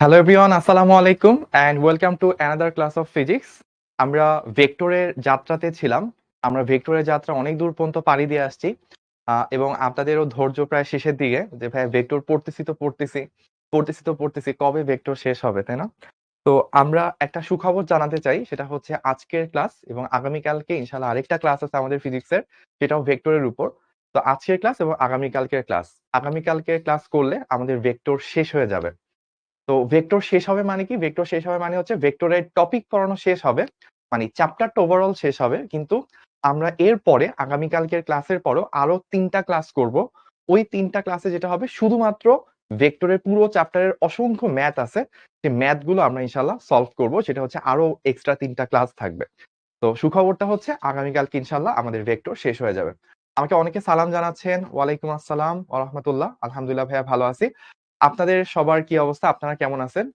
Hello everyone, আসসালামু আলাইকুম and welcome to another class of physics. আমরা ভেক্টরের যাত্রাতে ছিলাম। আমরা ভেক্টরের যাত্রা অনেক দূর পর্যন্ত পাড়ি দিয়ে আসছি এবং আপনাদেরও ধৈর্য প্রায় শেষের দিকে যে ভাই ভেক্টর পড়তেছি কবে ভেক্টর শেষ হবে, তাই না? তো আমরা একটা সুখবর জানাতে চাই, সেটা হচ্ছে আজকের ক্লাস এবং আগামীকালকে ইনশাল্লাহ আরেকটা ক্লাস আছে আমাদের ফিজিক্সের, সেটাও ভেক্টরের উপর। তো আজকের ক্লাস এবং আগামীকালকের ক্লাস করলে আমাদের ভেক্টর শেষ হয়ে যাবে। তো ভেক্টর শেষ হবে মানে কি? ভেক্টর শেষ হবে মানে হচ্ছে ভেক্টরের টপিক পড়ানো শেষ হবে। মানে চ্যাপ্টারটা ওভারঅল শেষ হবে। কিন্তু আমরা এর পরে আগামীকালকের ক্লাসের পরেও আরো ৩ টা ক্লাস করব। ওই ৩ টা ক্লাসে যেটা হবে শুধুমাত্র ভেক্টরের পুরো চ্যাপ্টারের অসংখ্য ম্যাথ আছে। সেই ম্যাথ গুলো আমরা ইনশাআল্লাহ সলভ করব। সেটা হচ্ছে আরো এক্সট্রা ৩ টা ক্লাস থাকবে। তো সুখবরটা হচ্ছে আগামীকালকে ইনশাআল্লাহ আমাদের ভেক্টর শেষ হয়ে যাবে। আমাকে অনেকে সালাম জানাচ্ছেন। ওয়ালাইকুম আসসালাম ওয়া রাহমাতুল্লাহ। আলহামদুলিল্লাহ ভাইয়া ভালো আছি। আপনাদের সবার কি অবস্থা? আপনারা কেমন আছেন?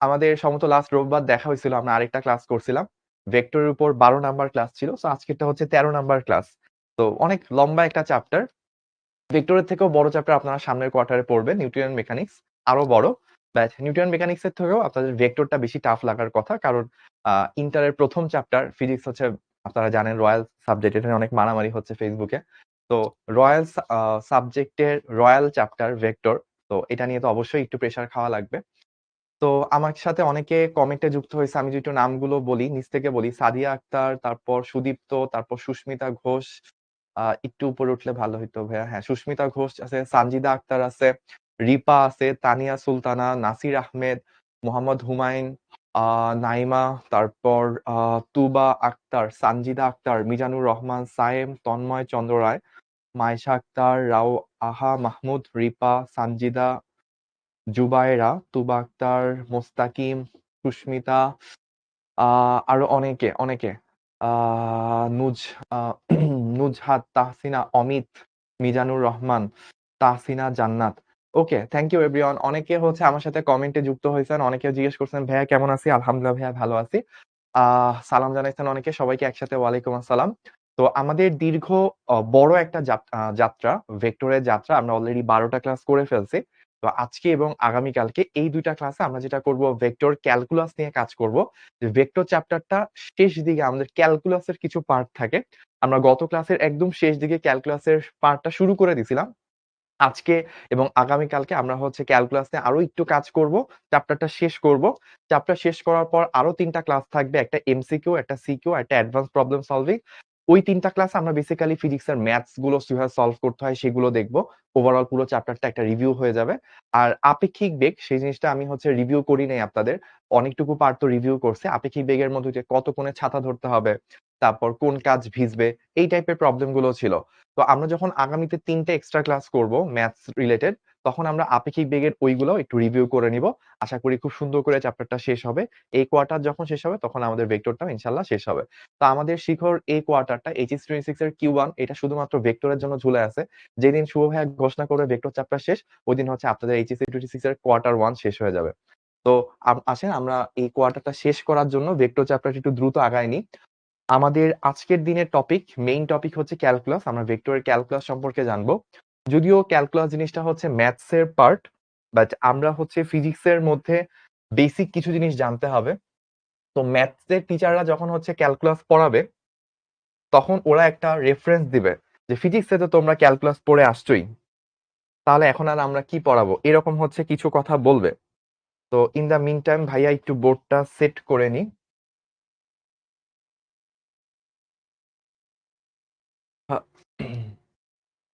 আমাদের সম্ভবত লাস্ট রোববার দেখা হইছিল। আমরা আরেকটা ক্লাস করছিলাম। ভেক্টরের উপর ১২ নাম্বার ক্লাস ছিল। সো আজকেরটা হচ্ছে ১৩ নাম্বার ক্লাস। তো অনেক লম্বা একটা চ্যাপ্টার। ভেক্টরের থেকেও বড় চ্যাপ্টার আপনারা সামনের কোয়ার্টারে পড়বেন, নিউটন মেকানিক্স আরো বড়। বাট নিউটন মেকানিক্স এর থেকেও আপনাদের ভেক্টরটা বেশি টাফ লাগার কথা। কারণ ইন্টারের ১ম চ্যাপ্টার ফিজিক্স হচ্ছে, আপনারা জানেন রয়্যাল সাবজেক্ট, এটা নিয়ে অনেক মারামারি হচ্ছে ফেসবুকে। তো রয়্যাল সাবজেক্টের রয়্যাল চ্যাপ্টার ভেক্টর। তো এটা নিয়ে তো অবশ্যই একটু প্রেশার খাওয়া লাগবে। তো আমার সাথে অনেকে কমেন্টে যুক্ত হয়েছে। আমি যদি একটু নামগুলো বলি, নিচ থেকে বলি। সাদিয়া আক্তার, তারপর সুদীপ্ত, তারপর সুস্মিতা ঘোষ। একটু উপরে উঠলে ভালো হইতো ভাইয়া। হ্যাঁ, সুস্মিতা ঘোষ আছে, সানজিদা আক্তার আছে, রিপা আছে, তানিয়া সুলতানা, নাসির আহমেদ, মোহাম্মদ হুমায়ুন, নাইমা, তারপর তুবা আক্তার, সানজিদা আক্তার, মিজানুর রহমান, সায়েম, তন্ময় চন্দ্র রায়, মাইশা আক্তার, রাও, আহা মাহমুদ, রিপা, সানজিদা, জুবায়েরা, তুবা আক্তার, মোস্তাকিম, সুস্মিতা, আরো অনেকে। নুজ আ নুজহাত, তাহসিনা, অমিত, মিজানুর রহমান, তাহসিনা জান্নাত। ওকে, থ্যাংক ইউ এভরিওয়ান। অনেকে হচ্ছে আমার সাথে কমেন্টে যুক্ত হয়েছেন। অনেকে জিজ্ঞেস করছেন, "ভাইয়া কেমন আছি?" আলহামদুলিল্লাহ ভাইয়া ভালো আছি। সালাম জানাইছেন অনেকে। সবাইকে একসাথে ওয়ালাইকুম আসসালাম। তো আমাদের দীর্ঘ বড় একটা যাত্রা, ভেক্টরের যাত্রা আমরা অলরেডি ১২ টা ক্লাস করে ফেলছি। তো আজকে এবং আগামীকালকে এই ২ টা ক্লাসে আমরা যেটা করব, ভেক্টর ক্যালকুলাস নিয়ে কাজ করব। যে ভেক্টর চ্যাপ্টারটা শেষ দিকে আমাদের ক্যালকুলাসের কিছু পার্ট থাকে। আমরা গত ক্লাসের একদম শেষ দিকে ক্যালকুলাসের পার্টটা শুরু করে দিছিলাম। আজকে এবং আগামীকালকে আমরা হচ্ছে ক্যালকুলাস নিয়ে আরো একটু কাজ করব। চ্যাপ্টারটা শেষ করব। চ্যাপ্টার শেষ করার পর আরো ৩ টা ক্লাস থাকবে। একটা এমসিকিউ, একটা সিকিউ, একটা অ্যাডভান্স প্রবলেম সলভিং। ওই ৩ টা ক্লাসে আমরা বেসিক্যালি ফিজিক্স এর ম্যাথস গুলো কিভাবে সলভ করতে হয় সেগুলো দেখব। ওভারঅল পুরো চ্যাপ্টারটা একটা রিভিউ হয়ে যাবে। আর আপেক্ষিক বেগ, সেই জিনিসটা আমি হচ্ছে রিভিউ করি নাই আপনাদের। অনেকটুকু পার্ট তো রিভিউ করছি। আপেক্ষিক বেগের মধ্যে যে কত কোণে ছাতা ধরতে হবে, তারপর কোন কাজ ভিজবে, এই টাইপের প্রবলেম গুলো ছিল। তো আমরা যখন আগামীতে ৩ টা এক্সট্রা ক্লাস করব ম্যাথস রিলেটেড, তখন আমরা আপেক্ষিক বেগের ওইগুলোও একটু রিভিউ করে নিব। আশা করি খুব সুন্দর করে চ্যাপ্টারটা শেষ হবে। এই কোয়ার্টার যখন শেষ হবে তখন আমাদের ভেক্টরটাও ইনশাআল্লাহ শেষ হবে। তো আমাদের শিখর এই কোয়ার্টারটা এইচএস 26 এর Q1 এটা শুধুমাত্র ভেক্টরের জন্য ঝুলে আছে। যেদিন শুভ ভাইয়া ঘোষণা করবে ভেক্টর চ্যাপ্টার শেষ, ওইদিন হচ্ছে আপনাদের এইচএস 26 এর কোয়ার্টার 1 শেষ হয়ে যাবে। তো আসেন আমরা এই কোয়ার্টারটা শেষ করার জন্য ভেক্টর চ্যাপ্টারটা একটু দ্রুত আগায় নিই। আমাদের আজকের দিনের মেইন টপিক হচ্ছে ক্যালকুলাস। আমরা ভেক্টরের ক্যালকুলাস সম্পর্কে জানবো। যদিও ক্যালকুলাস জিনিসটা হচ্ছে ম্যাথস এর পার্ট, বাট আমরা হচ্ছে ফিজিক্স এর মধ্যে বেসিক কিছু জিনিস জানতে হবে। তো ম্যাথস এর টিচাররা যখন হচ্ছে ক্যালকুলাস পড়াবে, তখন ওরা একটা রেফারেন্স দিবে যে ফিজিক্সে তো তোমরা ক্যালকুলাস পড়ে আসছোই, তাহলে এখন আর আমরা কি পড়াবো, এরকম হচ্ছে কিছু কথা বলবে। তো ইন দা মিন টাইম ভাইয়া একটু বোর্ডটা সেট করে নি।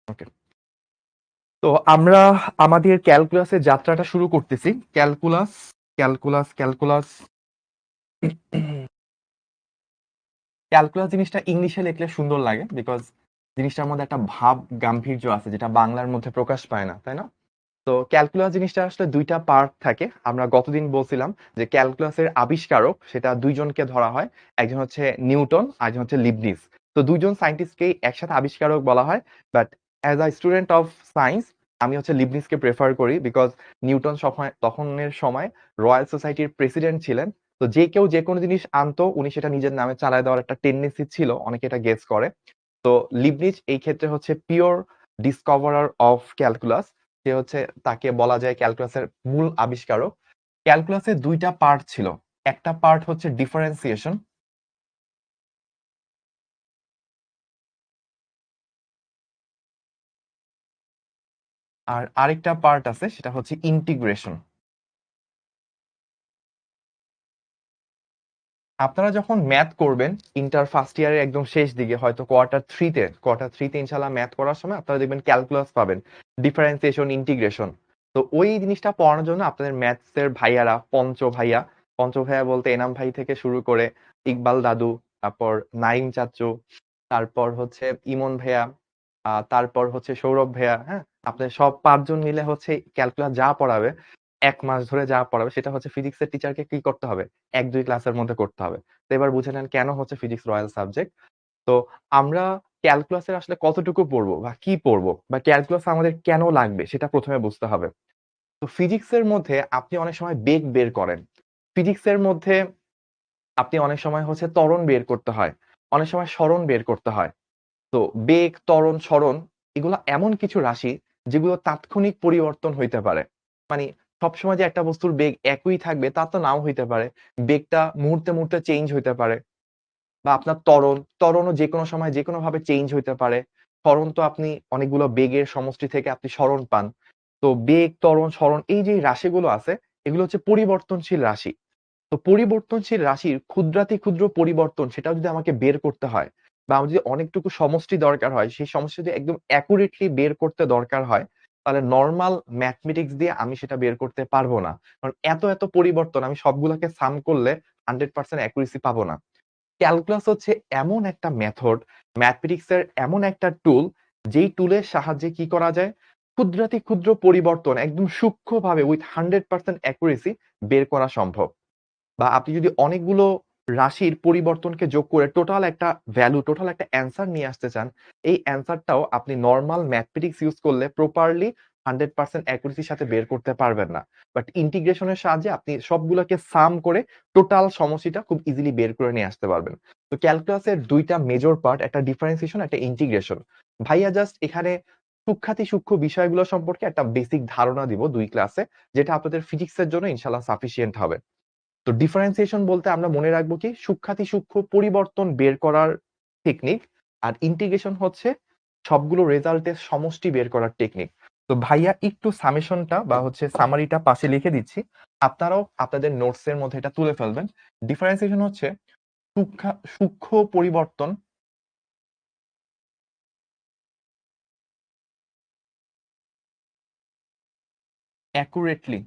ওকে, তো আমরা আমাদের ক্যালকুলাসের যাত্রাটা শুরু করতেছি। Calculus, calculus. ক্যালকুলাস জিনিসটা ইংলিশে লিখলে সুন্দর লাগে, বিকজ জিনিসটার মধ্যে একটা ভাব গাম্ভীর্য আছে যেটা বাংলার মধ্যে প্রকাশ পায় না, তাই না? তো ক্যালকুলাস জিনিসটা আসলে ২ টা পার্ট থাকে। আমরা গতদিন বলছিলাম যে ক্যালকুলাসের আবিষ্কারক সেটা ২ জনকে ধরা হয়। একজন হচ্ছে নিউটন, আরেকজন হচ্ছে লিবনিজ। তো ২ জন সায়েন্টিস্টকেই একসাথে আবিষ্কারক বলা হয়। But as a student of science আমি হচ্ছে লিবনিজকে প্রেফার করি, বিকজ নিউটন তখনের সময় রয়্যাল সোসাইটির প্রেসিডেন্ট ছিলেন। তো যে কেউ যেকোনো জিনিস আনতো উনি সেটা নিজের নামে চালায় দেওয়ার একটা টেন্ডেন্সি ছিল, অনেকে এটা গেস করে। তো লিবনিজ এই ক্ষেত্রে হচ্ছে পিওর ডিসকভারার অফ ক্যালকুলাস। সে হচ্ছে, তাকে বলা যায় ক্যালকুলাসের মূল আবিষ্কারক। ক্যালকুলাসে ২ টা পার্ট ছিল। একটা পার্ট হচ্ছে ডিফারেন্সিয়েশন আর আরেকটা পার্ট আছে সেটা হচ্ছে ইন্টিগ্রেশন। আপনারা যখন ম্যাথ করবেন ইন্টার ফার্স্ট ইয়ারের একদম শেষ দিকে হয়তো কোয়ার্টার 3 তে ইনশাআল্লাহ ম্যাথ করার সময় আপনারা দেখবেন ক্যালকুলাস পাবেন, ডিফারেন্সিয়েশন, ইন্টিগ্রেশন। তো ওই জিনিসটা পড়ানোর জন্য আপনাদের ম্যাথসের ভাইয়ারা, পঞ্চ ভাইয়া বলতে এনাম ভাই থেকে শুরু করে ইকবাল দাদু, তারপর নাইম চাচু, তারপর হচ্ছে ইমন ভাইয়া, তারপর হচ্ছে সৌরভ ভাইয়া, হ্যাঁ? আপনাদের সব ৫ জন মিলে হচ্ছে ক্যালকুলাস যা পড়াবে, ১ মাস ধরে যা পড়াবে সেটা হচ্ছে ফিজিক্সের টিচারকে কি করতে হবে? ১-২ ক্লাসের মধ্যে করতে হবে। তো এবার বুঝে নেন কেন হচ্ছে ফিজিক্স রয়্যাল সাবজেক্ট। তো আমরা ক্যালকুলাসের আসলে কতটুকু পড়বো বা কি পড়বো বা ক্যালকুলাস আমাদের কেন লাগবে সেটা ১ম এ বুঝতে হবে। তো ফিজিক্সের মধ্যে আপনি অনেক সময় বেগ বের করেন। ফিজিক্সের মধ্যে আপনি অনেক সময় হচ্ছে ত্বরণ বের করতে হয়। অনেক সময় সরণ বের করতে হয়। তো বেগ, ত্বরণ, সরণ এগুলা এমন কিছু রাশি যেগুলো তাৎক্ষণিক পরিবর্তন হইতে পারে। মানে সবসময় যে একটা বস্তুর বেগ একই থাকবে তা তো নাও হইতে পারে। বেগটা মুহূর্তে চেঞ্জ হইতে পারে। বা আপনার ত্বরণও যেকোনো সময় যেকোনোভাবে চেঞ্জ হইতে পারে। সরণ তো আপনি অনেকগুলো বেগের সমষ্টি থেকে আপনি সরণ পান। তো বেগ, ত্বরণ, সরণ এই যে রাশিগুলো আছে এগুলো হচ্ছে পরিবর্তনশীল রাশি। তো পরিবর্তনশীল রাশির ক্ষুদ্রাতিক্ষুদ্র পরিবর্তন সেটাও যদি আমাকে বের করতে হয় বা আমার যদি অনেকটুকু সমষ্টি দরকার হয়, সেই সমষ্টি যদি একদম অ্যাকুরেটলি বের করতে দরকার হয়, তাহলে নরমাল ম্যাথমেটিক্স দিয়ে আমি সেটা বের করতে পারব না। কারণ এত পরিবর্তন আমি সবগুলাকে সাম করলে 100% অ্যাকুরেসি পাবো না। ক্যালকুলাস হচ্ছে এমন একটা মেথড, ম্যাথমেটিক্স এর এমন একটা টুল, যেই টুলের সাহায্যে কি করা যায়? ক্ষুদ্রাতিক্ষুদ্র পরিবর্তন একদম সূক্ষ্মভাবে উইথ 100% অ্যাকুরেসি বের করা সম্ভব। বা আপনি যদি অনেকগুলো রাশির পরিবর্তনকে যোগ করে টোটাল একটা ভ্যালু, টোটাল একটা অ্যান্সার নিয়ে আসতে চান, এই অ্যান্সারটাও আপনি নরমাল ম্যাথমেটিক্স ইউজ করলে প্রপারলি 100% অ্যাকুরেসির সাথে বের করতে পারবেন না। বাট ইন্টিগ্রেশনের সাহায্যে আপনি সবগুলোকে সাম করে টোটাল সমষ্টিটা খুব ইজিলি বের করে নিয়ে আসতে পারবেন। তো ক্যালকুলাসের ২ টা মেজর পার্ট, একটা ডিফারেন্সিয়েশন, একটা ইন্টিগ্রেশন। ভাইয়া জাস্ট এখানে সূক্ষ্ম বিষয়গুলো সম্পর্কে একটা বেসিক ধারণা দিব ২ ক্লাসে, যেটা আপনাদের ফিজিক্সের জন্য ইনশাআল্লাহ সাফিসিয়েন্ট হবে। তো ডিফারেন্সিয়েশন বলতে আমরা মনে রাখবো কি সূক্ষ্ম পরিবর্তন বের করার টেকনিক, আর ইন্টিগ্রেশন হচ্ছে সবগুলো রেজাল্টের সমষ্টি বের করার টেকনিক। তো ভাইয়া একটু সামেশনটা বা হচ্ছে সামারিটা পাশে লিখে দিচ্ছি, আপনারাও আপনাদের নোটস এর মধ্যে এটা তুলে ফেলবেন। ডিফারেন্সিয়েশন হচ্ছে সূক্ষ্ম পরিবর্তন অ্যাকুরেটলি,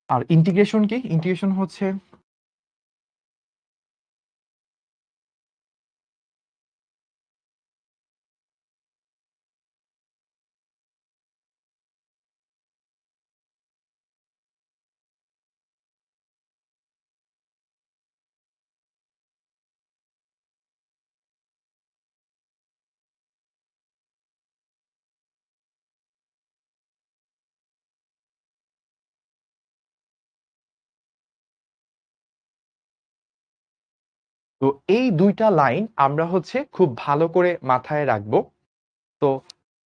আর ইন্টিগ্রেশন কি? ইন্টিগ্রেশন হচ্ছে তো এই ২ টা লাইন আমরা হচ্ছে খুব ভালো করে মাথায় রাখবো। তো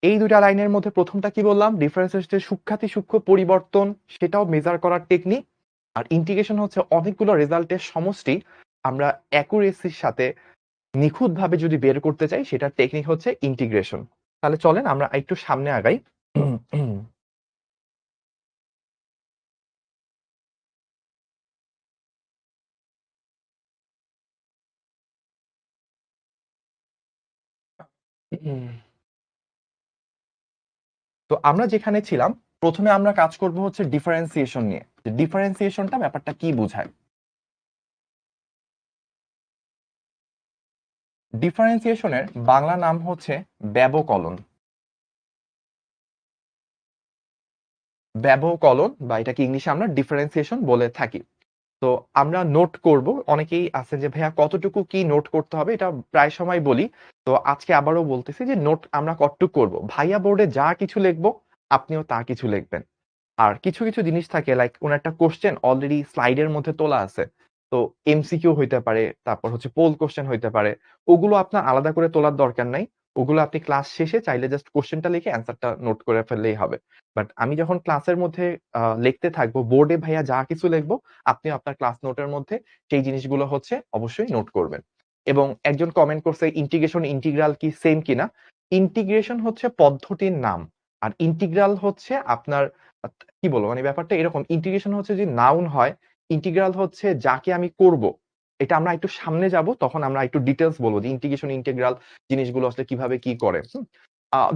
এই ২ টা লাইনের মধ্যে ১ম টা কি বললাম? ডিফারেন্স হচ্ছে সূক্ষ্ম পরিবর্তন, সেটাও মেজার করার টেকনিক। আর ইন্টিগ্রেশন হচ্ছে অনেকগুলো রেজাল্টের সমষ্টি আমরা অ্যাকুরেসির সাথে নিখুঁতভাবে যদি বের করতে চাই সেটার টেকনিক হচ্ছে ইন্টিগ্রেশন। তাহলে চলেন আমরা একটু সামনে আগাই। তো আমরা যেখানে ছিলাম, ১ম এ আমরা কাজ করব হচ্ছে ডিফারেন্সিয়েশন নিয়ে। যে ডিফারেন্সিয়েশনটা ব্যাপারটা কি বোঝায়? ডিফারেন্সিয়েশনের বাংলা নাম হচ্ছে ব্যবকলন। ব্যবকলন বা এটাকে ইংলিশে আমরা ডিফারেন্সিয়েশন বলে থাকি। তো আমরা নোট করব। অনেকেই আছে যে ভাইয়া কতটুকু কি নোট করতে হবে? এটা প্রায় সময় বলি। তো আজকে আবারও বলতেছি যে নোট আমরা কতটুক করব। ভাইয়া বোর্ডে যা কিছু লিখবো, আপনিও তা কিছু লিখবেন। আর কিছু জিনিস থাকে লাইক কোন একটা কোয়েশ্চেন অলরেডি স্লাইডের মধ্যে তোলা আছে। তো এমসিকিউ হইতে পারে, তারপর হচ্ছে পোল কোয়েশ্চেন হইতে পারে। ওগুলো আপনার আলাদা করে তোলার দরকার নাই। ওগুলো আপনি ক্লাস শেষে চাইলে জাস্ট কোয়েশ্চেনটা লিখে অ্যান্সারটা নোট করে ফেললেই হবে। বাট আমি যখন ক্লাসের মধ্যে লিখতে থাকবো, বোর্ডে ভাইয়া যা কিছু লিখবো, আপনি আপনার ক্লাস নোটের মধ্যে সেই জিনিসগুলো হচ্ছে অবশ্যই নোট করবেন। এবং একজন কমেন্ট করছে ইন্টিগ্রেশন, ইন্টিগ্রাল কি সেম কিনা? ইন্টিগ্রেশন হচ্ছে পদ্ধতির নাম। আর ইন্টিগ্রাল হচ্ছে আপনার কি বলবো মানে ব্যাপারটা এরকম, ইন্টিগ্রেশন হচ্ছে যদি নাউন হয়, ইন্টিগ্রাল হচ্ছে যাকে আমি করব। এটা আমরা একটু সামনে যাব, তখন আমরা একটু ডিটেইলস বলবো যে ইন্টিগ্রেশন, ইন্টিগ্রাল জিনিসগুলো আসলে কিভাবে কি করে।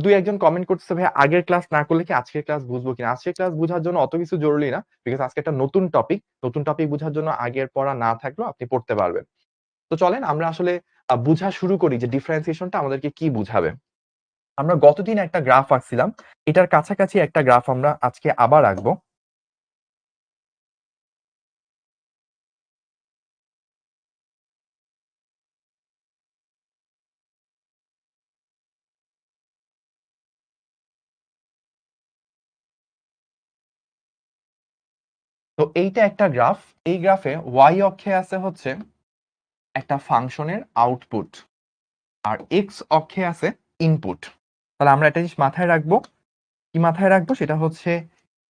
দুই একজন কমেন্ট করতেছে ভাই আগের ক্লাস না করলে কি আজকের ক্লাস বুঝবো কিনা? আজকের ক্লাস বোঝার জন্য অত কিছু জরুরি না। বিকজ আজকে একটা নতুন টপিক, নতুন টপিক বোঝার জন্য আগের পড়া না থাকলেও আপনি পড়তে পারবেন। তো চলেন আমরা আসলে বুঝা শুরু করি যে ডিফারেন্সিয়েশনটা আমাদেরকে কি বুঝাবে। আমরা গতদিন একটা গ্রাফ আঁকছিলাম। এটার কাছাকাছি একটা গ্রাফ আমরা আজকে আবার আঁকবো। তো এইটা একটা গ্রাফ। এই গ্রাফে ওয়াই অক্ষে আছে হচ্ছে একটা ফাংশনের আউটপুট, আর এক্স অক্ষে আছে ইনপুট। তাহলে আমরা একটা জিনিস মাথায় রাখবো। কি মাথায় রাখবো? সেটা হচ্ছে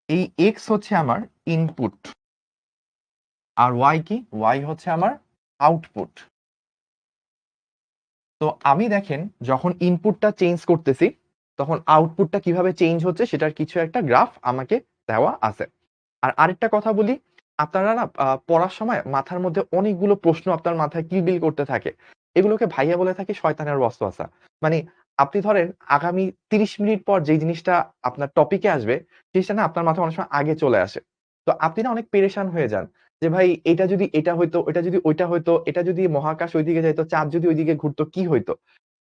এই এক্স হচ্ছে আমার ইনপুট, আর ওয়াই কি? ওয়াই হচ্ছে আমার আউটপুট। তো আমি দেখেন যখন ইনপুটটা চেঞ্জ করতেছি, তখন আউটপুটটা কিভাবে চেঞ্জ হচ্ছে সেটার কিছু একটা গ্রাফ আমাকে দেওয়া আছে। আর আরেকটা কথা বলি, আপনারা না পড়ার সময় মাথার মধ্যে অনেকগুলো প্রশ্ন আপনার মাথায় কিলবিল করতে থাকে। এগুলোকে ভাইয়া বলে থাকি শয়তানের ওয়াসওয়াসা। মানে আপনি ধরেন আগামী ৩০ মিনিট পর যেই জিনিসটা আপনার টপিকে আসবে, জিনিসটা না আপনার মাথায় অনেক সময় আগে চলে আসে। তো আপনি না অনেক পেরেশান হয়ে যান যে ভাই এটা যদি এটা হইতো, এটা যদি ওইটা হইতো, এটা যদি মহাকাশ ওইদিকে যাইতো, চাঁদ যদি ওইদিকে ঘুরতো কি হইতো?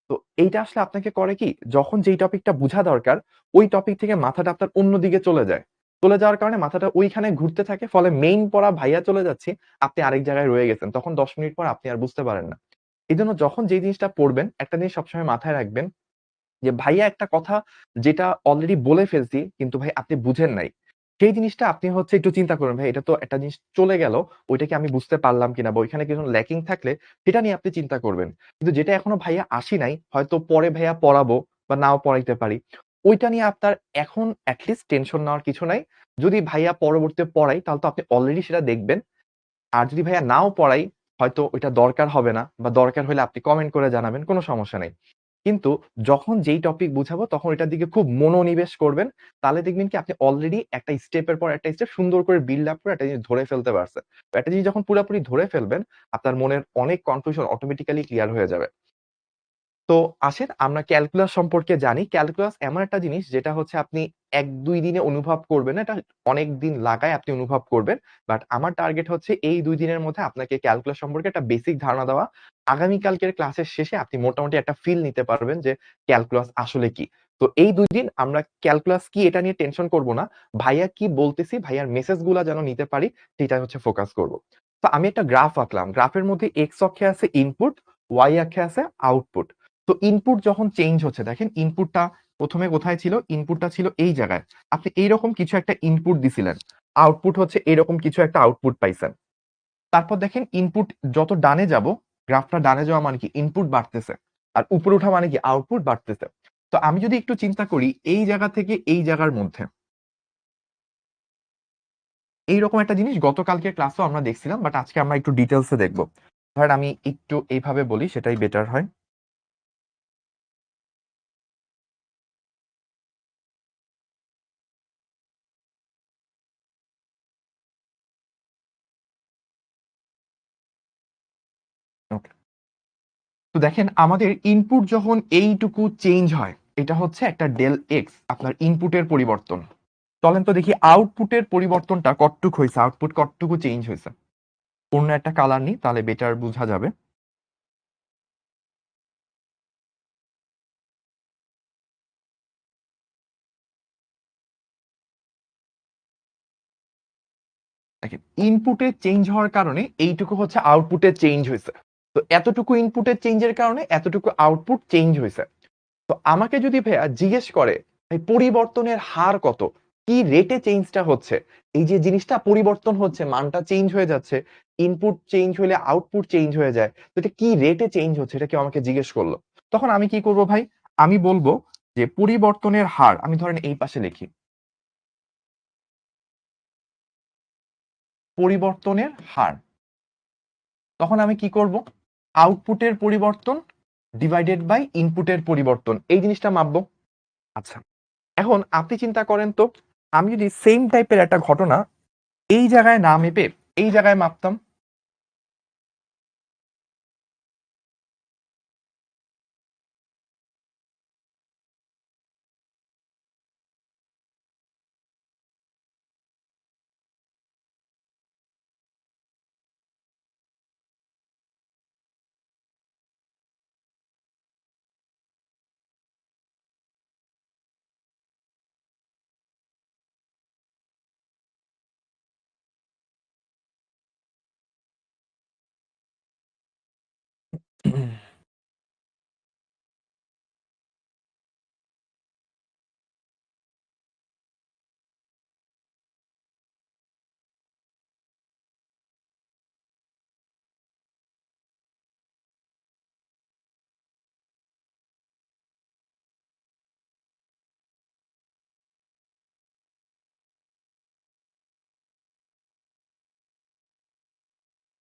তো এইটা আসলে আপনাকে করে কি, যখন যেই টপিকটা বুঝা দরকার, ওই টপিক থেকে মাথাটা আপনার অন্যদিকে চলে যায়। চলে যাওয়ার কারণে মাথাটা ওইখানে ঘুরতে থাকে। ফলে মেইন পড়া ভাইয়া চলে যাচ্ছে, আপনি আরেক জায়গায় রয়ে গেছেন। তখন ১০ মিনিট পর আপনি আর বুঝতে পারেন না। এজন্য যখন যেই জিনিসটা পড়বেন, একটা জিনিস সবসময় মাথায় রাখবেন যে ভাইয়া একটা কথা যেটা অলরেডি বলে ফেলছি কিন্তু ভাই আপনি বুঝেন নাই। সেই জিনিসটা আপনি হচ্ছে একটু চিন্তা করবেন, ভাই এটা তো একটা জিনিস চলে গেল, ওইটা কি আমি বুঝতে পারলাম কিনা বা ওইখানে কিছু ল্যাকিং থাকলে সেটা নিয়ে আপনি চিন্তা করবেন। কিন্তু যেটা এখনো ভাইয়া আসি নাই, হয়তো পরে ভাইয়া পড়াবো বা নাও পড়াইতে পারি। ওইটা নিয়ে আপনার এখন এট লিস্ট টেনশন নেওয়ার কিছু নাই। যদি ভাইয়া পরবর্তীতে পড়াই তাহলে তো আপনি অলরেডি সেটা দেখবেন। আর যদি ভাইয়া নাও পড়াই, হয়তো ওইটা দরকার হবে না বা দরকার হলে আপনি কমেন্ট করে জানাবেন, কোনো সমস্যা নাই। কিন্তু যখন যেই টপিক বুঝাবো তখন এটার দিকে খুব মনোনিবেশ করবেন। তাহলে দেখবেন কি আপনি অলরেডি একটা স্টেপের পর একটা স্টেপ সুন্দর করে বিল্ড আপ করে একটা জিনিস ধরে ফেলতে পারছেন। তো একটা জিনিস যখন পুরাপুরি ধরে ফেলবেন, আপনার মনের অনেক কনফিউশন অটোমেটিক্যালি ক্লিয়ার হয়ে যাবে। তো আসেন আমরা ক্যালকুলাস সম্পর্কে জানি। ক্যালকুলাস এমন একটা জিনিস যেটা হচ্ছে আপনি ১-২ দিনে অনুভব করবেন না। এটা অনেক দিন লাগায় আপনি অনুভব করবেন। বাট আমার টার্গেট হচ্ছে এই ২ দিনের মধ্যে আপনাকে ক্যালকুলাস সম্পর্কে একটা বেসিক ধারণা দেওয়া। আগামীকালকের ক্লাসের শেষে আপনি মোটামুটি একটা ফিল নিতে পারবেন যে ক্যালকুলাস আসলে কি। তো এই ২ দিন আমরা ক্যালকুলাস কি এটা নিয়ে টেনশন করব না। ভাইয়া কি বলতেছি, ভাইয়ার মেসেজ গুলা যেন নিতে পারি সেটা হচ্ছে ফোকাস করব। তো আমি একটা গ্রাফ আঁকলাম। গ্রাফের মধ্যে এক্স অক্ষে আছে ইনপুট, ওয়াই অক্ষে আছে আউটপুট। তো ইনপুট যখন চেঞ্জ হচ্ছে, দেখেন ইনপুটটা ১ম এ কোথায় ছিল? ইনপুটটা ছিল এই জায়গায়। আপনি এইরকম কিছু একটা ইনপুট দিছিলেন। আউটপুট হচ্ছে এরকম কিছু একটা আউটপুট পাইছেন। তারপর দেখেন ইনপুট যত ডানে যাব, গ্রাফটা ডানে যাওয়া মানে কি ইনপুট বাড়তেছে। আর উপরে ওঠা মানে কি আউটপুট বাড়তেছে। তো আমি যদি একটু চিন্তা করি এই জায়গা থেকে এই জায়গার মধ্যে, এইরকম একটা জিনিস গতকালকের ক্লাসেও আমরা দেখছিলাম, বাট আজকে আমরা একটু ডিটেইলস এ দেখব। ধরেন আমি একটু এইভাবে বলি সেটাই বেটার হয়। ওকে। তো দেখেন আমাদের ইনপুট যখন এইটুকু চেঞ্জ হয়, এটা হচ্ছে একটা ডেল এক্স আপনার ইনপুটের পরিবর্তন। চলেন তো দেখি আউটপুটের পরিবর্তনটা কতটুকু হয়েছে, আউটপুট কতটুকু চেঞ্জ হয়েছে। অন্য একটা কালার নিই তাহলে বেটার বোঝা যাবে। দেখেন ইনপুটে চেঞ্জ হওয়ার কারণে এইটুকু হচ্ছে আউটপুটে চেঞ্জ হয়েছে। তো এতটুকু ইনপুটের চেঞ্জের কারণে এতটুকু আউটপুট চেঞ্জ হয়েছে। তো আমাকে যদি ভাইয়া জিজ্ঞেস করে ভাই পরিবর্তনের হার কত, কি রেটে চেঞ্জটা হচ্ছে, এই যে জিনিসটা পরিবর্তন হচ্ছে মানটা চেঞ্জ হয়ে যাচ্ছে, ইনপুট চেঞ্জ হলে আউটপুট চেঞ্জ হয়ে যায়, তো এটা কি রেটে চেঞ্জ হচ্ছে এটা কেউ আমাকে জিজ্ঞেস করলো, তখন আমি কি করব ভাই, আমি বলবো যে পরিবর্তনের হার, আমি ধরেন এই পাশে লিখি পরিবর্তনের হার, তখন আমি কি করব, আউটপুটের পরিবর্তন ডিভাইডেড বাই ইনপুটের পরিবর্তন, এই জিনিসটা মাপবো। আচ্ছা, এখন আপনি চিন্তা করেন তো, আমি যদি সেম টাইপের একটা ঘটনা এই জায়গায় না মেপে এই জায়গায় মাপতাম,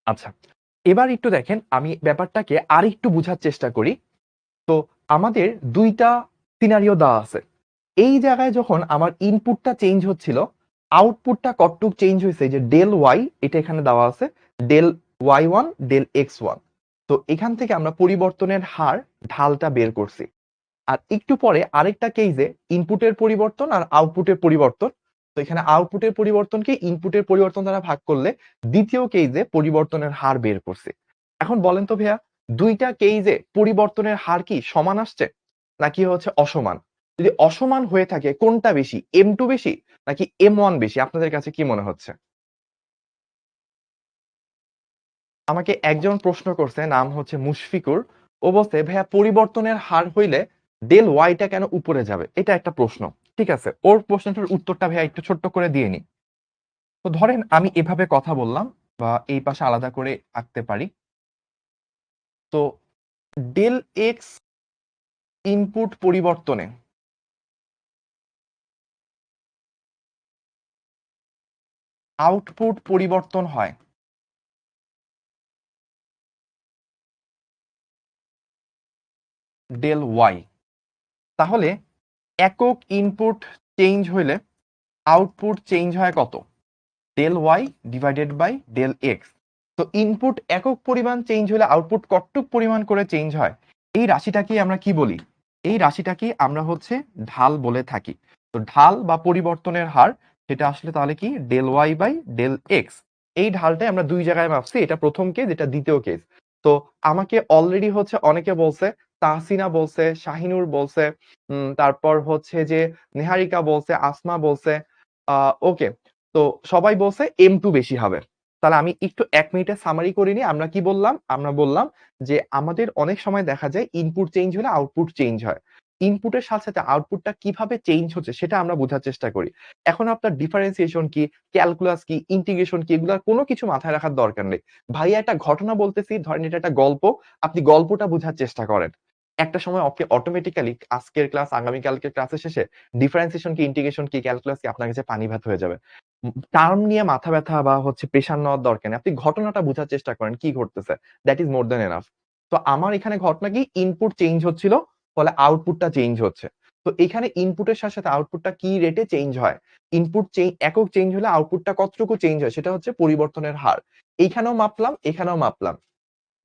আচ্ছা, এবার একটু দেখেন, আমি ব্যাপারটাকে আর একটু বোঝার চেষ্টা করি। তো আমাদের দুইটা সিনারিও দেওয়া আছে, এই জায়গায় যখন আমার ইনপুটটা চেঞ্জ হচ্ছিল, আউটপুটটা কতটুক চেঞ্জ হয়েছে, যে ডেল ওয়াই এটা এখানে দেওয়া আছে, del y one del x one. তো এখান থেকে আমরা পরিবর্তনের হার ঢালটা বের করছি। আর একটু পরে আরেকটা কেসে ইনপুটের পরিবর্তন আর আউটপুটের পরিবর্তন, তো এখানে আউটপুটের পরিবর্তনকে ইনপুটের পরিবর্তন দ্বারা ভাগ করলে দ্বিতীয় কেসে পরিবর্তনের হার বের করছে। এখন বলেন তো ভাইয়া, দুইটা কেসে পরিবর্তনের হার কি সমান আসছে নাকি হচ্ছে অসমান? যদি অসমান হয়ে থাকে কোনটা বেশি, এম টু বেশি নাকি এম ওয়ান বেশি, আপনাদের কাছে কি মনে হচ্ছে? আমাকে একজন প্রশ্ন করছে, নাম হচ্ছে মুশফিকুর। ও বলছে ভাইয়া পরিবর্তনের হার হইলে ডেল ওয়াইটা কেন উপরে যাবে, এটা একটা প্রশ্ন। ঠিক আছে, ওর প্রশ্নটার উত্তরটা ভাইয়া একটু ছোট্ট করে দিয়ে নি। তো ধরেন আমি এভাবে কথা বললাম, বা এই পাশে আলাদা করে আঁকতে পারি। তো ডেল এক্স ইনপুট পরিবর্তনে আউটপুট পরিবর্তন হয় ডেল ওয়াই, তাহলে একক ইনপুট চেঞ্জ হইলে আউটপুট চেঞ্জ হয় কত, del y divided by del x. তো ইনপুট একক পরিমাণ চেঞ্জ হলে আউটপুট কতটুক পরিমাণ করে চেঞ্জ হয়, এই রাশিটাকে আমরা কি বলি, এই রাশিটাকে আমরা হচ্ছে ঢাল বলে থাকি। তো ঢাল বা পরিবর্তনের হার, সেটা আসলে তাহলে কি del Y by del x. এই ঢালটাই আমরা দুই জায়গায় মাপছি, এটা প্রথম কেস, এটা দ্বিতীয় কেস। তো আমাকে অলরেডি হচ্ছে অনেকে বলছে, তাহসিনা বলছে, শাহিনুর বলছে, তারপর হচ্ছে যে নেহারিকা বলছে, আসমা বলছে, ওকে, তো সবাই বলছে এম টু বেশি হবে। তাহলে আমি একটু 1 মিনিটে সামারি করে নিই, আমরা কি বললাম, আমরা বললাম যে আমাদের অনেক সময় দেখা যায় ইনপুট চেঞ্জ হলে আউটপুট চেঞ্জ হয়, ইনপুটের সাথে সাথে আউটপুটটা কিভাবে চেঞ্জ হচ্ছে সেটা আমরা বোঝার চেষ্টা করি। এখন আপনার ডিফারেন্সিয়েশন কি, ক্যালকুলাস কি, ইন্টিগ্রেশন কি, এগুলার কোনো কিছু মাথায় রাখার দরকার নেই। ভাইয়া একটা ঘটনা বলতেছি, ধরেন এটা একটা গল্প, আপনি গল্পটা বোঝার চেষ্টা করেন। একটা সময় অটোমেটিক্যালি আজকের ক্লাস আগামীকালকের ক্লাসের শেষে ডিফারেন্সিয়েশন কি, ইন্টিগ্রেশন কি, ক্যালকুলাস কি আপনার কাছে পানি ভাত হয়ে যাবে। টার্ম নিয়ে মাথা ব্যথা বা হচ্ছে প্রেশার নেওয়ার দরকার নেই, আপনি ঘটনাটা বোঝার চেষ্টা করেন কি ঘটতেছে, that is more than enough. তো আমার এখানে ঘটনা কি, ইনপুট চেঞ্জ হচ্ছিল, ফলে আউটপুটটা চেঞ্জ হচ্ছে। তো এখানে ইনপুটের সাথে সাথে আউটপুটটা কি রেটে চেঞ্জ হয়, ইনপুট একক চেঞ্জ হলে আউটপুটটা কতটুকু চেঞ্জ হয়, সেটা হচ্ছে পরিবর্তনের হার। এইখানেও মাপলাম, এখানেও মাপলাম,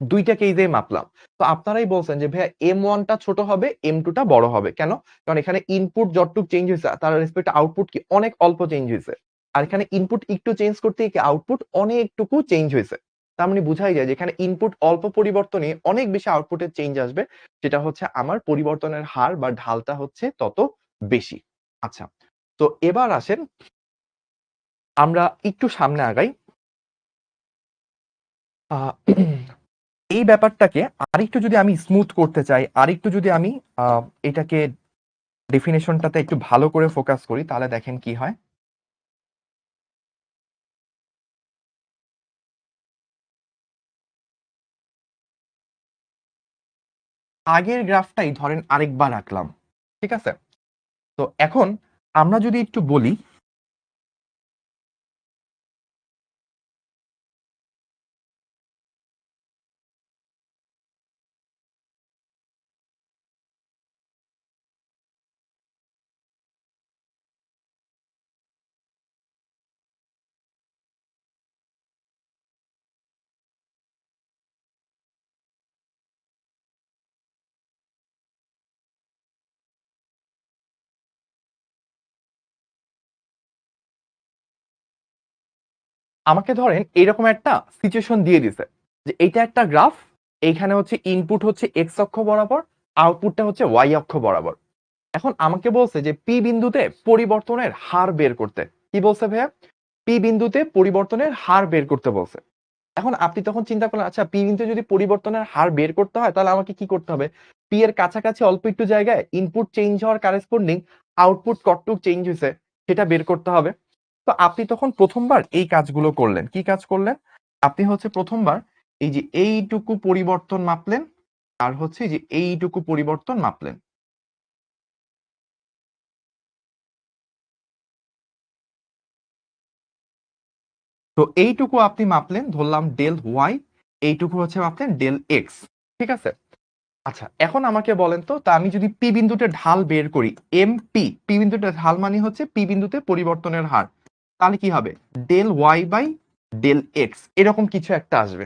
দুইটা কেসেই মাপলাম। তো আপনারাই বলছেন যে ভাইয়া এম ওয়ান টা ছোট হবে, এম টু টা বড় হবে কেন, কারণ এখানে ইনপুট যতটুকু চেঞ্জ হয়েছে তার রেসপেক্ট আউটপুট কি অনেক অল্প চেঞ্জ হয়েছে, আর এখানে ইনপুট একটু চেঞ্জ করতে কি আউটপুট অনেকটুকু চেঞ্জ হয়েছে। তার মানে বুঝাই যায় যে এখানে ইনপুট অল্প পরিবর্তনে অনেক বেশি আউটপুটের চেঞ্জ আসবে, যেটা হচ্ছে আমার পরিবর্তনের হার বা ঢালটা হচ্ছে তত বেশি। আচ্ছা, তো এবার আসেন আমরা একটু সামনে আগাই। আহ এই ব্যাপারটাকে আরেকটু যদি আমি স্মুথ করতে চাই, আরেকটু যদি আমি এটাকে ডেফিনেশনটাতে একটু ভালো করে ফোকাস করি, তাহলে দেখেন কি হয়। আগের গ্রাফটাই ধরেন আরেকবার আঁকলাম, ঠিক আছে? তো এখন আমরা যদি একটু বলি, আমাকে ধরেন এরকম একটা সিচুয়েশন দিয়ে দিছে যে এইটা একটা গ্রাফ, এইখানে হচ্ছে ইনপুট হচ্ছে এক্স অক্ষ বরাবর, আউটপুটটা হচ্ছে ওয়াই অক্ষ বরাবর। এখন আমাকে বলছে যে পি বিন্দুতে পরিবর্তনের হার বের করতে। কি বলছে ভাইয়া? পি বিন্দুতে পরিবর্তনের হার বের করতে বলছে। এখন আপনি তখন চিন্তা করলেন, আচ্ছা পি বিন্দুতে যদি পরিবর্তনের হার বের করতে হয় তাহলে আমাকে কি করতে হবে? পি এর কাছাকাছি অল্প একটু জায়গায় ইনপুট চেঞ্জ হওয়ার কারেসপন্ডিং আউটপুট কতটুকু চেঞ্জ হয়েছে সেটা বের করতে হবে। তো আপনি তখন প্রথমবার এই কাজগুলো করলেন। কি কাজ করলেন? আপনি হচ্ছে প্রথমবার এই যে এইটুকু পরিবর্তন মাপলেন, আর হচ্ছে এই যে এইটুকু পরিবর্তন মাপলেন। তো এইটুকু আপনি মাপলেন, ধরলাম ডেল ওয়াই, এইটুকু হচ্ছে মাপলেন ডেল এক্স, ঠিক আছে? আচ্ছা এখন আমাকে বলেন তো, তা আমি যদি পি বিন্দুতে ঢাল বের করি, এম পি, পি বিন্দুতে ঢাল মানে হচ্ছে পি বিন্দুতে পরিবর্তনের হার, তাহলে কি হবে? Del Y by del x, এরকম কিছু একটা আসবে।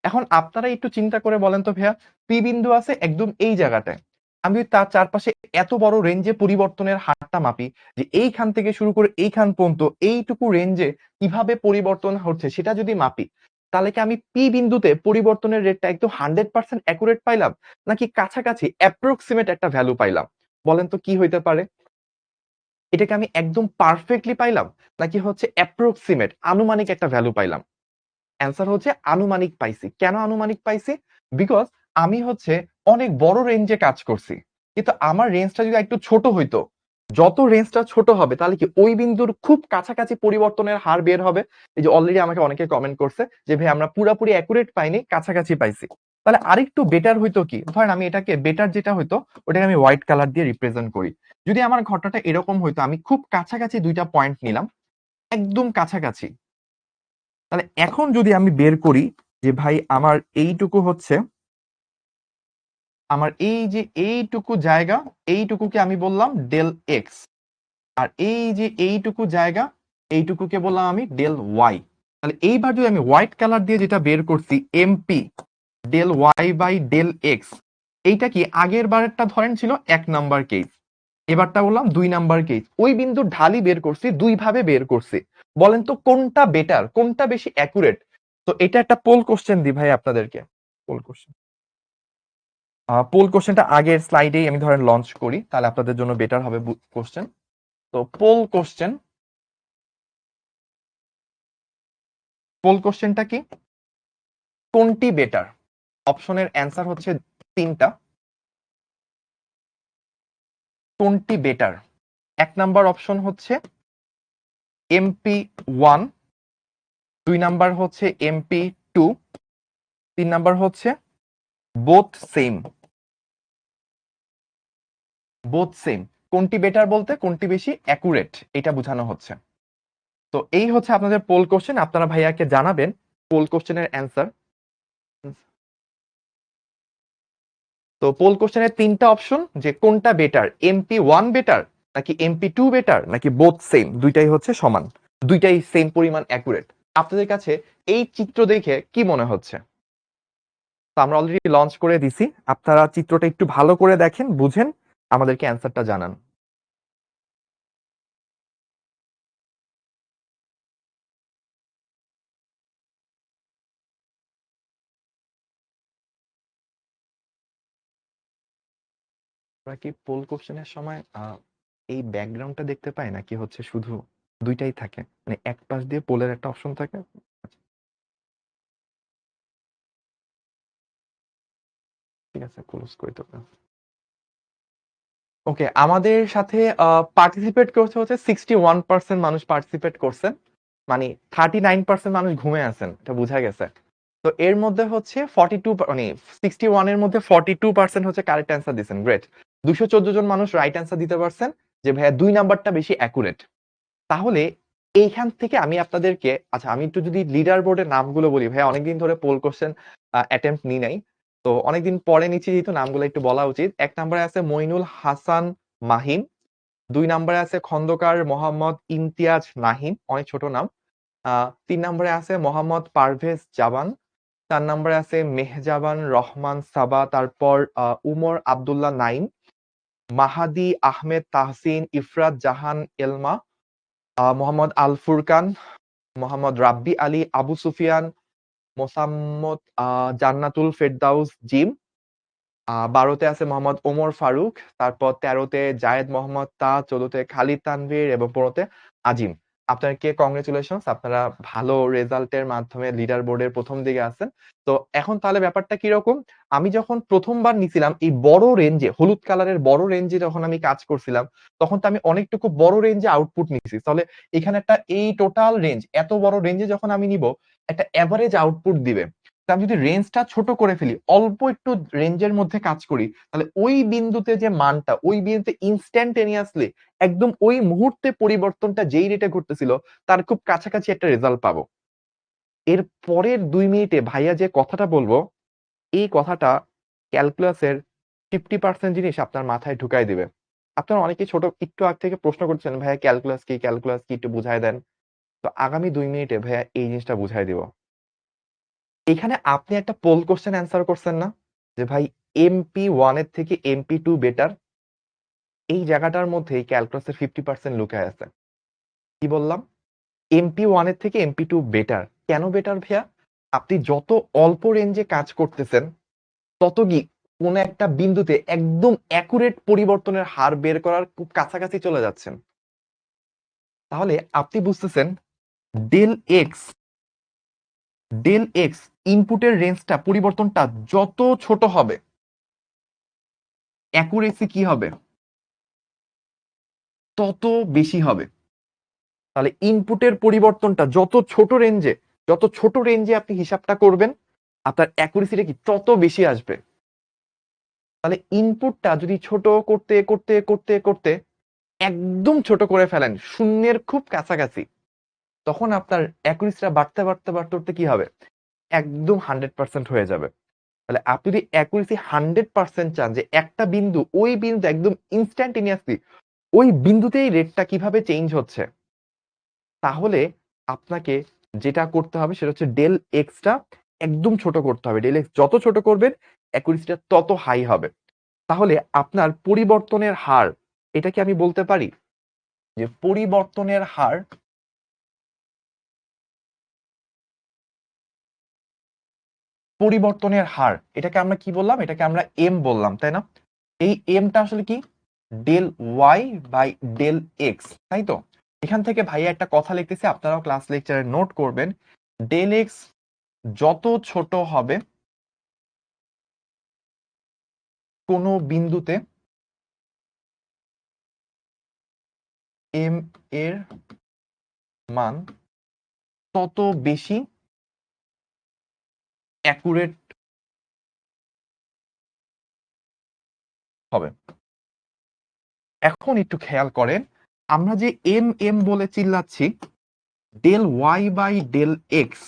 এখন আপনারা একটু চিন্তা করে বলেন তো ভাইয়া, পি বিন্দু আছে একদম এই জায়গাটায়, আমি যদি তার চারপাশে এত বড় রেঞ্জে পরিবর্তনের হারটা মাপি, যে এইখান থেকে শুরু করে এইখান পর্যন্ত এইটুকু রেঞ্জে কিভাবে পরিবর্তন হচ্ছে সেটা যদি মাপি, তাহলে কি আমি পি বিন্দুতে পরিবর্তনের রেটটা একদম 100% অ্যাকুরেট পাইলাম, নাকি কাছাকাছি অ্যাপ্রক্সিমেট একটা ভ্যালু পাইলাম? বলেন তো কি হইতে পারে? এটাকে আমি একদম পারফেক্টলি পাইলাম, নাকি হচ্ছে অ্যাপ্রক্সিমেট আনুমানিক একটা ভ্যালু পাইলাম? অ্যান্সার হচ্ছে আনুমানিক পাইছি। কেন আনুমানিক পাইছি? বিকজ আমি হচ্ছে অনেক বড় রেঞ্জে কাজ করছি। কিন্তু আমার রেঞ্জটা যদি একটু ছোট হইতো, যত রেঞ্জটা ছোট হবে তাহলে কি ওই বিন্দুর খুব কাছাকাছি পরিবর্তনের হার বের হবে। এই যে অলরেডি আমাকে অনেকে কমেন্ট করছে যে ভাই আমরা পুরাপুরি অ্যাকুরেট পাইনি, কাছাকাছি পাইছি। তাহলে আরেকটু বেটার হইতো কি, ধরেন আমি এটাকে বেটার যেটা হইতো ওটাকে আমি হোয়াইট কালার দিয়ে রিপ্রেজেন্ট করি। যদি আমার ঘটনাটা এরকম হইতো, আমি খুব কাছাকাছি দুইটা পয়েন্ট নিলাম, একদম কাছাকাছি। তাহলে এখন যদি আমি বের করি যে ভাই আমার এইটুকু হচ্ছে, আমার এই যে এইটুকু জায়গা, এইটুকুকে আমি বললাম ডেল এক্স, আর এই যে এইটুকু জায়গা, এইটুকুকে বললাম আমি ডেল ওয়াই। তাহলে এইবার যদি আমি হোয়াইট কালার দিয়ে যেটা বের করছি, এমপি del Y by del x, এইটা কি আগের বারেরটা ধরেন ছিল 1 নাম্বার কেস, এবারটা বললাম 2 নাম্বার কেস। ওই বিন্দুর ঢালই বের করছি, দুই ভাবে বের করছি। বলেন তো কোনটা বেটার, কোনটা বেশি অ্যাকুরেট? তো এটা একটা পোল কোশ্চেন দি ভাই আপনাদেরকে। পোল কোশ্চেন, পোল কোশ্চেনটা আগের স্লাইডেই আমি ধরেন লঞ্চ করি, তাহলে আপনাদের জন্য বেটার হবে কোশ্চেন। তো পোল কোশ্চেনটা কি? কোনটি বেটার? অপশনের অ্যান্সার হচ্ছে তিনটা। কোনটি বেটার? 1 নাম্বার অপশন হচ্ছে এমপি ওয়ান, 2 নাম্বার হচ্ছে এমপি টু, 3 নাম্বার হচ্ছে বোথ সেম। বোথ সেম, কোনটি বেটার বলতে কোনটি বেশি অ্যাকুরেট এটা বোঝানো হচ্ছে। তো এই হচ্ছে আপনাদের পোল কোশ্চেন, আপনারা ভাইয়াকে জানাবেন পোল কোশ্চেনের অ্যান্সার। তো পোল কোশ্চেনের 3টা অপশন, যে কোনটা বেটার, এমপি ওয়ান বেটার নাকি এমপি টু বেটার নাকি বোথ সেম, দুইটাই হচ্ছে সমান, দুইটাই সেম পরিমাণ অ্যাকুরেট। আপনাদের কাছে এই চিত্র দেখে কি মনে হচ্ছে? তো আমরা অলরেডি লঞ্চ করে দিছি, আপনারা চিত্রটা একটু ভালো করে দেখেন, বুঝেন, আমাদেরকে অ্যান্সারটা জানান। আমরা কি পোল কোশ্চেনের সময় এই ব্যাকগ্রাউন্ডটা দেখতে পাই, নাকি হচ্ছে শুধু দুইটাই থাকে, মানে এক পাশ দিয়ে পোলের একটা অপশন থাকে? ঠিক আছে, ক্লোজ করে দেবো। ওকে, আমাদের সাথে পার্টিসিপেট করছে হচ্ছে 61% মানুষ পার্টিসিপেট করছেন, মানে 39% মানুষ ঘুমে আছেন, এটা বোঝা গেছে। তো এর মধ্যে হচ্ছে 42 মানে 61 এর মধ্যে 42% হচ্ছে কারেক্ট অ্যান্সার দিছেন। গ্রেট। 214 জন মানুষ রাইট অ্যান্সার দিতে পারছেন যে ভাইয়া 2 নাম্বারটা বেশি অ্যাকুরেট। তাহলে এইখান থেকে আমি আপনাদেরকে আচ্ছা আমি একটু যদি লিডার বোর্ডের নামগুলো বলি ভাইয়া অনেকদিন ধরে পোল কোশ্চেন অ্যাটেম্প্ট নিই নাই। তো অনেকদিন পরে নিচ্ছি যেহেতু নামগুলো একটু বলা উচিত। ১ নম্বরে আছে মইনুল হাসান মাহিম, ২ নম্বরে আছে খন্দকার মোহাম্মদ ইমতিয়াজ নাহিম, অনেক ছোট নাম। ৩ নম্বরে আছে মোহাম্মদ পারভেজ জাবান, ৪ নম্বরে আছে মেহজাবান রহমান সাবা, তারপর উমর আব্দুল্লাহ নাইম, মাহাদি আহমেদ তাহসিন, ইফরাত জাহান এলমা, মোহাম্মদ আল ফুরকান, মোহাম্মদ রাব্বি আলী, আবু সুফিয়ান, মোসাম্মদ জান্নাতুল ফেরদাউস জিম, ১২ তে আছে মোহাম্মদ ওমর ফারুক, তারপর ১৩ তে জায়েদ মোহাম্মদ তা, ১৪ তে খালিদ তানভীর এবং ১৫ তে আজিম। আপনাদেরকে কংগ্রেচুলেশনস, আপনারা ভালো রেজাল্টের মাধ্যমে লিডার বোর্ডের ১ম দিকে আছেন। তো এখন তাহলে ব্যাপারটা কিরকম? আমি যখন ১ম বার নিছিলাম এই বড় রেঞ্জে, হলুদ কালারের বড় রেঞ্জে যখন আমি কাজ করছিলাম, তখন তো আমি অনেকটুকু বড় রেঞ্জে আউটপুট নিছি। তাহলে এখানে একটা এই টোটাল রেঞ্জ, এত বড় রেঞ্জে যখন আমি নিব, একটা এভারেজ আউটপুট দিবে। তা আমি যদি রেঞ্জটা ছোট করে ফেলি, অল্প একটু রেঞ্জের মধ্যে কাজ করি, তাহলে ওই বিন্দুতে যে মানটা, ওই বিন্দুতে ইনস্ট্যান্টেনিয়াসলি একদম ওই মুহূর্তে পরিবর্তনটা যেই রেটে ঘটতেছিল, তার খুব কাছাকাছি একটা রেজাল্ট পাবো। এর পরের ২ মিনিটে ভাইয়া যে কথাটা বলবো, এই কথাটা ক্যালকুলাসের 50% জিনিস আপনার মাথায় ঢুকাই দিবে। আপনারা অনেকেই ছোট একটু আগ থেকে প্রশ্ন করছেন, "ভাইয়া ক্যালকুলাস কি? ক্যালকুলাস কি? একটু বুঝায় দেন।" তো আগামী ২ মিনিটে ভাইয়া এই জিনিসটা বুঝায় দিব। এখানে আপনি একটা পোল কোশ্চেন অ্যান্সার করছেন না? যে ভাই MP1 এর থেকে MP2 বেটার। এই জায়গাটার মধ্যেই ক্যালকুলাসের 50% লুকায় আছে। কি বললাম? MP1 এর থেকে MP2 বেটার। কেন বেটার ভাইয়া? আপনি যত অল্প রেঞ্জে কাজ করতেছেন, তত কি কোন একটা বিন্দুতে একদম অ্যাকুরেট পরিবর্তনের হার বের করার খুব কাছাকাছি চলে যাচ্ছেন। তাহলে আপনি বুঝতেছেন ডেল এক্স, ডেল এক্স ইনপুটের রেঞ্জটা পরিবর্তনটা যত ছোট হবে, অ্যাকুরেসি কি হবে? তত বেশি হবে। তাহলে ইনপুটের পরিবর্তনটা যত ছোট রেঞ্জে আপনি হিসাবটা করবেন, আপনার অ্যাকুরেসিটা কি তত বেশি আসবে। তাহলে ইনপুটটা যদি ছোট করতে করতে করতে করতে একদম ছোট করে ফেলেন, শূন্যের খুব কাছাকাছি, তখন আপনার অ্যাকুরেসিটা বাড়তে বাড়তে বাড়তে বাড়তে কি হবে? একদম 100% হয়ে যাবে। তাহলে আপনি যদি অ্যাকুরেসি 100% চান যে একটা বিন্দু, ওই বিন্দু একদম ইনস্ট্যান্টেনিয়াসলি ওই বিন্দুতেই রেটটা কিভাবে চেঞ্জ হচ্ছে, তাহলে আপনাকে যেটা করতে হবে সেটা হচ্ছে ডেল এক্সটা একদম ছোট করতে হবে। ডেল এক্স যত ছোট করবেন অ্যাকুরেসিটা তত হাই হবে। তাহলে আপনার পরিবর্তনের হার, এটা কি আমি বলতে পারি যে পরিবর্তনের হার এটাকে আমরা কি বললাম? এটাকে আমরা এম বললাম, তাই না? এই এমটা আসলে কি? Del Y by del x, তাই তো? এখান থেকে ভাইয়া একটা কথা লিখতেছি, আপনারাও ক্লাস লেকচারে নোট করবেন। ডেল এক্স যত ছোট হবে কোনো বিন্দুতে এম এর মান তত বেশি অ্যাকুরেট হবে। এখন একটু খেয়াল করেন, আমরা যে এম এম বলে চিল্লাচ্ছি, del Y by del x,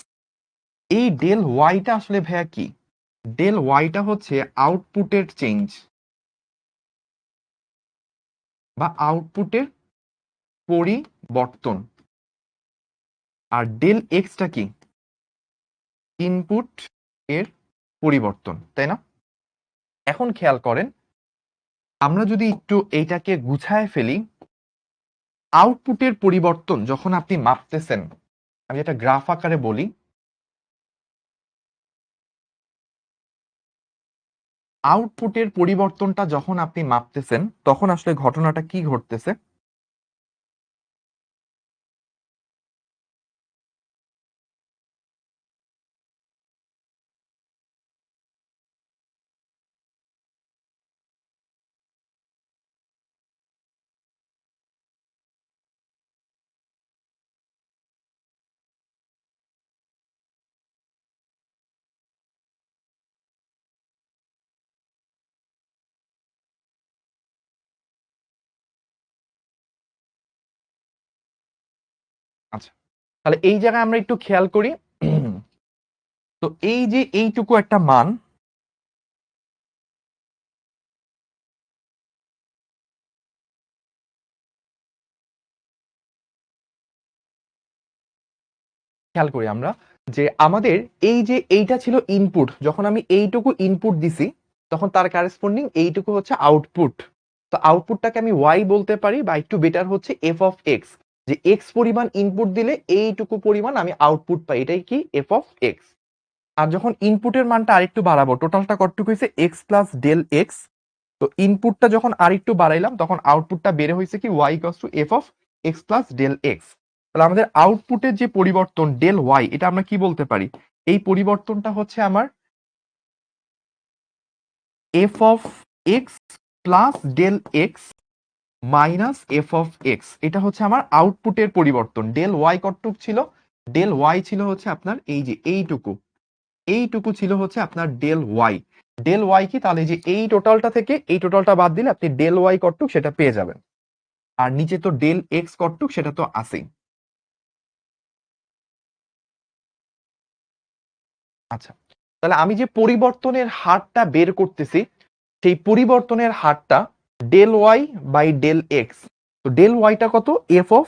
এই ডেল ওয়াইটা আসলে ভাইয়া কি? ডেল ওয়াইটা হচ্ছে আউটপুটের চেঞ্জ বা আউটপুটের পরিবর্তন। আর ডেল এক্সটা কি? ইনপুট এর পরিবর্তন, তাই না? এখন খেয়াল করেন, আমরা যদি একটু এইটাকে গুছায় ফেলি, আউটপুটের পরিবর্তন যখন আপনি মাপতেছেন, আমি এটা গ্রাফ আকারে বলি, আউটপুটের পরিবর্তনটা যখন আপনি মাপতেছেন, তখন আসলে ঘটনাটা কি ঘটতেছে? আচ্ছা, তাহলে এই জায়গায় আমরা একটু খেয়াল করি। তো এই যে এইটুকু একটা মান, খেয়াল করি আমরা যে আমাদের এই যে এইটা ছিল ইনপুট, যখন আমি এইটুকু ইনপুট দিছি তখন তার কারেসপন্ডিং এইটুকু হচ্ছে আউটপুট। তো আউটপুটটাকে আমি ওয়াই বলতে পারি, বা একটু বেটার হচ্ছে এফ অফ এক্স, যে এক্স পরিমাণ ইনপুট দিলে এইটুকু পরিমাণ আমি আউটপুট পাই, এটাই কি এফ অফ এক্স। আর যখন ইনপুটের মানটা আরেকটু বাড়াবো, টোটালটা কতটুকু হয়েছে এক্স প্লাস ডেল এক্স, তো ইনপুটটা যখন আরেকটু বাড়াইলাম তখন আউটপুটটা বের হয়েছে কি y equals to f of x plus del x. তাহলে আমাদের আউটপুটের যে পরিবর্তন ডেল ওয়াই, এটা আমরা কি বলতে পারি, এই পরিবর্তনটা হচ্ছে আমার f of x plus del x minus f of x. এটা হচ্ছে আমার আউটপুটের পরিবর্তন। ডেল ওয়াই কতটুক ছিল, ডেল ওয়াই ছিল হচ্ছে আপনার এই যে এইটুকু, এইটুকু ছিল হচ্ছে আপনার ডেল ওয়াই। ডেল ওয়াই কি, তাহলে যে এই টোটালটা থেকে এই টোটালটা বাদ দিলে আপনি ডেল ওয়াই কতটুক সেটা পেয়ে যাবেন। আর নিচে তো ডেল এক্স কতটুক সেটা তো আছেই। আচ্ছা, তাহলে আমি যে পরিবর্তনের হারটা বের করতেছি, সেই পরিবর্তনের হারটা del Y by del x. তো ডেল ওয়াইটা কত, f of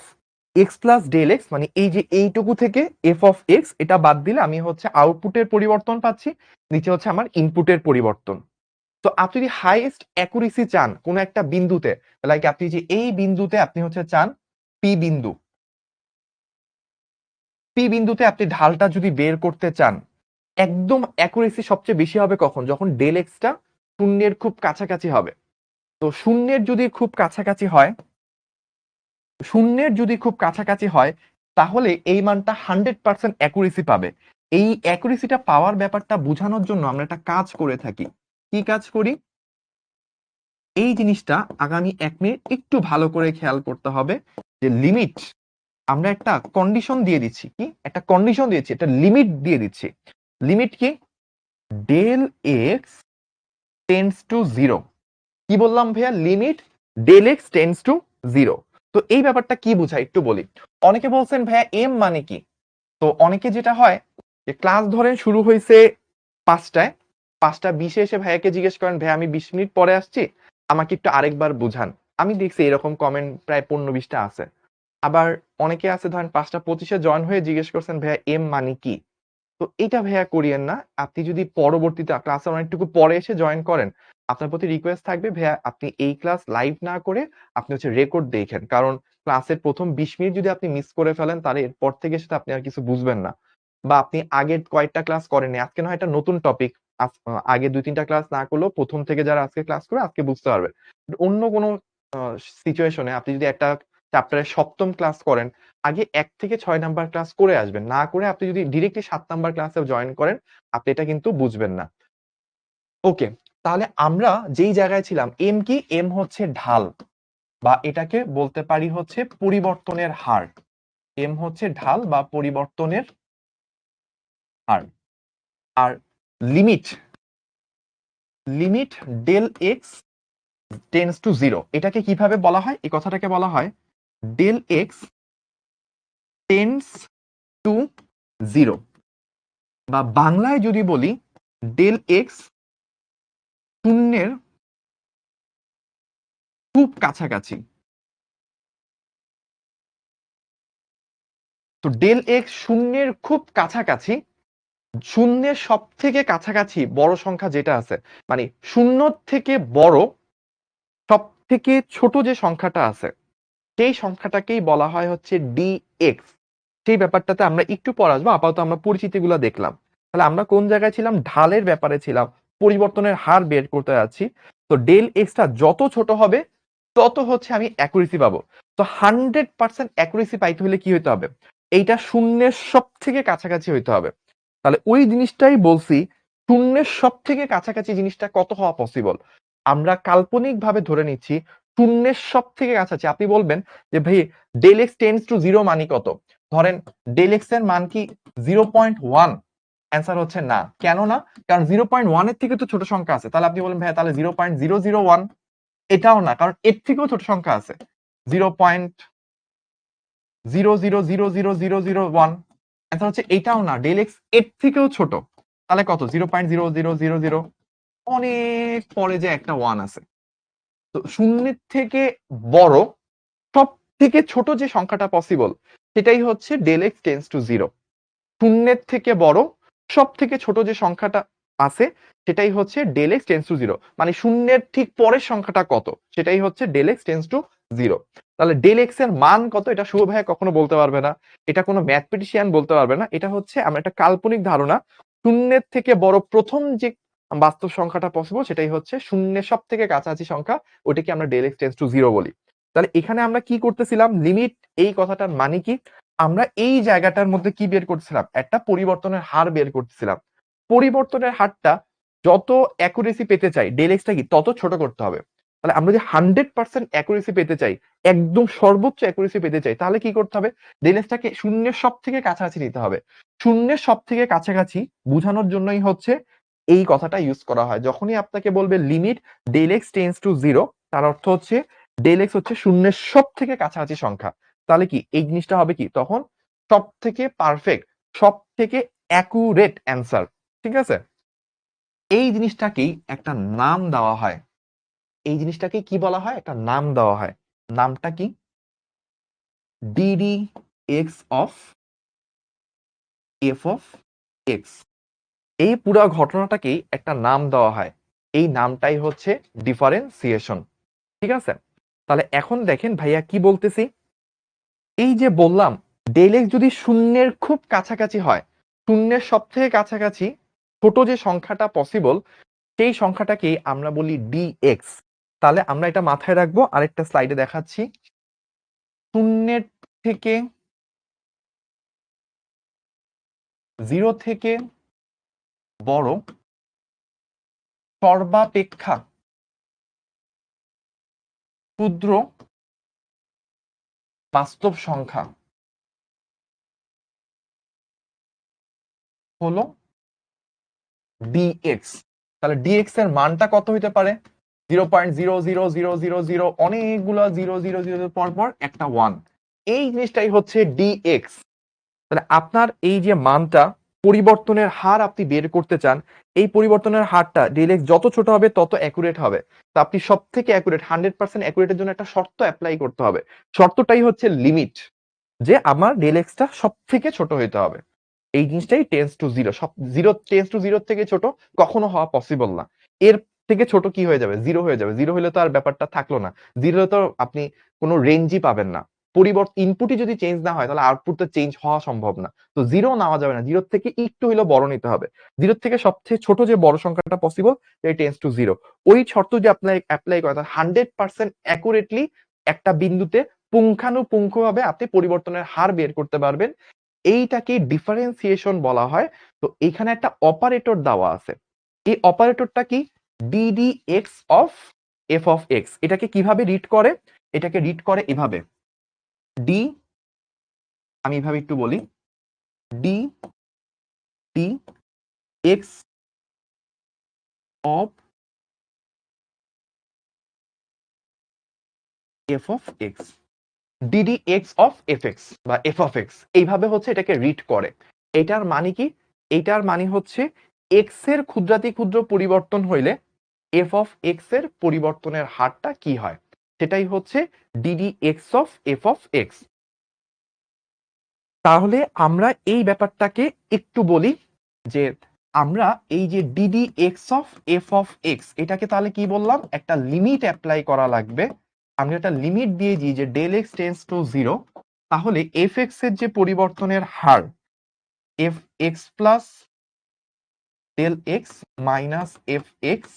x plus del x, মানে এই যে এইটুকু থেকে এফ অফ এক্স এটা বাদ দিলে আমি হচ্ছে আউটপুটের পরিবর্তন পাচ্ছি, নিচে হচ্ছে আমার ইনপুটের পরিবর্তন। তো আপনি যদি হাইয়েস্ট অ্যাকুরেসি চান কোন একটা বিন্দুতে, লাইক আপনি যে এই বিন্দুতে আপনি হচ্ছে চান পি বিন্দু, পি বিন্দুতে আপনি ঢালটা যদি বের করতে চান, একদম অ্যাকুরেসি সবচেয়ে বেশি হবে কখন, যখন ডেল এক্সটা শূন্যের খুব কাছাকাছি হবে। তো শূন্যের যদি খুব কাছাকাছি হয়, শূন্যের যদি খুব কাছাকাছি হয় তাহলে এই মানটা 100% অ্যাকুরেসি পাবে। এই অ্যাকুরেসিটা পাওয়ার ব্যাপারটা বোঝানোর জন্য আমরা একটা কাজ করে থাকি। কি কাজ করি, এই জিনিসটা আগামী 1 মিনিট একটু ভালো করে খেয়াল করতে হবে, যে লিমিট, আমরা একটা কন্ডিশন দিয়ে দিচ্ছি, কি একটা কন্ডিশন দিয়েছি, একটা লিমিট দিয়ে দিচ্ছি। লিমিট কি, del x tends to zero. কি বললাম ভাইয়া, limit del x tends to zero. তো এই ব্যাপারটা কি বোঝায় একটু বলি। অনেকে বলছেন ভাইয়া এম মানে কি, তো অনেকে যেটা হয় যে ক্লাস ধরেন শুরু হয়েছে 5টায়, 5টা 20-এ এসে ভাইয়াকে জিজ্ঞেস করেন ভাইয়া আমি 20 মিনিট পরে আসছি, আমাকে একটু আরেকবার বুঝান। আমি দেখছি এরকম কমেন্ট প্রায় 15-20টা আছে। আবার অনেকে আছে ধরেন 5টা 25-এ জয়েন হয়ে জিজ্ঞেস করছেন ভাইয়া এম মানে কি। তো এটা ভাইয়া করিয়েন না। আপনি যদি পরবর্তীতে ক্লাসে অনেকটুকু পরে এসে জয়েন করেন, আপনার প্রতি রিকোয়েস্ট থাকবে ভাইয়া আপনি এই ক্লাস লাইভ না করে আপনি হচ্ছে রেকর্ড দেখেন। কারণ ক্লাসের ১ম ২০ মিনিট যদি আপনি মিস করে ফেলেন তাহলে এরপর থেকে সেটা আপনি আর কিছু বুঝবেন না। বা আপনি আগের কয়েকটা ক্লাস করেননি। আজকে না হয় একটা নতুন টপিক, আগে ২-৩টা ক্লাস না করলেও ১ম থেকে যারা আজকে ক্লাস করে আজকে বুঝতে পারবে। অন্য কোনো আ সিচুয়েশন এ আপনি যদি একটা চ্যাপ্টারের ৭ম ক্লাস করেন, আগে ১ থেকে ৬ নাম্বার ক্লাস করে আসবেন। না করে আপনি যদি ডিরেক্টলি ৭ নাম্বার ক্লাসে জয়েন করেন, আপনি এটা কিন্তু বুঝবেন না। ওকে, তাহলে আমরা যেই জায়গায় ছিলাম, এম কি? এম হচ্ছে ঢাল, বা এটাকে বলতে পারি হচ্ছে পরিবর্তনের হার। এম হচ্ছে ঢাল বা পরিবর্তনের হার। আর limit, limit del x tends to zero, এটাকে কিভাবে বলা হয়? এই কথাটাকে বলা হয় del x tends to zero, বা বাংলায় যদি বলি ডেল এক্স শূন্যের খুব কাছাকাছি। তো ডেল এক্স শূন্যের খুব কাছাকাছি, শূন্যের সব থেকে কাছাকাছি বড় সংখ্যা যেটা আছে, মানে শূন্য থেকে বড় সব থেকে ছোট যে সংখ্যাটা আছে, সেই সংখ্যাটাকেই বলা হয় হচ্ছে ডিএক্স। সেই ব্যাপারটাতে আমরা একটু পর আসবো, আপাতত আমরা পরিচিতিগুলো দেখলাম। তাহলে আমরা কোন জায়গায় ছিলাম, ঢালের ব্যাপারে ছিলাম, পরিবর্তনের হার বের করতে যাচ্ছি। তো ডেল এক্সটা যত ছোট হবে তত হচ্ছে আমি অ্যাকুরেসি পাবো। তো 100% অ্যাকুরেসি পাইতে হলে কি হইতে হবে, এইটা শূন্যের সব থেকে কাছাকাছি হইতে হবে। তাহলে ওই জিনিসটাই বলছি, শূন্যের সব থেকে কাছাকাছি জিনিসটা কত হওয়া পসিবল, আমরা কাল্পনিক ভাবে ধরে নিচ্ছি শূন্যের সব থেকে কাছাকাছি। আপনি বলবেন যে ভাই del x tends to zero মানে কত, ধরেন ডেল এক্স এর মান কি 0.1, অ্যান্সার হচ্ছে না। কেন না, কারণ 0.1 এর থেকে তো ছোট সংখ্যা আছে। তাহলে আপনি বলেন ভাই তাহলে 0.001, এটাও না, কারণ এর থেকেও ছোট সংখ্যা আছে 0. 0.0000001। অ্যান্সার হচ্ছে এটাও না, ডেল এক্স এর থেকেও ছোট। তাহলে কত? 0.0000। অনেক পরে যে একটা ওয়ান আছে। তো শূন্যের থেকে বড় সব থেকে ছোট যে সংখ্যাটা পসিবল সেটাই হচ্ছে del x tends to zero. শূন্যের থেকে বড় সব থেকে ছোট যে সংখ্যাটা আছে সেটাই হচ্ছে del x tends to zero. মানে শূন্যের ঠিক পরের সংখ্যাটা কত সেটাই হচ্ছে del x tends to zero. তাহলে ডেল এক্স এর মান কত এটা শুভ ভাইয়া কখনো বলতে পারবে না, এটা কোনো ম্যাথমেটিশিয়ান বলতে পারবে না, এটা হচ্ছে আমরা একটা কাল্পনিক ধারণা। শূন্যের থেকে বড় প্রথম যে বাস্তব সংখ্যাটা পসিবল সেটাই হচ্ছে শূন্যের সব থেকে কাছাকাছি সংখ্যা, ওটাকে আমরা del x tends to zero বলি। তাহলে এখানে আমরা কি করতেছিলাম, লিমিট এই কথাটার মানে কি, আমরা এই জায়গাটার মধ্যে কি বের করছিলাম, একটা পরিবর্তনের হার বের করতেছিলাম। পরিবর্তনের হারটা যত অ্যাকুরেসি পেতে চাই ডেল এক্সটা কি তত ছোট করতে হবে। তাহলে আমরা যদি 100% অ্যাকুরেসি পেতে চাই, একদম সর্বোচ্চ অ্যাকুরেসি পেতে চাই, তাহলে কি করতে হবে, ডেল এক্সটাকে শূন্যের সব থেকে কাছাকাছি নিতে হবে। শূন্যের সব থেকে কাছাকাছি বোঝানোর জন্যই হচ্ছে এই কথাটা ইউজ করা হয়। যখনই আপনাকে বলবে limit del x tends to zero, তার অর্থ হচ্ছে ডেল এক্স হচ্ছে শূন্যের সব থেকে কাছাকাছি সংখ্যা। তাহলে কি এই জিনিসটা হবে কি তখন সব থেকে পারফেক্ট, সব থেকে অ্যাকুরেট অ্যান্সার। ঠিক আছে, এই জিনিসটাকেই একটা নাম দেওয়া হয়। এই জিনিসটাকে কি বলা হয়, একটা নাম দেওয়া হয়। নামটা কি? DD x of F of x. এই পুরো ঘটনাটাকেই একটা নাম দেওয়া হয়। এই নামটাই হচ্ছে ডিফারেন্সিয়েশন। ঠিক আছে, তাহলে এখন দেখেন ভাইয়া কি বলতেছি। এই যে বললাম ডেল এক্স যদি শূন্যের খুব কাছাকাছি হয়, শূন্যের সব থেকে কাছাকাছি ছোট যে সংখ্যাটা পসিবল সেই সংখ্যাটাকে আমরা বলি ডিএক্স। তাহলে আমরা এটা মাথায় রাখবো, আরেকটা স্লাইডে দেখাচ্ছি। শূন্যের থেকে জিরো থেকে বড় সর্বাপেক্ষা ক্ষুদ্র বাস্তব সংখ্যা হলো ডিএক্স। তাহলে ডিএক্স এর মানটা কত হইতে পারে? 0.00000, অনেকগুলো জিরো জিরো জিরো পর পর একটা ওয়ান। এই জিনিসটাই হচ্ছে ডিএক্স। তাহলে আপনার এই যে মানটা, পরিবর্তনের হার আপনি বের করতে চান, এই পরিবর্তনের হারটা ডিএক্স যত ছোট হবে তত অ্যাকুরেট হবে। তো আপনি সব থেকে অ্যাকুরেট 100% অ্যাকুরেটের জন্য একটা শর্ত অ্যাপ্লাই করতে হবে। শর্তটাই হচ্ছে লিমিট, যে আমার ডিএক্সটা সব থেকে ছোট হইতে হবে। এই জিনিসটাই টেন্স টু জিরো। সব জিরো টেন্স টু জিরো থেকে ছোট কখনো হওয়া পসিবল না। এর থেকে ছোট কি হয়ে যাবে? জিরো হয়ে যাবে। জিরো হলে তো আর ব্যাপারটা থাকলো না। জিরো হলে তো আপনি কোনো রেঞ্জই পাবেন না। পরিবর্তন ইনপুটই যদি চেঞ্জ না হয় তাহলে আউটপুট তো চেঞ্জ হওয়া সম্ভব না। তো জিরো নেওয়া যাবে না, জিরোর থেকে একটু হলেও বড় নিতে হবে। জিরোর থেকে সবচেয়ে ছোট যে বড় সংখ্যাটা পসিবল এই টেন্স টু জিরো। ওই শর্ত যদি অ্যাপ্লাই করে তাহলে 100% অ্যাকুরেটলি একটা বিন্দুতে পুঙ্খানুপুঙ্খভাবে আপনি পরিবর্তনের হার বের করতে পারবেন। এইটাকে ডিফারেন্সিয়েশন বলা হয়। তো এখানে একটা অপারেটর দেওয়া আছে। এই অপারেটরটা কি? DD x of F of x. এটাকে কিভাবে রিড করে? এটাকে রিড করে এভাবে, ডি, আমি এভাবে একটু বলি, D D x of F of x, DD x of F x বা এফ অফ এক্স, এইভাবে হচ্ছে এটাকে রিড করে। এটার মানে কি? এটার মানে হচ্ছে এক্স এর ক্ষুদ্রাতি ক্ষুদ্র পরিবর্তন হইলে এফ অফ এক্স এর পরিবর্তনের হারটা কি হয়, সেটাই হচ্ছে d d x of F of x. তাহলে আমরা এই ব্যাপারটাকে একটু বলি যে আমরা এই যে D D x of F of x এটাকে তাহলে কি বললাম, একটা লিমিট অ্যাপ্লাই করা লাগবে। আমরা একটা লিমিট দিয়ে দিই যে del x tends to zero, তাহলে এফ এক্স এর যে পরিবর্তনের হার F x plus del x minus F X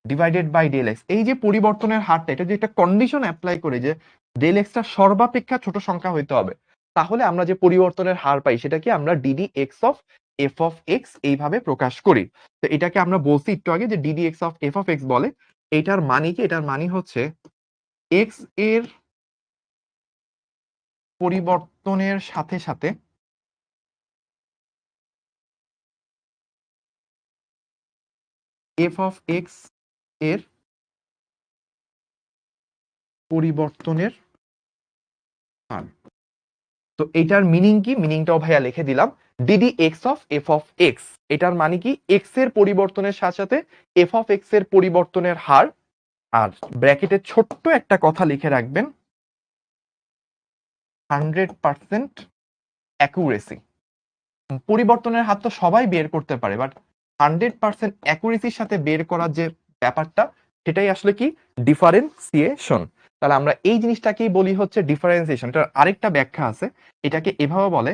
divided by del x, এই যে পরিবর্তনের হারটা, এটা যে একটা কন্ডিশন অ্যাপ্লাই করে যে ডেল এক্সটা সর্বাপেক্ষা ছোট সংখ্যা হইতে হবে, তাহলে আমরা যে পরিবর্তনের হার পাই সেটাকে আমরা DD x of F of x এইভাবে প্রকাশ করি। তো এটাকে আমরা বলছি একটু আগে যে D D x of F of x বলে। এটার মানে কি? এটার মানে হচ্ছে এক্স এর পরিবর্তনের সাথে সাথে এফ অফ এক্স এর পরিবর্তনের হার। তো এটার মিনিং কি, মিনিংটাও ভাইয়া লিখে দিলাম। DD x of F of x, এটার মানে কি এক্স এর পরিবর্তনের সাথে সাথে এফ অফ এক্স এর পরিবর্তনের হার। আর ব্র্যাকেটে ছোট্ট একটা কথা লিখে রাখবেন, 100% অ্যাকুরেসি। পরিবর্তনের হার তো সবাই বের করতে পারে, বাট 100% অ্যাকুরেসির সাথে বের করার যে ব্যাপারটা, সেটাই আসলে কি ডিফারেন্সিয়েশন। তাহলে আমরা এই জিনিসটাকেই বলি হচ্ছে ডিফারেন্সিয়েশন। এটার আরেকটা ব্যাখ্যা আছে, এটাকে এভাবে বলে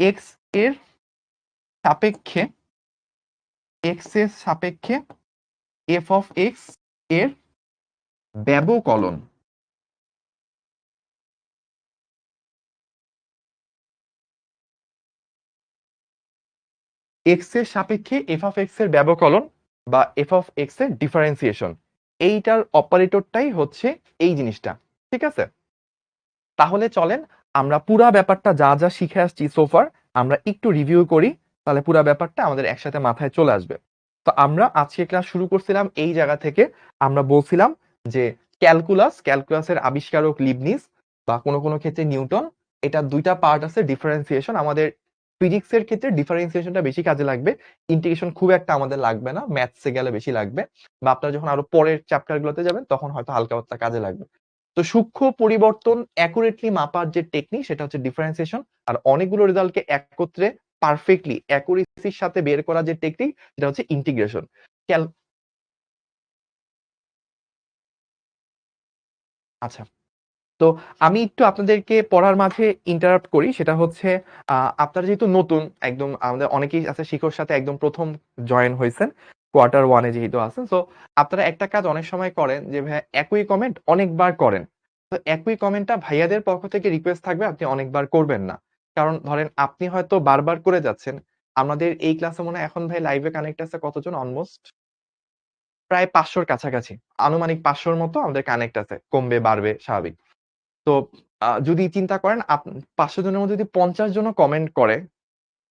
এক্স এর সাপেক্ষে, এক্স এর সাপেক্ষে এফ অফ এক্স এর ব্যবকলন। এক্স এর সাপেক্ষে এফ অফ এক্স এর ব্যবকলন বা এফ অফ এক্স এর ডিফারেন্সিয়েশন, এইটার অপারেটরটাই হচ্ছে এই জিনিসটা। ঠিক আছে, তাহলে চলেন আমরা পুরা ব্যাপারটা যা যা শিখে আসছি সোফার আমরা একটু রিভিউ করি, তাহলে পুরা ব্যাপারটা আমাদের একসাথে মাথায় চলে আসবে। তো আমরা আজকে ক্লাস শুরু করছিলাম এই জায়গা থেকে, আমরা বলছিলাম যে ক্যালকুলাসের আবিষ্কারক লিবনিজ বা কোনো কোনো ক্ষেত্রে নিউটন। এটা দুইটা পার্ট আছে ডিফারেন্সিয়েশন। আমাদের ফিজিক্সের ক্ষেত্রে ডিফারেন্সিয়েশনটা বেশি কাজে লাগবে, ইন্টিগ্রেশন খুব একটা আমাদের লাগবে না, ম্যাথসে গেলে বেশি লাগবে, বা আপনারা যখন আরো পরের চ্যাপ্টার গুলোতে যাবেন তখন হয়তো হালকা পাতলা কাজে লাগবে। তো সূক্ষ্ম পরিবর্তন অ্যাকুরেটলি মাপার যে টেকনিক সেটা হচ্ছে ডিফারেন্সিয়েশন, আর অনেকগুলো রেজাল্টকে একত্রে পারফেক্টলি অ্যাকুরেসির সাথে বের করা যে টেকনিক সেটা হচ্ছে ইন্টিগ্রেশন। ক্যাল আচ্ছা, তো আমি একটু আপনাদেরকে পড়ার মাঝে ইন্টারাপ্ট করি, সেটা হচ্ছে আপনারা যেহেতু নতুন একদম, আমাদের অনেকেই আছে শিখর সাথে একদম প্রথম জয়েন হয়েছেন, কোয়ার্টার ওয়ানে যেহেতু আছেন, তো আপনারা একটা কাজ অনেক সময় করেন যে ভাই একই কমেন্ট অনেকবার করেন। তো একই কমেন্টটা ভাইয়াদের পক্ষ থেকে রিকোয়েস্ট থাকবে আপনি অনেকবার করবেন না। কারণ ধরেন আপনি হয়তো বারবার করে যাচ্ছেন। আমাদের এই ক্লাসে মনে হয় এখন ভাই লাইভে কানেক্ট আছে কতজন, অলমোস্ট প্রায় 500-র কাছাকাছি, আনুমানিক 500-র মতো আমাদের কানেক্ট আছে, কমবে বাড়বে স্বাভাবিক। তো যদি চিন্তা করেন 500 জনের মধ্যে যদি 50 জনও কমেন্ট করে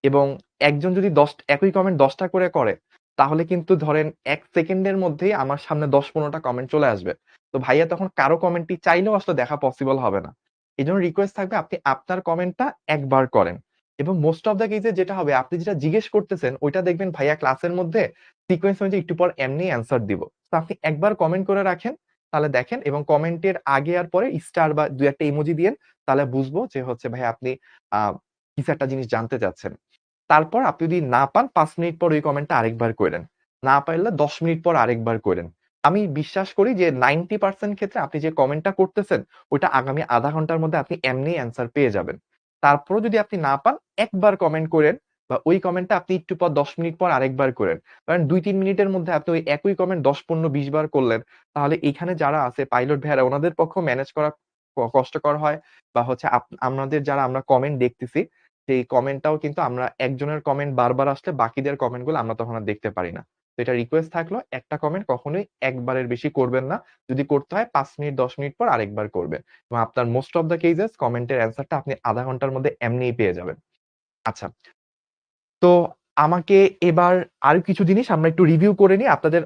এবং একজন যদি একই কমেন্ট 10টা করে করে, তাহলে কিন্তু ধরেন 1 সেকেন্ডের মধ্যেই আমার সামনে 10-15টা কমেন্ট চলে আসবে। তো ভাইয়া তখন কারো কমেন্টটি চাইলেও আসলে দেখা পসিবল হবে না। এজন্য রিকোয়েস্ট থাকবে আপনি আপনার কমেন্টটা একবার করেন। এবং মোস্ট অফ দ্যা কেসে যেটা হবে, আপনি যেটা জিজ্ঞেস করতেছেন ওইটা দেখবেন ভাইয়া ক্লাসের মধ্যে সিকোয়েন্স অনুযায়ী একটু পর এমনি অ্যান্সার দিব। তো আপনি একবার কমেন্ট করে রাখেন, তাহলে দেখেন, এবং কমেন্টের আগে আর পরে স্টার বা 2-1টা ইমোজি দিয়েন, তাহলে বুঝবো যে হচ্ছে ভাই আপনি আ কিছু একটা জিনিস জানতে চাচ্ছেন। তারপর আপনি যদি না পান ৫ মিনিট পর ওই কমেন্টটা আরেকবার কইরেন। না পারলে ১০ মিনিট পর আরেকবার কইরেন। আমি বিশ্বাস করি যে 90% ক্ষেত্রে আপনি যে কমেন্টটা করতেছেন, ওইটা আগামী আধা ঘন্টার মধ্যে আপনি এমনিই অ্যান্সার পেয়ে যাবেন। তারপরেও যদি আপনি না পান, একবার কমেন্ট কইরেন বা ওই কমেন্টটা আপনি একটু পর ১০ মিনিট পর আরেকবার কইরেন। কারণ ২-৩ মিনিটের মধ্যে আপনি ওই একই কমেন্ট ১০, ১৫, ২০ বার করলেন। তাহলে এখানে যারা আছে পাইলট ভাইয়ারা ওনাদের পক্ষেও ম্যানেজ করা কষ্টকর হয়, বা হচ্ছে আমাদের যারা আমরা কমেন্ট দেখতেছি সেই কমেন্টটাও কিন্তু আমরা একজনের কমেন্ট বারবার আসলে বাকিদের কমেন্ট গুলো আমরা তখন আর দেখতে পারি না। তো এটা রিকোয়েস্ট থাকলো একটা কমেন্ট কখনোই একবারের বেশি করবেন না। যদি করতে হয় ৫ মিনিট ১০ মিনিট পর আরেকবার করবেন। এবং আপনার মোস্ট অফ দ্যা কেসেস কমেন্টের অ্যান্সারটা আপনি আধা ঘন্টার মধ্যে এমনিই পেয়ে যাবেন। আচ্ছা, তো আমাকে এবার আরো কিছু জিনিস আমরা একটু রিভিউ করে নিই। আপনাদের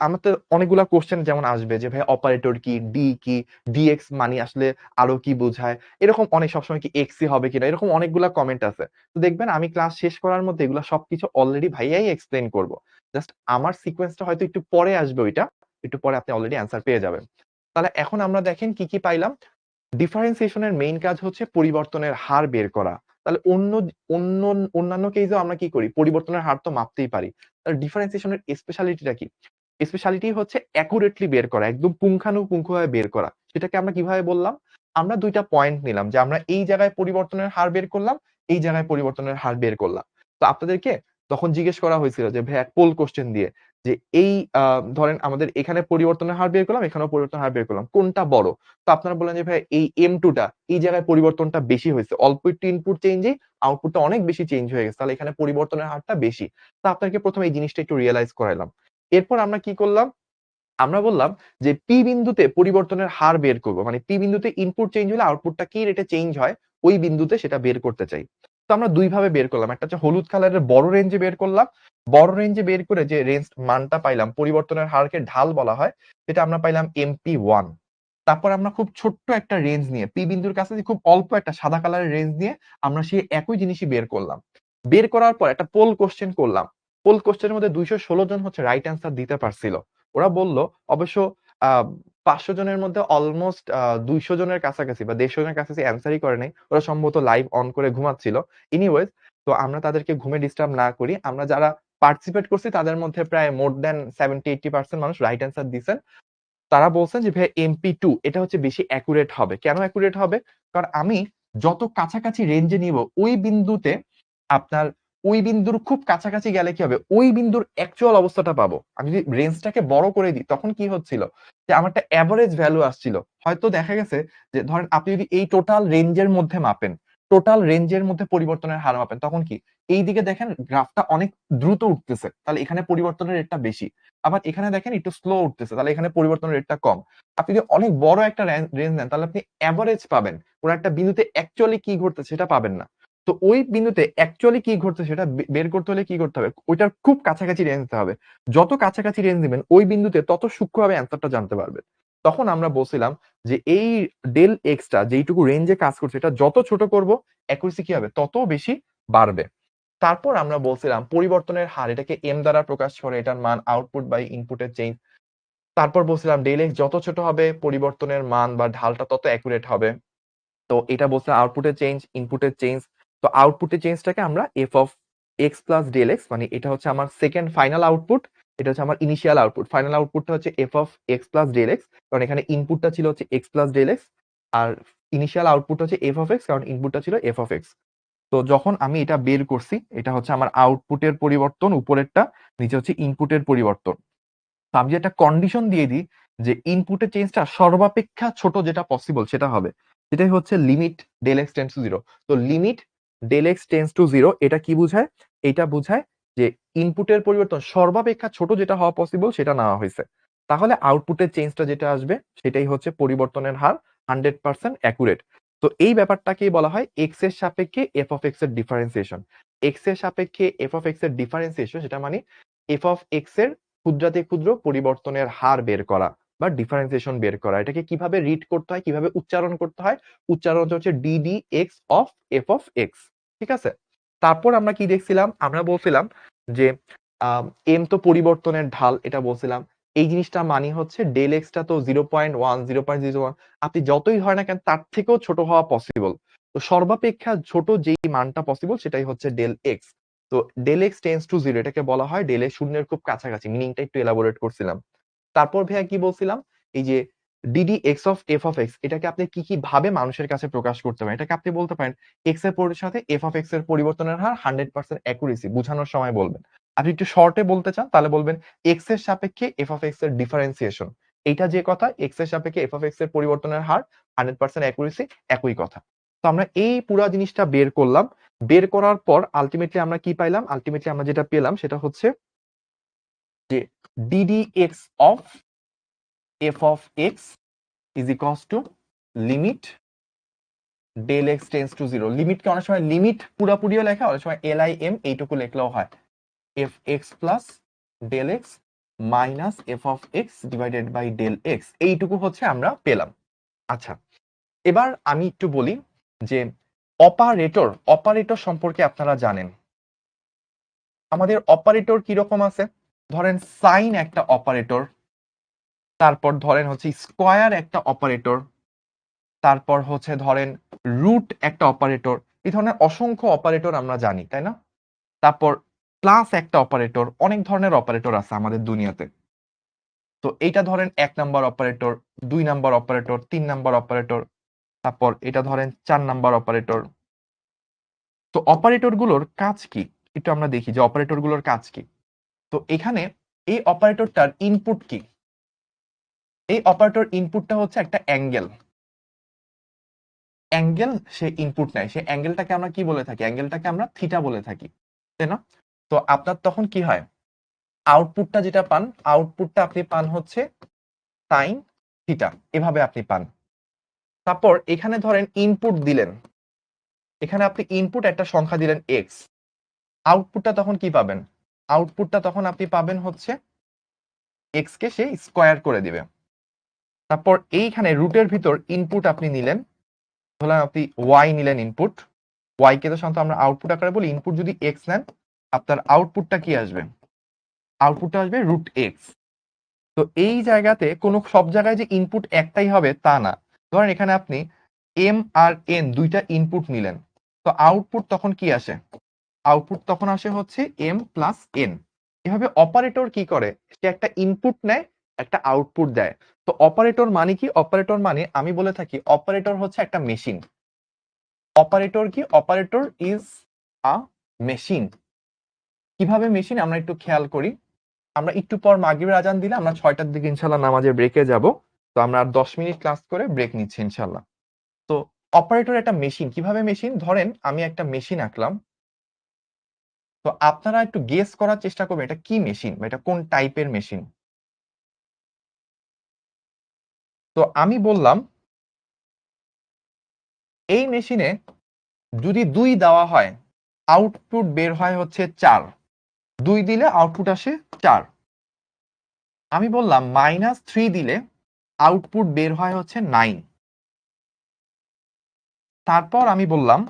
আমাদের অনেকগুলা কোয়েশ্চেন যেমন আসবে যে ভাই অপারেটর কি, ডি কি, ডিএক্স মানে আসলে আরো কি বোঝায়? এরকম অনেক সবসময় কি এক্সই হবে কিনা? এরকম অনেকগুলা কমেন্ট আছে। তো দেখবেন আমি ক্লাস শেষ করার মধ্যে এগুলা সবকিছু অলরেডি ভাইয়াই এক্সপ্লেইন করব। জাস্ট আমার সিকোয়েন্সটা হয়তো একটু পরে আসবে ওইটা। একটু পরে আপনি অলরেডি অ্যান্সার পেয়ে যাবেন। তাহলে এখন আমরা দেখেন কি পাইলাম? ডিফারেন্সিয়েশন এর মেইন কাজ হচ্ছে পরিবর্তনের হার বের করা। তাহলে অন্য অন্যান্য কেসেও আমরা কি করি? পরিবর্তনের হার তো মাপতেই পারি। তাহলে ডিফারেন্সিয়েশন এর স্পেশালিটিটা কি? স্পেশালিটি হচ্ছে অ্যাকুরেটলি বের করা, একদম পুঙ্খানুপুঙ্খভাবে বের করা। সেটাকে আমরা কিভাবে বললাম? আমরা ২ টা পয়েন্ট নিলাম যে আমরা এই জায়গায় পরিবর্তনের হার বের করলাম, এই জায়গায় পরিবর্তনের হার বের করলাম। তো আপনাদেরকে তখন জিজ্ঞেস করা হয়েছিল যে ভাইয়া পোল কোয়েশ্চেন দিয়ে যে এই ধরেন আমাদের এখানে পরিবর্তনের হার বের করলাম, এখানেও পরিবর্তনের হার বের করলাম। কোনটা বড়? তো আপনারা বললেন যে ভাই এই M2 টা এই জায়গায় পরিবর্তনটা বেশি হইছে। অল্প একটু ইনপুট চেঞ্জেই আউটপুটটা অনেক বেশি চেঞ্জ হয়ে গেছে। তাহলে এখানে পরিবর্তনের হারটা বেশি। তো আপনাকে ১ম এই জিনিসটা একটু রিয়ালাইজ করাইলাম। এরপর আমরা কি করলাম? আমরা বললাম যে P বিন্দুতে পরিবর্তনের হার বের করব। মানে P বিন্দুতে ইনপুট চেঞ্জ হলে আউটপুটটা কি রেটে চেঞ্জ হয়, ওই বিন্দুতে সেটা বের করতে চাই। তো আমরা ২ ভাবে বের করলাম। একটা হচ্ছে হলুদ কালারের বড় রেঞ্জে বের করলাম। বড় রেঞ্জে বের করে যে রেঞ্জ মানটা পাইলাম, পরিবর্তনের হারকে ঢাল বলা হয়। সেটা আমরা পাইলাম MP1। তারপর আমরা খুব ছোট্ট একটা রেঞ্জ নিয়ে পি বিন্দুর কাছে খুব অল্প একটা সাদা কালারের রেঞ্জ নিয়ে আমরা সেই একই জিনিসই বের করলাম। বের করার পর একটা পোল কোশ্চেন করলাম। পোল কোশ্চেনের মধ্যে 216 জন হচ্ছে রাইট অ্যান্সার দিতে পারছিল। ওরা বলল অবশ্য 500 জনের মধ্যে অলমোস্ট 200 জনের কাছাকাছি বা 150 জনের কাছাকাছি অ্যান্সারই করে নাই। ওরা সম্ভবত লাইভ অন করে ঘুমাচ্ছিল। এনিওয়েজ, তো আমরা তাদেরকে ঘুমে ডিস্টার্ব না করি। আমরা যারা পার্টিসিপেট করছি তাদের মধ্যে প্রায় মোর দ্যান 70-80% মানুষ রাইট অ্যান্সার দিছেন। তারা বলছেন যে ভাইয়া MP2 এটা হচ্ছে বেশি অ্যাকুরেট হবে। কেন অ্যাকুরেট হবে? কারণ আমি যত কাছাকাছি রেঞ্জে নিব ওই বিন্দুতে আপনার ওই বিন্দুর খুব কাছাকাছি গেলে কি হবে? ওই বিন্দুর অ্যাকচুয়াল অবস্থাটা পাবো। আমি যদি রেঞ্জটাকে বড় করে দিই তখন কি হচ্ছিল? যে আমার একটা এভারেজ ভ্যালু আসছিল। হয়তো দেখা গেছে যে ধরেন আপনি যদি এই টোটাল রেঞ্জের মধ্যে মাপেন, টোটাল রেঞ্জের মধ্যে পরিবর্তনের হার মাপেন তখন কি? এইদিকে দেখেন গ্রাফটা অনেক দ্রুত উঠতেছে। তাহলে এখানে পরিবর্তনের রেটটা বেশি। আবার এখানে দেখেন একটু স্লো উঠতেছে, তাহলে এখানে পরিবর্তনের রেটটা কম। আপনি যদি অনেক বড় একটা রেঞ্জ নেন তাহলে আপনি এভারেজ পাবেন, কোন একটা বিন্দুতে অ্যাকচুয়ালি কি ঘটতেছে সেটা পাবেন না। তো ওই বিন্দুতে অ্যাকচুয়ালি কি ঘটতেছে সেটা বের করতে হলে কি করতে হবে? ওইটার খুব কাছাকাছি রেঞ্জ নিতে হবে। যত কাছাকাছি রেঞ্জ দিবেন ওই বিন্দুতে তত সূক্ষ্মভাবে অ্যান্সারটা জানতে পারবেন। তখন আমরা বলছিলাম যে এই ডেল এক্সটা যেইটুকু রেঞ্জে কাজ করছে এটা যত ছোট করব অ্যাকুরেসি কি হবে? তত বেশি বাড়বে। তারপর আমরা বলছিলাম পরিবর্তনের হার এটাকে এম দ্বারা প্রকাশ করে, এটার মান আউটপুট বাই ইনপুটের চেঞ্জ। তারপর বলছিলাম ডেল এক্স যত ছোট হবে পরিবর্তনের মান বা ঢালটা তত অ্যাকুরেট হবে। তো এটা বলছিলাম আউটপুটের চেঞ্জ, ইনপুটের চেঞ্জ। তো আউটপুটের চেঞ্জটাকে আমরা f of x plus del x, মানে এটা হচ্ছে আমার সেকেন্ড ফাইনাল আউটপুট, এটা হচ্ছে আমার ইনিশিয়াল আউটপুট। ফাইনাল আউটপুটটা হচ্ছে f of x plus del x, কারণ এখানে ইনপুটটা ছিল হচ্ছে এক্স প্লাস ডেল এক্স, আর ইনিশিয়াল আউটপুট হচ্ছে এফ অফ এক্স, কারণ ইনপুটটা ছিল এফ অফ এক্স। তো যখন আমি এটা বের করছি, এটা হচ্ছে আমার আউটপুটের পরিবর্তন উপরেরটা, নিচে হচ্ছে ইনপুটের পরিবর্তন। তো আমি যে একটা কন্ডিশন দিয়ে দিই যে ইনপুটের চেঞ্জটা সর্বাপেক্ষা ছোট যেটা পসিবল সেটা হবে, সেটাই হচ্ছে limit del x tends to zero. তো limit del x tends to zero এটা কি বুঝায়? এটা বুঝায় যে ইনপুটের পরিবর্তন সর্বাপেক্ষা ছোট যেটা হওয়া পসিবল সেটা নেওয়া হয়েছে। তাহলে আউটপুটের চেঞ্জটা যেটা আসবে সেটাই হচ্ছে পরিবর্তনের হার 100% অ্যাকুরেট। তো এই ব্যাপারটাকেই বলা হয় এক্স এর সাপেক্ষে এফ অফ এক্স এর ডিফারেন্সিয়েশন। এক্স এর সাপেক্ষে এফ অফ এক্স এর ডিফারেন্সিয়েশন সেটা মানে এফ অফ এক্স এর ক্ষুদ্রাতি ক্ষুদ্র পরিবর্তনের হার বের করা বা ডিফারেন্সিয়েশন বের করা। এটাকে কিভাবে রিড করতে হয়, কিভাবে উচ্চারণ করতে হয়? উচ্চারণটা হচ্ছে d d x of F of x. ঠিক আছে? তারপর আমরা কি দেখছিলাম? আমরা বলছিলাম যে এম তো পরিবর্তনের ঢাল, এটা বলছিলাম। এই জিনিসটা মানে হচ্ছে ডেল এক্সটা তো 0.1 0.01 আপনি যতই হয় না কেন তার থেকেও ছোট হওয়া পসিবল। তো সর্বাপেক্ষা ছোট যেই মানটা পসিবল সেটাই হচ্ছে ডেল এক্স। তো del x tends to zero এটাকে বলা হয় ডেল এক্স শূন্যের খুব কাছাকাছি। মিনিংটা একটু এলাবোরেট করছিলাম। তারপর ভাইয়া কি বলছিলাম? এই যে D D x of F of x এটাকে আপনি কি কি ভাবে মানুষের কাছে প্রকাশ করতে পারেন? এটাকে আপনি বলতে পারেন এক্স এর সাথে এফ অফ এক্স এর পরিবর্তনের হার 100% অ্যাকুরেসি বোঝানোর সময় বলবেন। আপনি একটু শর্টে বলতে চান তাহলে বলবেন এক্স এর সাপেক্ষে এফ অফ এক্স এর ডিফারেন্সিয়েশন। এইটা যে কথা এক্স এর সাপেক্ষে এফ অফ এক্স এর পরিবর্তনের হার 100% অ্যাকুরেসি, একই কথা। তো আমরা এই পুরা জিনিসটা বের করলাম। বের করার পর আলটিমেটলি আমরা কি পাইলাম? আলটিমেটলি আমরা যেটা পেলাম সেটা হচ্ছে যে D D x of F of X is equals to limit del x tends to zero. লিমিটকে অনেক সময় লিমিট পুরাপুরিও লেখা, অনেক সময় LIM এইটুকু লেখলেও হয়। F x plus del x minus f of x divided by del x, এইটুকু হচ্ছে আমরা পেলাম। আচ্ছা, এবার আমি একটু বলি যে অপারেটর, অপারেটর সম্পর্কে আপনারা জানেন। আমাদের অপারেটর কিরকম আছে? ধরেন সাইন একটা অপারেটর, তারপর ধরেন হচ্ছে স্কোয়ার একটা অপারেটর, তারপর হচ্ছে ধরেন রুট একটা অপারেটর। এই ধরনের অসংখ্য অপারেটর আমরা জানি, তাই না? তারপর প্লাস একটা অপারেটর, অনেক ধরনের অপারেটর আছে আমাদের দুনিয়াতে। তো এইটা ধরেন 1 number operator, 2 number operator, 3 number operator, তারপর এটা ধরেন 4 নাম্বার অপারেটর। তো অপারেটর গুলোর কাজ কি? একটু আমরা দেখি যে অপারেটর গুলোর কাজ কি। তো এখানে এই অপারেটরটার ইনপুট কি? এই অপারেটর ইনপুটটা হচ্ছে একটা অ্যাঙ্গেল। অ্যাঙ্গেল সে ইনপুট নেয়, সে অ্যাঙ্গেলটাকে আমরা কি বলে থাকি? অ্যাঙ্গেলটাকে আমরা থিটা বলে থাকি, তাই না? তো আপনার তখন কি হয়? আউটপুটটা যেটা পান, আউটপুটটা আপনি পান হচ্ছে সাইন থিটা, এভাবে আপনি পান। তারপর এখানে ধরেন ইনপুট দিলেন, এখানে আপনি ইনপুট একটা সংখ্যা দিলেন এক্স, আউটপুটটা তখন কি পাবেন? আউটপুটটা তখন আপনি পাবেন হচ্ছে এক্স কে সে স্কোয়ার করে দিবে। তারপর এইখানে রুটের ভিতর ইনপুট আপনি নিলেন, ধরলাম আপনি ওয়াই নিলেন ইনপুট, ওয়াই কে তো সাধারণত আমরা আউটপুট আকারে বলি, ইনপুট যদি এক্স নেন আপনার আউটপুটটা কি আসবে, আউটপুটটা আসবে রুট এক্স। তো এই জায়গাতে কোনো সব জায়গায় যে ইনপুট একটাই হবে তা না, ধরেন এখানে আপনি এম আর এন দুইটা ইনপুট নিলেন, তো আউটপুট তখন কি আসে, আউটপুট তখন আসে হচ্ছে এম প্লাস এন। এভাবে অপারেটর কি করে, সে একটা ইনপুট নেয় একটা আউটপুট দেয়। তো অপারেটর মানে কি, অপারেটর মানে আমি বলে থাকি অপারেটর হচ্ছে একটা মেশিন। অপারেটর কি, অপারেটর ইজ আ মেশিন। কিভাবে মেশিন আমরা একটু খেয়াল করি। আমরা একটু পর মাগরিবের আজান দিলে আমরা 6টার দিকে ইনশাল্লাহ নামাজের ব্রেকে যাব। তো আমরা আর 10 মিনিট ক্লাস করে ব্রেক নিচ্ছি ইনশাল্লাহ। তো অপারেটর একটা মেশিন, কিভাবে মেশিন, ধরেন আমি একটা মেশিন আঁকলাম, তো আপনারা একটু গেস করার চেষ্টা করবেন এটা কি মেশিন বা এটা কোন টাইপের মেশিন। তো আমি বললাম এই মেশিনে যদি 2 দেওয়া হয় আউটপুট বের হয় হচ্ছে 4, 2 দিলে আউটপুট আসে 4। আমি বললাম -3 দিলে আউটপুট বের হয় হচ্ছে 9। তারপর আমি বললাম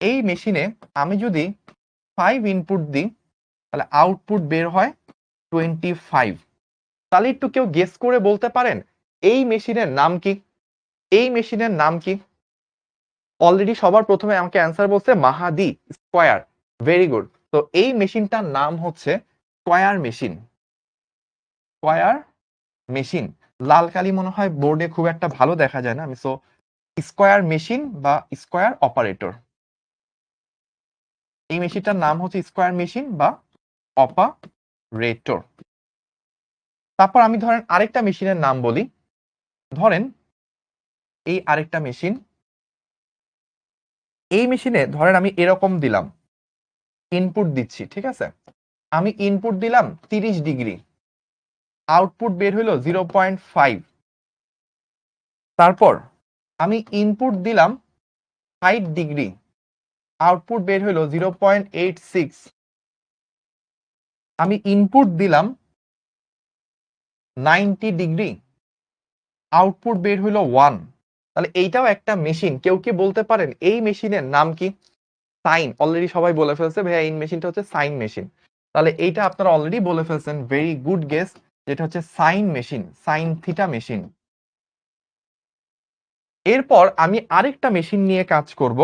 এই মেশিনে আমি যদি 5 ইনপুট দিই তাহলে আউটপুট বের হয় 25। তাহলে একটু কেউ গেস করে বলতে পারেন এই মেশিনের নাম কি, এই মেশিনের নাম কি। অলরেডি সবার প্রথমে আমাকে অ্যান্সার বলছে মাহাদি স্কয়ার, ভেরি গুড। তো এই মেশিনটার নাম হচ্ছে স্কয়ার মেশিন, স্কয়ার মেশিন। লাল কালি মনে হয় বোর্ডে খুব একটা ভালো দেখা যায় না, আমি সো স্কয়ার মেশিন বা স্কয়ার অপারেটর, এই মেশিনটার নাম হচ্ছে স্কয়ার মেশিন বা অপারেটর। তারপর আমি ধরেন আরেকটা মেশিনের নাম বলি, ধরেন এই আরেকটা মেশিন, এই মেশিনে ধরেন আমি এরকম দিলাম ইনপুট দিচ্ছি, ঠিক আছে, আমি ইনপুট দিলাম 30 ডিগ্রি, আউটপুট বের হইল 0.5। তারপর আমি ইনপুট দিলাম 60 ডিগ্রি, আউটপুট বের হইল 0.86। আমি ইনপুট দিলাম 90 ডিগ্রি, আউটপুট বের হইল 1। তাহলে এইটাও একটা মেশিন। কেউ কি বলতে পারেন এই মেশিনের নাম কি? সাইন। অলরেডি সবাই বলে ফেলছে ভাইয়া এই মেশিনটা হচ্ছে সাইন মেশিন। তাহলে এইটা আপনারা অলরেডি বলে ফেলছেন, ভেরি গুড গেস, যেটা হচ্ছে sine machine, sine theta machine. এরপর আমি আরেকটা মেশিন নিয়ে কাজ করব।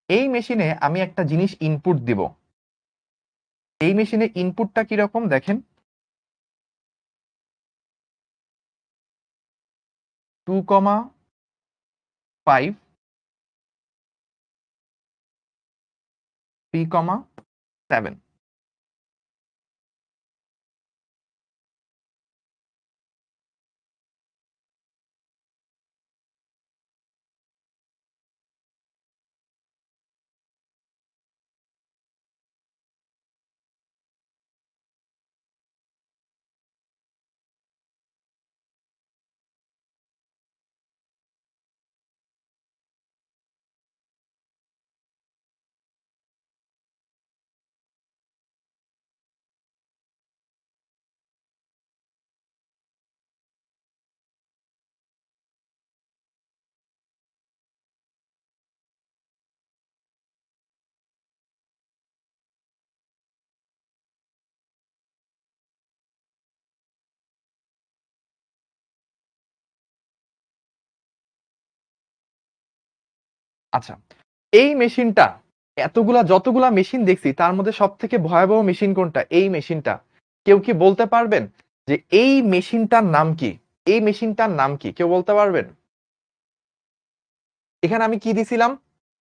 এই মেশিনে আমি একটা জিনিস ইনপুট দিব। এই মেশিনে ইনপুটটা কিরকম দেখেন, 2,5 3,7। আচ্ছা, এই মেশিনটা যতগুলা মেশিন দেখছি তার মধ্যে সব থেকে ভয়াবহ মেশিন কোনটা? এই মেশিনটা। কেউ কি বলতে পারবেন যে এই মেশিনটার নাম কি? এই মেশিনটার নাম কি কেউ বলতে পারবেন? এখানে আমি কি দিছিলাম,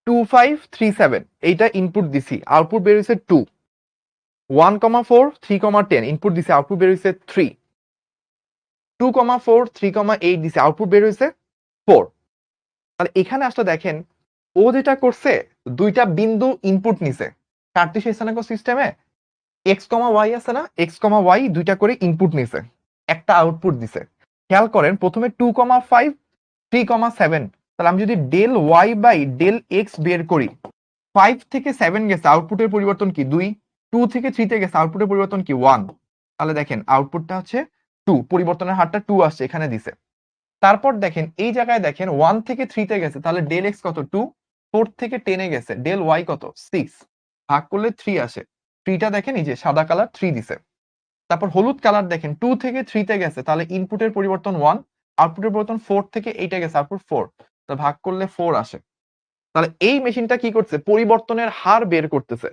2537, এইটা ইনপুট দিছি, আউটপুট বের হয়েছে 2। 1,4 3,10 ইনপুট দিছি, আউটপুট বের হয়েছে 3। 2,4 3,8 দিছি, আউটপুট বের হয়েছে 4। তাহলে এখানে আসলে দেখেন ও যেটা করছে, দুইটা বিন্দু ইনপুট নিছে। কার্টেশিয়ান স্থানাঙ্ক সিস্টেমে এক্স কমা ওয়াই আছে না, এক্স কমা ওয়াই দুইটা করে ইনপুট নিছে, একটা আউটপুট দিছে। খেয়াল করেন প্রথমে 2,5 3,7, তাহলে আমি যদি del Y by del x বের করি, 5 থেকে 7 গেছে, আউটপুটের পরিবর্তন কি 2। 2 থেকে 3 তে গেছে, আউটপুটের পরিবর্তন কি 1, তাহলে দেখেন আউটপুটটা হচ্ছে 2, পরিবর্তনের হারটা 2 আসছে এখানে দিছে। তারপর দেখেন এই জায়গায় দেখেন 1 থেকে 3 তে গেছে, তাহলে ডেল এক্স কত 2, 4 থেকে 10 এ গেছে, ডেল ওয়াই কত 6, ভাগ করলে 3 আসে। 3টা দেখেন এই যে সাদা কালার 3 দিছে। তারপর হলুদ কালার দেখেন 2 থেকে 3 তে গেছে, তাহলে ইনপুটের পরিবর্তন 1, আউটপুটের পরিবর্তন 4 থেকে 8 এ গেছে, আউটপুট 4, তো ভাগ করলে 4 আসে। তাহলে এই মেশিনটা কি করছে, পরিবর্তনের হার বের করতেছে।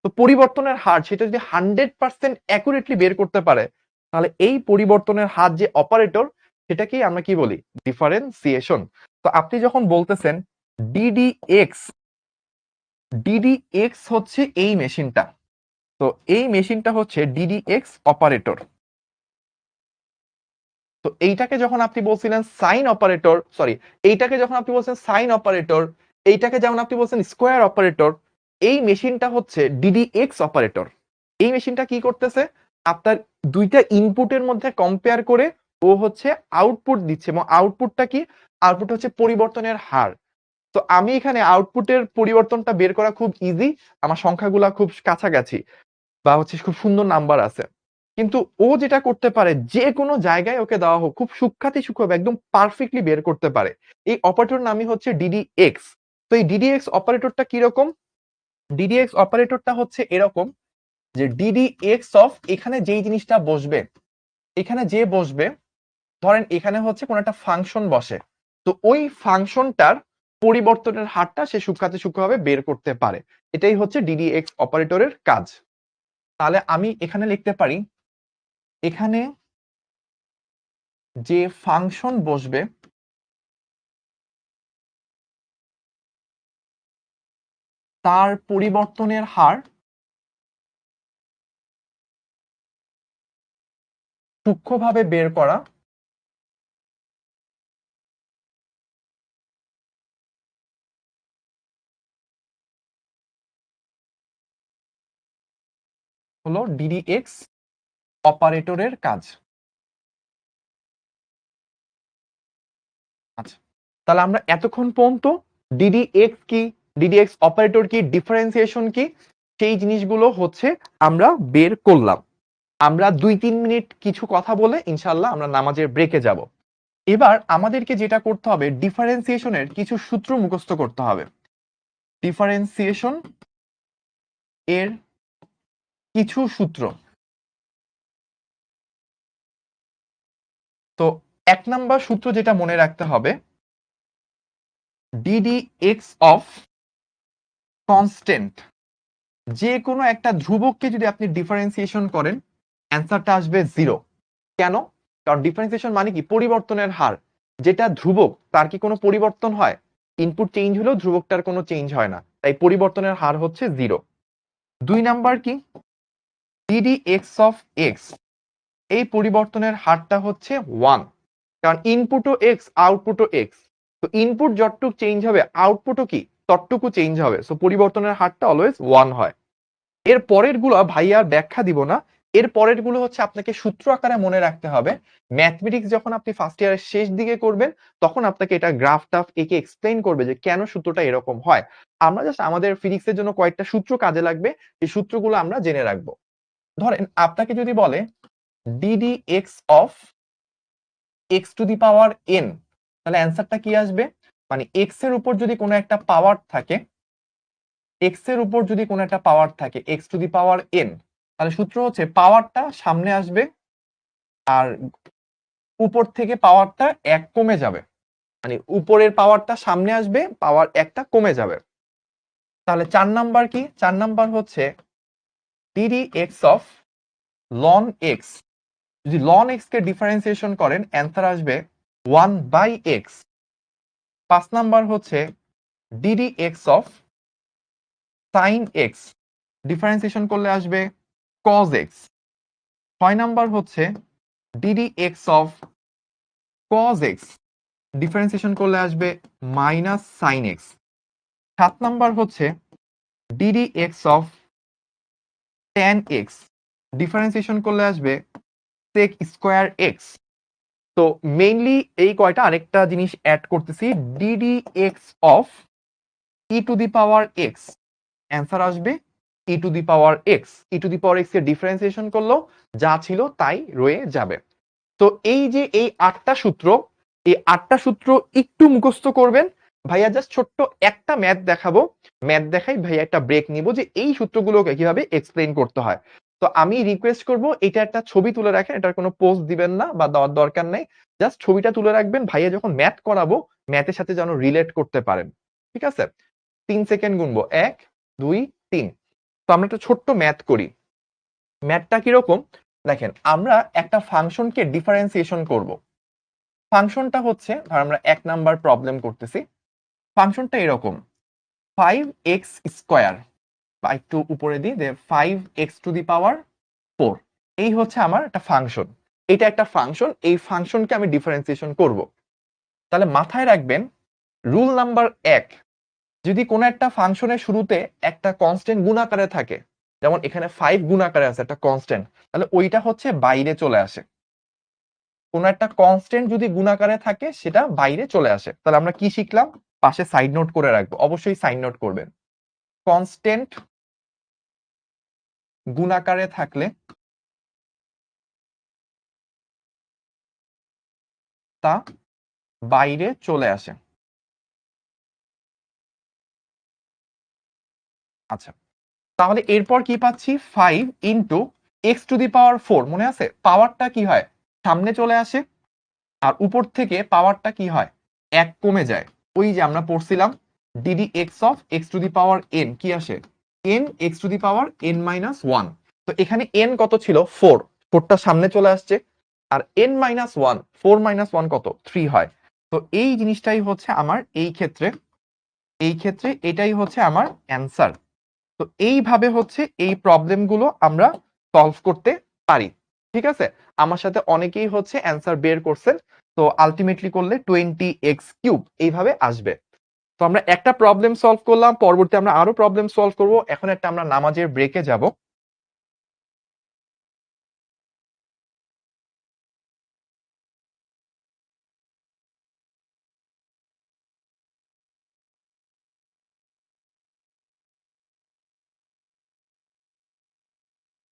তো পরিবর্তনের হার সেটা যদি 100% অ্যাকুরেটলি বের করতে পারে, তাহলে এই পরিবর্তনের হার যে অপারেটর, সেটাকেই আমরা কি বলি, ডিফারেন্সিয়েশন। তো আপনি যখন বলতেছেন ডিডিএক্স, ডিডিএক্স হচ্ছে এই মেশিনটা, তো এই মেশিনটা হচ্ছে ডিডিএক্স অপারেটর। তো এইটাকে যখন আপনি বলছিলেন সাইন অপারেটর, সরি, এইটাকে যখন আপনি বলছেন সাইন অপারেটর, এইটাকে যেমন আপনি বলছেন স্কোয়ার অপারেটর, এই মেশিনটা হচ্ছে ডিডিএক্স অপারেটর। এই মেশিনটা কি করতেছে, আপনার দুইটা ইনপুটের মধ্যে কম্পেয়ার করে ও হচ্ছে আউটপুট দিচ্ছে, এবং আউটপুটটা কি, আউটপুট হচ্ছে পরিবর্তনের হার। তো আমি এখানে আউটপুটের পরিবর্তনটা বের করা খুব ইজি, আমার সংখ্যাগুলা খুব কাছাকাছি বা হচ্ছে খুব সুন্দর নাম্বার আছে, কিন্তু ও যেটা করতে পারে যে কোনো জায়গায় ওকে দেওয়া হোক খুব সূক্ষ্মভাবে একদম পারফেক্টলি বের করতে পারে। এই অপারেটর নামই হচ্ছে ডিডিএক্স। তো এই ডিডিএক্স অপারেটরটা কিরকম, ডিডিএক্স অপারেটরটা হচ্ছে এরকম যে ডিডিএক্স অফ, এখানে যেই জিনিসটা বসবে, এখানে যে বসবে, ধরেন এখানে হচ্ছে কোন একটা ফাংশন বসে, তো ওই ফাংশনটার পরিবর্তনের হারটা সে সূক্ষ্মভাবে বের করতে পারে। এটাই হচ্ছে ডিডিএক্স অপারেটরের কাজ। তাহলে আমি এখানে লিখতে পারি, এখানে যে ফাংশন বসবে তার পরিবর্তনের হার সূক্ষ্মভাবে বের করা হলো ডিডিএক্স অপারেটরের কাজ। আচ্ছা, তাহলে আমরা এতক্ষণ পর্যন্ত ডিডিএক্স কি, ডিডিএক্স অপারেটর কি, ডিফারেন্সিয়েশন কি, সেই জিনিসগুলো হচ্ছে আমরা বের করলাম। আমরা 2-3 মিনিট কিছু কথা বলে ইনশাআল্লাহ আমরা নামাজের ব্রেকে যাব। এবার আমাদেরকে যেটা করতে হবে, ডিফারেন্সিয়েশনের কিছু সূত্র মুখস্থ করতে হবে। ডিফারেন্সিয়েশন এর কিছু সূত্র। তো 1 নাম্বার সূত্র যেটা মনে রাখতে হবে, ডিডিএক্স অফ কনস্ট্যান্ট, যে কোনো একটা ধ্রুবককে যদি আপনি ডিফারেন্সিয়েশন করেন, অ্যান্সারটা আসবে 0। কেন? কারণ ডিফারেন্সিয়েশন মানে কি, পরিবর্তনের হার। যেটা ধ্রুবক তার কি কোনো পরিবর্তন হয়? ইনপুট চেঞ্জ হলেও ধ্রুবকটার কোনো চেঞ্জ হয় না, তাই পরিবর্তনের হার হচ্ছে 0। 2 নাম্বার কি, ডিডিএক্স অফ এক্স, এই পরিবর্তনের হারটা হচ্ছে 1, কারণ ইনপুটও এক্স, আউটপুটও এক্স। তো ইনপুট যতটুকু চেঞ্জ হবে, আউটপুটও কি ততটুকু চেঞ্জ হবে, সো পরিবর্তনের হারটা অলওয়েজ 1 হয়। এর পরের গুলো ভাইয়া ব্যাখ্যা দিব না, এর পরের গুলো হচ্ছে আপনাকে সূত্র আকারে মনে রাখতে হবে। ম্যাথমেটিক্স যখন আপনি ফার্স্ট ইয়ারের শেষ দিকে করবেন, তখন আপনাকে এটা গ্রাফ টাফ একে এক্সপ্লেইন করবে যে কেন সূত্রটা এরকম হয়। আমরা জাস্ট আমাদের ফিজিক্সের জন্য কয়েকটা সূত্র কাজে লাগবে, এই সূত্রগুলো আমরা জেনে রাখবো। ধরেন আপনাকে যদি বলে ddx of x to the power N, তাহলে অ্যান্সারটা কি আসবে, মানে এক্স এর উপর যদি কোনো একটা পাওয়ার থাকে, এক্স এর উপর যদি কোনো একটা পাওয়ার থাকে x to the power N, তাহলে সূত্র হচ্ছে পাওয়ারটা সামনে আসবে আর উপর থেকে পাওয়ারটা 1 কমে যাবে, মানে উপরের পাওয়ারটা সামনে আসবে, পাওয়ার একটা কমে যাবে। তাহলে 4 নাম্বার কি, 4 নাম্বার হচ্ছে ডিডিএক্স অফ লন এক্স, যদি লন এক্স কে ডিফারেন্সিয়েশন করেন অ্যান্সার আসবে 1/x। 5 নাম্বার হচ্ছে ddx of sine x, differentiation করলে আসবে cos x। 6 নাম্বার হচ্ছে ddx of cos x, differentiation করলে আসবে মাইনাস সাইন এক্স। 7 নাম্বার হচ্ছে ddx of tan x, differentiation করলে আসবে sec স্কয়ার x। তো মেইনলি এই কয়টা, আরেকটা জিনিস অ্যাড করতেছি, ddx of E to the power x, answer আসবে E to the power X, E to the power X এর ডিফারেন্সিয়েশন করলেও যা ছিল তাই রয়ে যাবে। তো এই যে এই 8টা সূত্র, এই 8টা সূত্র একটু মুখস্থ করবেন। ভাইয়া জাস্ট ছোট্ট একটা ম্যাথ দেখাবো, ম্যাথ দেখাই ভাইয়া একটা ব্রেক নিব যে এই সূত্রগুলোকে কিভাবে এক্সপ্লেইন করতে হয়। তো আমি রিকোয়েস্ট করব এটা একটা ছবি তুলে রাখেন, এটার কোনো পোস্ট দিবেন না বা দেওয়ার দরকার নাই, জাস্ট ছবিটা তুলে রাখবেন, ভাইয়া যখন ম্যাথ করাবো ম্যাথের সাথে যেন রিলেট করতে পারেন। ঠিক আছে, 3 সেকেন্ড গুনবো, 1 2 3। তো আমরা একটা ছোট্ট ম্যাথ করি। ম্যাথটা কিরকম দেখেন, আমরা একটা ফাংশনকে ডিফারেন্সিয়েশন করব। ফাংশনটা হচ্ছে, ধর আমরা 1 নাম্বার প্রবলেম করতেছি, ফাংশনটা এরকম 5x², বা একটু উপরে দিই, 5x⁴ এই হচ্ছে আমার একটা ফাংশন। এটা একটা ফাংশন, এই ফাংশনকে আমি ডিফারেন্সিয়েশন করব। তাহলে মাথায় রাখবেন রুল নাম্বার 1, যদি কোনো একটা ফাংশনের শুরুতে একটা কনস্ট্যান্ট গুণ আকারে থাকে, যেমন এখানে 5 গুণ আকারে আছে একটা কনস্ট্যান্ট, তাহলে ওইটা হচ্ছে বাইরে চলে আসে। কোন একটা কনস্ট্যান্ট যদি গুণাকারে থাকে সেটা বাইরে চলে আসে। তাহলে আমরা কি শিখলাম, পাশে সাইড নোট করে রাখবো, অবশ্যই সাইড নোট করবেন। কনস্ট্যান্ট গুণাকারে থাকলে তা বাইরে চলে আসে। আচ্ছা, তাহলে এরপর কি পাচ্ছি, 5 ইন্টু x⁴ মনে আছে পাওয়ারটা কি হয়, সামনে চলে আসে, আর উপর থেকে পাওয়ারটা কি হয়, 1 কমে যায়। ওই যে আমরা পড়ছিলাম ডিডি এক্স অফ x⁴n কি আসে, n x⁴n-1। তো এখানে n কত ছিল, 4, 4টা সামনে চলে আসছে, আর n-1, 4 - 1 কত, 3 হয়। তো এই জিনিসটাই হচ্ছে আমার এই ক্ষেত্রে এটাই হচ্ছে আমার অ্যান্সার। তো এইভাবে হচ্ছে এই প্রবলেম গুলো আমরা সলভ করতে পারি। ঠিক আছে, আমার সাথে অনেকেই হচ্ছে অ্যান্সার বের করছেন। তো আলটিমেটলি করলে 20x³ এইভাবে আসবে। তো আমরা একটা প্রবলেম সলভ করলাম, পরবর্তী আমরা আরো প্রবলেম সলভ করব। এখন একটা আমরা নামাজের ব্রেকে যাব।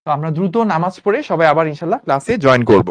তো আমরা দ্রুত নামাজ পড়ে সবাই আবার ইনশাল্লাহ ক্লাসে জয়েন করব।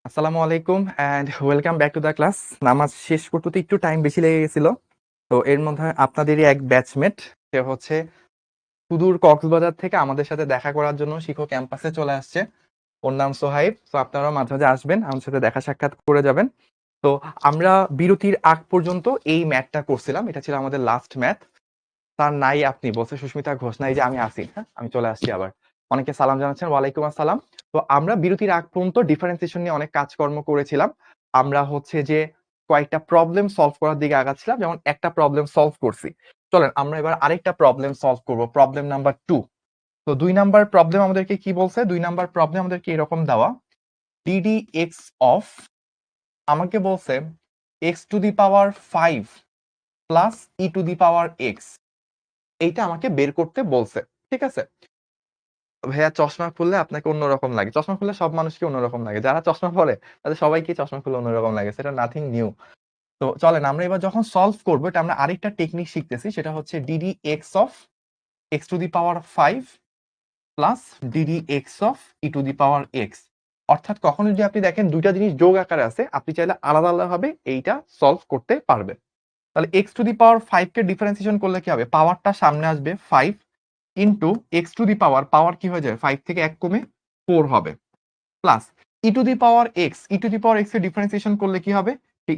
আসসালামু আলাইকুম and welcome back to the class. নামাজ শেষ করতে একটু টাইম বেশি লেগে গেছিল। তো এর মধ্যে আপনাদেরই এক ব্যাচমেট, সে হচ্ছে সুদূর কক্সবাজার থেকে আমাদের সাথে দেখা করার জন্য শিক্ষক ক্যাম্পাসে চলে আসছে। ওর নাম সোহাইব। তো আপনারা মাঝে মাঝে আসবেন, আমার সাথে দেখা সাক্ষাৎ করে যাবেন। তো আমরা বিরতির আগ পর্যন্ত এই ম্যাথটা করছিলাম, এটা ছিল আমাদের লাস্ট ম্যাথ। তার নাই আপনি বলছে সুস্মিতা ঘোষ, নাই যে আমি আসি, হ্যাঁ আমি চলে আসছি আবার। অনেকে সালাম জানাচ্ছেন, ওয়ালাইকুম আসসালাম। তো আমরা বিরতির আগ পর্যন্ত ডিফারেন্সিয়েশন নিয়ে অনেক কাজকর্ম করেছিলাম। আমরা হচ্ছে যে কয়েকটা প্রবলেম সলভ করার দিকে আগাচ্ছিলাম, যেমন একটা প্রবলেম সলভ করছি। চলেন আমরা এবার আরেকটা প্রবলেম সলভ করব, প্রবলেম নাম্বার 2। তো 2 নাম্বার প্রবলেম আমাদেরকে কি বলছে? 2 নাম্বার প্রবলেম আমাদেরকে এরকম দেওয়া, ডিডি এক্স অফ, আমাকে বলছে x to the power 5 plus E to the power x, এইটা আমাকে বের করতে বলছে। ঠিক আছে ভাইয়া, চশমা খুললে আপনাকে অন্যরকম লাগে। চশমা খুললে সব মানুষকে অন্যরকম লাগে, যারা চশমা পরে তাদের সবাইকে চশমা খুললে অন্যরকম লাগে, সেটা নাথিং নিউ। তো চলেন আমরা এবার যখন সলভ করবো, এটা আমরা আরেকটা টেকনিক শিখতেছি, সেটা হচ্ছে d d x of x to the power 5 plus d d x of E to the power x. অর্থাৎ কখনো যদি আপনি দেখেন দুইটা জিনিস যোগ আকারে আছে, আপনি চাইলে আলাদা আলাদা ভাবে এইটা সলভ করতে পারবেন। তাহলে x to the power 5 K differentiation করলে কি হবে? পাওয়ারটা সামনে আসবে 5 ইন্টু এক্স টু দি পাওয়ার, পাওয়ার কি হয়ে যাবে? 5 থেকে 1 কমে 4 হবে, plus E to the power X, E to the power X এর ডিফারেন্সিয়েশন করলে কি হবে?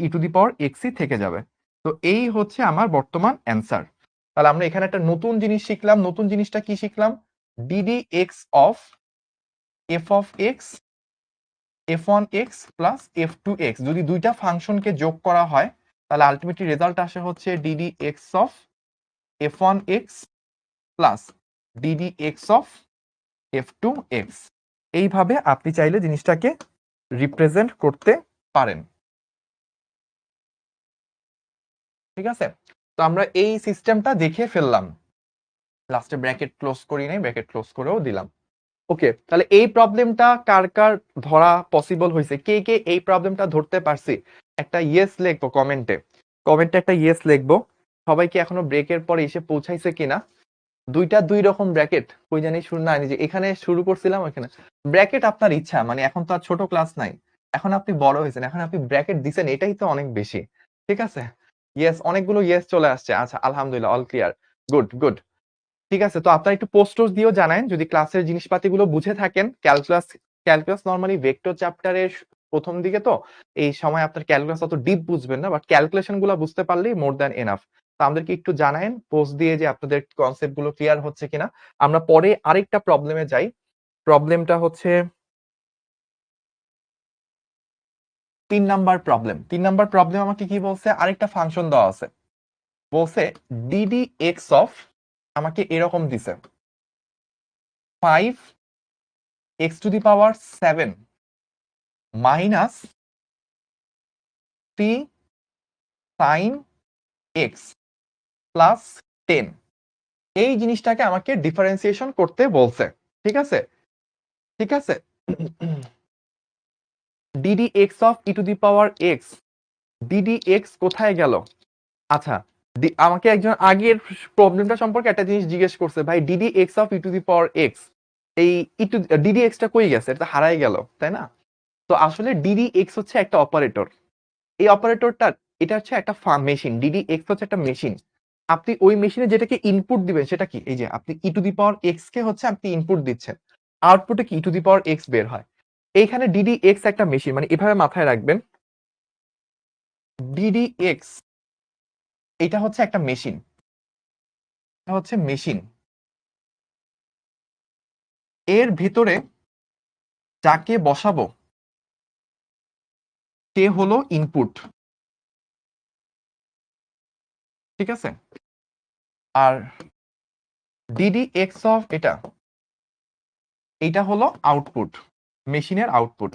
ই টু দি পাওয়ার এক্সই থেকে যাবে। তো এই হচ্ছে আমার বর্তমান অ্যান্সার। তাহলে আমরা এখানে একটা নতুন জিনিস শিখলাম। নতুন জিনিসটা কি শিখলাম? D d x of F of x, f one x plus f two x, যদি দুইটা ফাংশনকে যোগ করা হয় তাহলে আলটিমেটলি রেজাল্ট আসে হচ্ছে d d x of f one x plus d d x of f two x. এইভাবে আপনি চাইলে জিনিসটাকে রিপ্রেজেন্ট করতে পারেন। ঠিক আছে, তো আমরা এই সিস্টেমটা দেখে ফেললাম। লাস্টে ব্র্যাকেট ক্লোজ করি নাই, ব্র্যাকেট ক্লোজ করেও দিলাম। ওকে, তাহলে এই প্রবলেমটা কার কার ধরা পসিবল হয়েছে, কে কে এই প্রবলেমটা ধরতে পারছি, একটা ইয়েস লিখবো কমেন্টে। কমেন্টে একটা ইয়েস লিখবো। সবাইকে এখনো ব্রেকের পরে এসে পৌঁছাইছে কিনা? দুইটা দুই রকম ব্র্যাকেট, কই জানি শুরু না, যে এখানে শুরু করছিলাম ওখানে। ব্র্যাকেট আপনার ইচ্ছা, মানে এখন তো আর ছোট ক্লাস নাই, এখন আপনি বড় হয়েছেন, এখন আপনি ব্র্যাকেট দিছেন, এটাই তো অনেক বেশি। ঠিক আছে, ইয়েস, অনেকগুলো ইয়েস চলে আসছে। আচ্ছা আলহামদুলিল্লাহ, অল ক্লিয়ার, গুড গুড। ঠিক আছে, তো আপনারা একটু পোস্টস দিয়েও জানান যদি ক্লাসের জিনিসপাতিগুলো বুঝে থাকেন। ক্যালকুলাস, ক্যালকুলাস নরমালি ভেক্টর চ্যাপ্টারের প্রথম দিকে, তো এই সময় আপনার ক্যালকুলাস অত ডিপ বুঝবেন না, বাট ক্যালকুলেশন গুলো বুঝতে পারলেই মোর দ্যান এনাফ। তো আমাদেরকে একটু জানায়েন পোস্ট দিয়ে যে আপনাদের কনসেপ্ট গুলো ক্লিয়ার হচ্ছে কিনা। আমরা পরে আরেকটা প্রবলেমে যাই। প্রবলেমটা হচ্ছে 3 নাম্বার প্রবলেম। 3 নাম্বার প্রবলেম আমাকে কি বলছে? আরেকটা ফাংশন দেওয়া আছে, বলছে ডিডি এক্স অফ, আমাকে এরকম দিছে 5 x to the power 7 minus 3 sine x plus 10। এই জিনিসটাকে আমাকে ডিফারেন্সিয়েশন করতে বলছে। ঠিক আছে, ঠিক আছে। DD x of E to the power x, DD x কোথায় গেল? আচ্ছা, আমাকে একজন আগের প্রবলেমটা সম্পর্কে একটা জিনিস জিজ্ঞেস করছে, ভাই DD x of E to the power x, এই ই টু ডিডি এক্সটা কই গেছে? এটা হারাই গেল, তাই না? তো আসলে ডিডি এক্স হচ্ছে একটা অপারেটর। এই অপারেটরটা, এটা হচ্ছে একটা মেশিন। ডিডি এক্স হচ্ছে একটা মেশিন। আপনি ওই মেশিনে যেটাকে ইনপুট দিবেন সেটা কি? এই যে আপনি ই টু দি পাওয়ার এক্স কে হচ্ছে আপনি ইনপুট দিচ্ছেন, আউটপুটে কি ই টু দি পাওয়ার এক্স বের হয়। এইখানে ডিডি এক্স একটা মেশিন, মানে এভাবে মাথায় রাখবেন, ডিডি এক্স এটা হচ্ছে একটা মেশিন, এটা হচ্ছে মেশিন। এর ভেতরে যাকে বসাবো সে হলো ইনপুট। ঠিক আছে, আর ডিডি এক্স অফ এটা হলো আউটপুট, মেশিনের আউটপুট।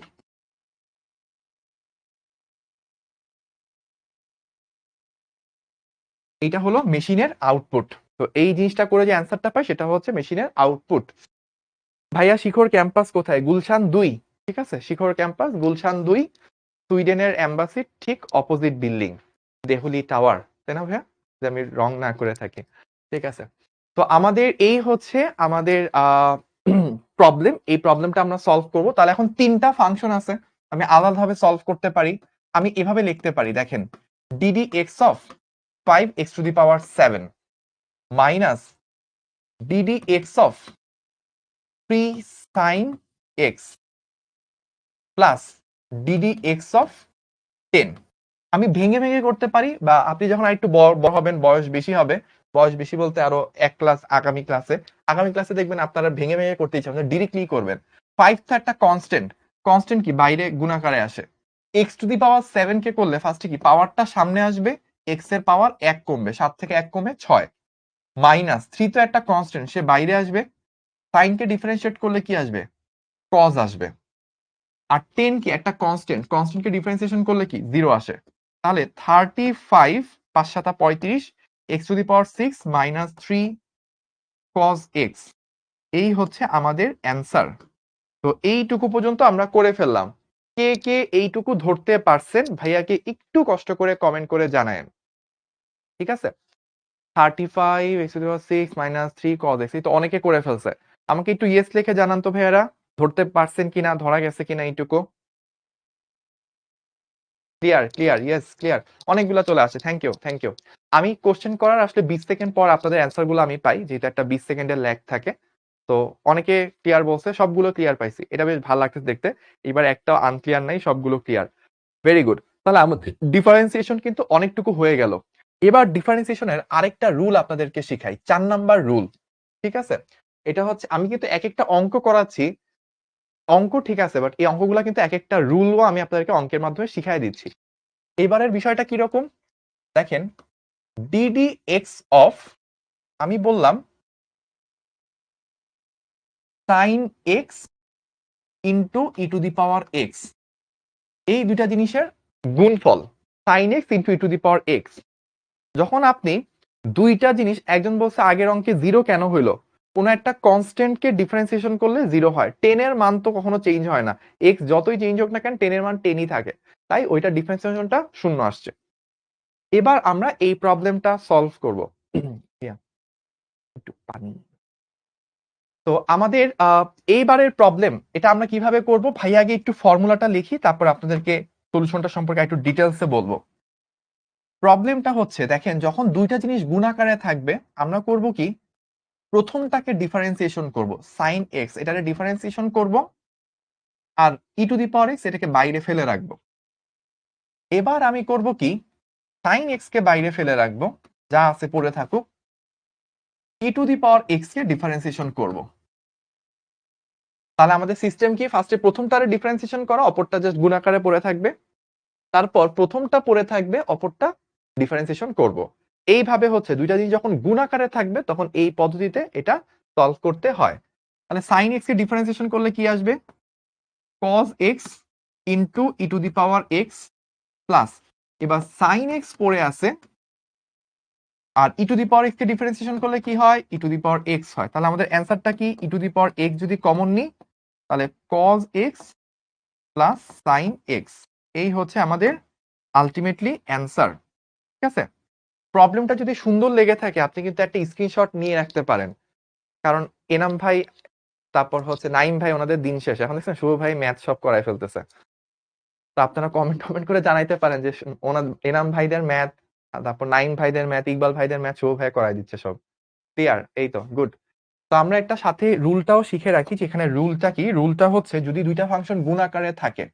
এটা হলো মেশিনের আউটপুট। তো এই জিনিসটা করে যে অ্যান্সারটা পাই সেটা হচ্ছে মেশিনের আউটপুট। ভাইয়া শিখর ক্যাম্পাস কোথায়? গুলশান 2। ঠিক আছে, শিখর ক্যাম্পাস গুলশান 2, সুইডেনের এম্বাসির ঠিক অপোজিট বিল্ডিং, দেহুলি টাওয়ার, তাই না ভাইয়া? যে আমি রং না করে থাকি। ঠিক আছে, তো আমাদের এই হচ্ছে আমাদের প্রবলেম, এই প্রবলেমটা আমরা সলভ করব। তাহলে এখন ৩টা ফাংশন আছে, আমি আলাদাভাবে সলভ করতে পারি। আমি এভাবে লিখতে পারি, দেখেন ddx of 5x to the power 7 minus ddx of 3 sin x plus ddx of 10। আমি ভেঙে ভেঙে করতে পারি, বা আপনি যখন আরেকটু বড় হবেন, বয়স বেশি হবে, বয়স বেশি বলতে আরো এক ক্লাস আগামী ক্লাসে দেখবেন আপনারা ভেঙে ভেঙে করতে ইচ্ছা হচ্ছে, ডিরেক্টলি করবেন। 5 তো একটা কনস্ট্যান্ট, কনস্ট্যান্ট কি বাইরে গুণাকারে আসে। x টু দি পাওয়ার 7 কে করলে ফার্স্টে কি পাওয়ারটা সামনে আসবে, x এর পাওয়ার 1 কমবে, 7 থেকে 1 কমে 6, মাইনাস 3 তো একটা কনস্ট্যান্ট, সে বাইরে আসবে, সাইন কে ডিফারেন্সিয়েট করলে কি আসবে, কজ আসবে। আর 10 কি একটা কনস্ট্যান্ট, কনস্ট্যান্ট কে ডিফারেন্সিয়েশন করলে কি 0 আসে। তাহলে 35 5 7 35 x two the power 6 minus 3 cos x, এই হচ্ছে আমাদের অ্যান্সার। তো এইটুকু পর্যন্ত আমরা করে ফেললাম। কে কে এইটুকু ধরতে পারছেন ভাইয়াকে একটু কষ্ট করে কমেন্ট করে জানায়েন, ঠিক আছে। 35 x two the power 6 minus 3 cos x, এই তো অনেকে করে ফেলছে। আমাকে একটু ইয়েস লিখে জানান তো ভাইয়ারা, ধরতে পারছেন কিনা, ধরা গেছে কিনা এইটুকু। ক্লিয়ার ক্লিয়ার, ইয়েস ক্লিয়ার, অনেকগুলো চলে আসে, থ্যাংক ইউ থ্যাংক ইউ। আমি কোশ্চেন করার আসলে 20 সেকেন্ড পর আপনাদের অ্যান্সার গুলো আমি পাই, যেহেতু একটা 20 সেকেন্ডের ল্যাগ থাকে। তো অনেকে ক্লিয়ার বলছে, সবগুলো ক্লিয়ার পাইছি, এটা বেশ ভালো লাগতেছে দেখতে। এবার একটা আনক্লিয়ার নাই, সবগুলো ক্লিয়ার, ভেরি গুড। তাহলে আমাদের ডিফারেন্সিয়েশন কিন্তু অনেকটুকু হয়ে গেল। এবার ডিফারেন্সিয়েশনের আরেকটা রুল আপনাদেরকে শিখাই, 4 নাম্বার রুল, ঠিক আছে। এটা হচ্ছে, আমি কিন্তু এক একটা অঙ্ক করাচ্ছি, অঙ্ক ঠিক আছে, বাট এই অঙ্কগুলো কিন্তু এক একটা রুলও আমি আপনাদেরকে অঙ্কের মাধ্যমে শিখাই দিচ্ছি। এবারের বিষয়টা কিরকম দেখেন, ddx of, আমি বললাম sin x into E to the power x, এই দুইটা জিনিসের গুণফল, sin x into E to the power x. যখন আপনি দুইটা জিনিস, একজন বলছে আগের অঙ্কে 0 কেন হইলো, কোন একটা কনস্ট্যান্ট কে ডিফারেন্সিয়েশন করলে 0 হয়, 10 এর মান তো কখনো চেঞ্জ হয় না, x যতই চেঞ্জ হোক না কেন 10 এর মান 10ই থাকে, তাই ওইটা ডিফারেন্সিয়েশনটা শূন্য আসছে। এবার আমরা এই প্রবলেমটা সলভ করব। একটু পানি। তো আমাদের এইবারের প্রবলেম, এটা আমরা কিভাবে করব, ভাই আগে একটু ফর্মুলাটা লিখি, তারপর আপনাদেরকে সলিউশনটা সম্পর্কে একটু ডিটেলসে বলবো। প্রবলেমটা হচ্ছে, দেখেন যখন দুইটা জিনিস গুণাকারে থাকবে, আমরা করব কি, প্রথমটাকে ডিফারেন্সিয়েশন করব, sin x এটাকে ডিফারেন্সিয়েশন করব, আর E to the power x এটাকে বাইরে ফেলে রাখবো। এবার আমি করব কি, sin x কে বাইরে ফেলে রাখবো, যা আছে পড়ে থাকুক, E to the power x কে ডিফারেন্সিয়েশন করব। তাহলে আমাদের সিস্টেম কি, ফার্স্টে প্রথমটারে ডিফারেন্সিয়েশন করা, অপরটা জাস্ট গুণাকারে পড়ে থাকবে, তারপর প্রথমটা পড়ে থাকবে, অপরটা ডিফারেন্সিয়েশন করব। এইভাবে হচ্ছে দুইটা জিনিস যখন গুণাকারে থাকবে তখন এই পদ্ধতিতে এটা সলভ করতে হয়। তাহলে sin x কে ডিফারেন্সিয়েশন করলে কি আসবে, cos x into E to the power x plus, এবার sin x পড়ে আছে, আর E to the power x কে ডিফারেন্সিয়েশন করলে কি হয়, ই টু দি পাওয়ার x হয়। তাহলে আমাদের অ্যান্সারটা কি, ই টু দি পাওয়ার x যদি কমন নিই, তাহলে cos x plus sine x, এই হচ্ছে আমাদের আলটিমেটলি অ্যান্সার, ঠিক আছে। প্রবলেমটা যদি সুন্দর লেগে থাকে আপনি কিন্তু একটা স্ক্রিনশট নিয়ে রাখতে পারেন, কারণ এনাম ভাই, তারপর হচ্ছে নাইম ভাই, ওনাদের দিন শেষ, এখন দেখছেন শুভ ভাই ম্যাথ সব করাই ফেলতেছে। তো আপনারা কমেন্ট করে জানাইতে পারেন যে ওনার এনাম ভাইদের ম্যাথ, তারপর নাইম ভাইদের ম্যাথ, ইকবাল ভাইদের ম্যাথ শুভ ভাই করাই দিচ্ছে সব, ক্লিয়ার, এই তো গুড। তো আমরা একটা সাথে রুলটাও শিখে রাখি, যেখানে রুলটা কি, রুলটা হচ্ছে যদি দুইটা ফাংশন গুণ আকারে থাকে,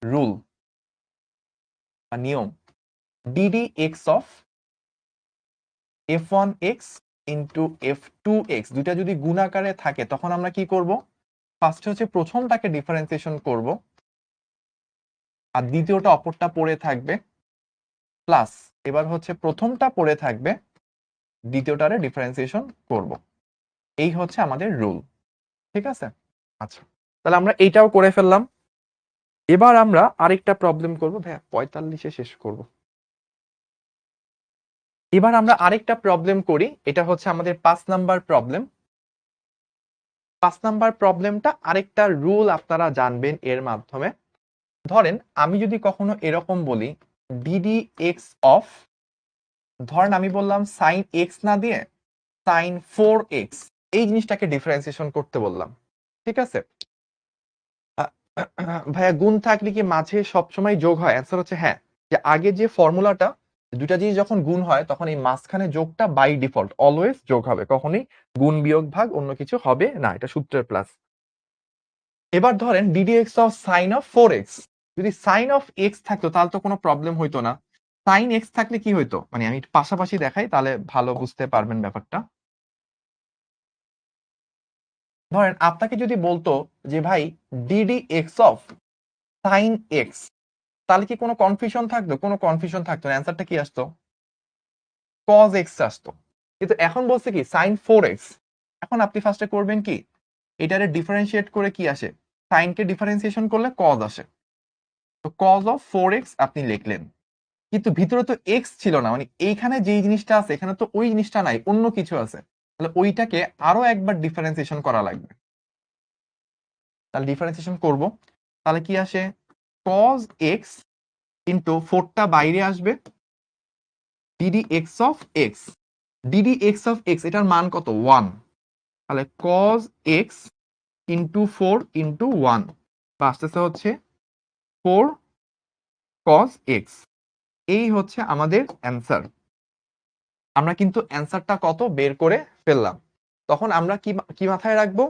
রুল বা নিয়ম, ddx of f1x into f2x দুইটা যদি গুণাকারে থাকে, তখন আমরা কি করব, ফার্স্টে হচ্ছে প্রথমটাকে ডিফারেন্সিয়েশন করব, আর দ্বিতীয়টা অপরটা পড়ে থাকবে, প্লাস এবার হচ্ছে প্রথমটা পড়ে থাকবে, দ্বিতীয়টারে ডিফারেন্সিয়েশন করব। এই হচ্ছে আমাদের রুল, ঠিক আছে। আচ্ছা, তাহলে আমরা এইটাও করে ফেললাম। এবার আমরা আরেকটা প্রবলেম করব, ভাইয়া 45-এ শেষ করব। এবার আমরা আরেকটা প্রবলেম করি, এটা হচ্ছে আমাদের 5 নাম্বার প্রবলেম। 5 নাম্বার প্রবলেমটা আরেকটা রুল আপনারা জানবেন এর মাধ্যমে। ধরেন আমি যদি কখনো এরকম বলি, ddx of, ধরেন আমি বললাম sin x না দিয়ে sin 4x, এই জিনিসটাকে ডিফারেন্সিয়েশন করতে বললাম। ঠিক আছে? ভাইয়া গুণ থাকলে কি মাঝে সবসময় যোগ হয়? অ্যান্সার হচ্ছে হ্যাঁ। যে আগে যে ফর্মুলাটা, দুটা জিনিস যখন গুণ হয় তখন এই মাঝখানে যোগটা বাই ডিফল্ট অলওয়েজ যোগ হবে, কখনোই গুণ বিয়োগ ভাগ অন্য কিছু হবে না, এটা সূত্রের প্লাস। এবার ধরেন ddx of sign of 4x, যদি সাইন অফ এক্স থাকতো তাহলে তো কোনো প্রবলেম হইতো না। সাইন এক্স থাকলে কি হইতো, মানে আমি একটু পাশাপাশি দেখাই তাহলে ভালো বুঝতে পারবেন ব্যাপারটা। ধরেন আপনাকে যদি বলতো যে ভাই DD x of sine x, তাহলে কি কোনো কনফিউশন থাকতো? কোনো কনফিউশন থাকতো না, অ্যান্সারটা কি আসতো? কজ এক্স আসতো। কিন্তু এখন বলছে কি সাইন 4x, এখন আপনি ফার্স্টে করবেন কি, এটারে ডিফারেন্সিয়েট করে কি আসে, সাইনকে ডিফারেন্সিয়েশন করলে কজ আসে। তো কজ অফ 4x আপনি লিখলেন, কিন্তু ভিতরে তো এক্স ছিল না, মানে এইখানে যেই জিনিসটা আছে এখানে তো ওই জিনিসটা নাই, অন্য কিছু আছে, তাহলে ওইটাকে আরো একবার ডিফারেন্সিয়েশন করা লাগবে। তাহলে ডিফারেন্সিয়েশন করব, তাহলে কি আসে, কজ এক্স ইন্টু 4টা বাইরে আসবে, DD x of x, DD x of x এটার মান কত 1, তাহলে কজ এক্স ইন্টু 4 ইন্টু 1 বা আসতেছে হচ্ছে 4 কজ এক্স। এই হচ্ছে আমাদের অ্যান্সার। আমরা কিন্তু অ্যান্সারটা কত বের করে ফেললাম। তখন আমরা কি কি মাথায় রাখবো,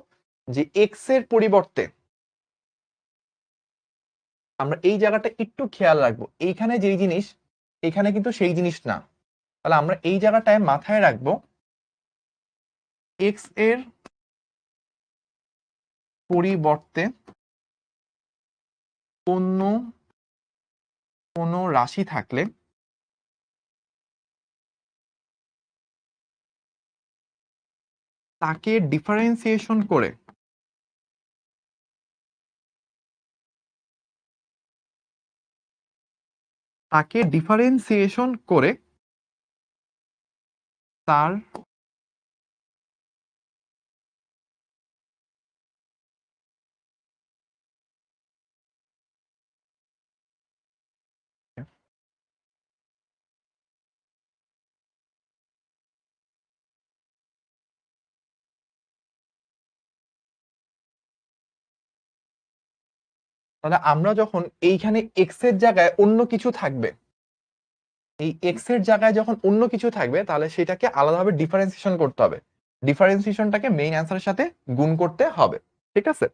যে এক্স এর পরিবর্তে আমরা এই জায়গাটা একটু খেয়াল রাখবো, এইখানে যেই জিনিস এখানে কিন্তু সেই জিনিস না। তাহলে আমরা এই জায়গাটায় মাথায় রাখবো এক্স এর পরিবর্তে অন্য কোনো রাশি থাকলে তাকে ডিফারেন্সিয়েশন করে তার তাহলে আমরা যখন এইখানে এক্স এর জায়গায় অন্য কিছু থাকবে, এই এক্স এর জায়গায় যখন অন্য কিছু থাকবে তাহলে সেটাকে আলাদাভাবে ডিফারেন্সিয়েশন করতে হবে, ডিফারেন্সিয়েশনটাকে মেইন অ্যান্সারের সাথে গুণ করতে হবে। ঠিক আছে?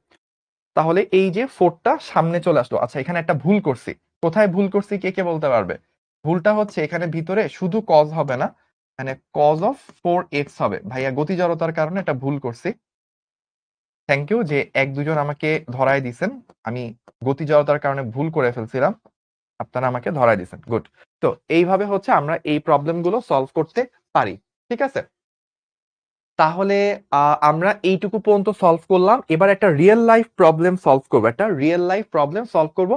তাহলে এই যে 4টা সামনে চলে আসলো। আচ্ছা এখানে একটা ভুল করছি, কোথায় ভুল করছি কে কে বলতে পারবে? ভুলটা হচ্ছে এখানে ভিতরে শুধু কজ হবে না, মানে কজ অফ 4x হবে। ভাইয়া গতি জড়তার কারণে একটা ভুল করছি। থ্যাংক ইউ যে এক দুজন আমাকে ধরায় দিছেন, আমি গতি জড়তার কারণে ভুল করে ফেলছিলাম, আপনারা আমাকে ধরায় দিছেন, গুড। তো এইভাবে হচ্ছে আমরা এই প্রবলেম গুলো সলভ করতে পারি। ঠিক আছে? তাহলে আমরা এইটুকু পর্যন্ত সলভ করলাম। এবার একটা রিয়েল লাইফ প্রবলেম সলভ করবো, একটা রিয়েল লাইফ প্রবলেম সলভ করব।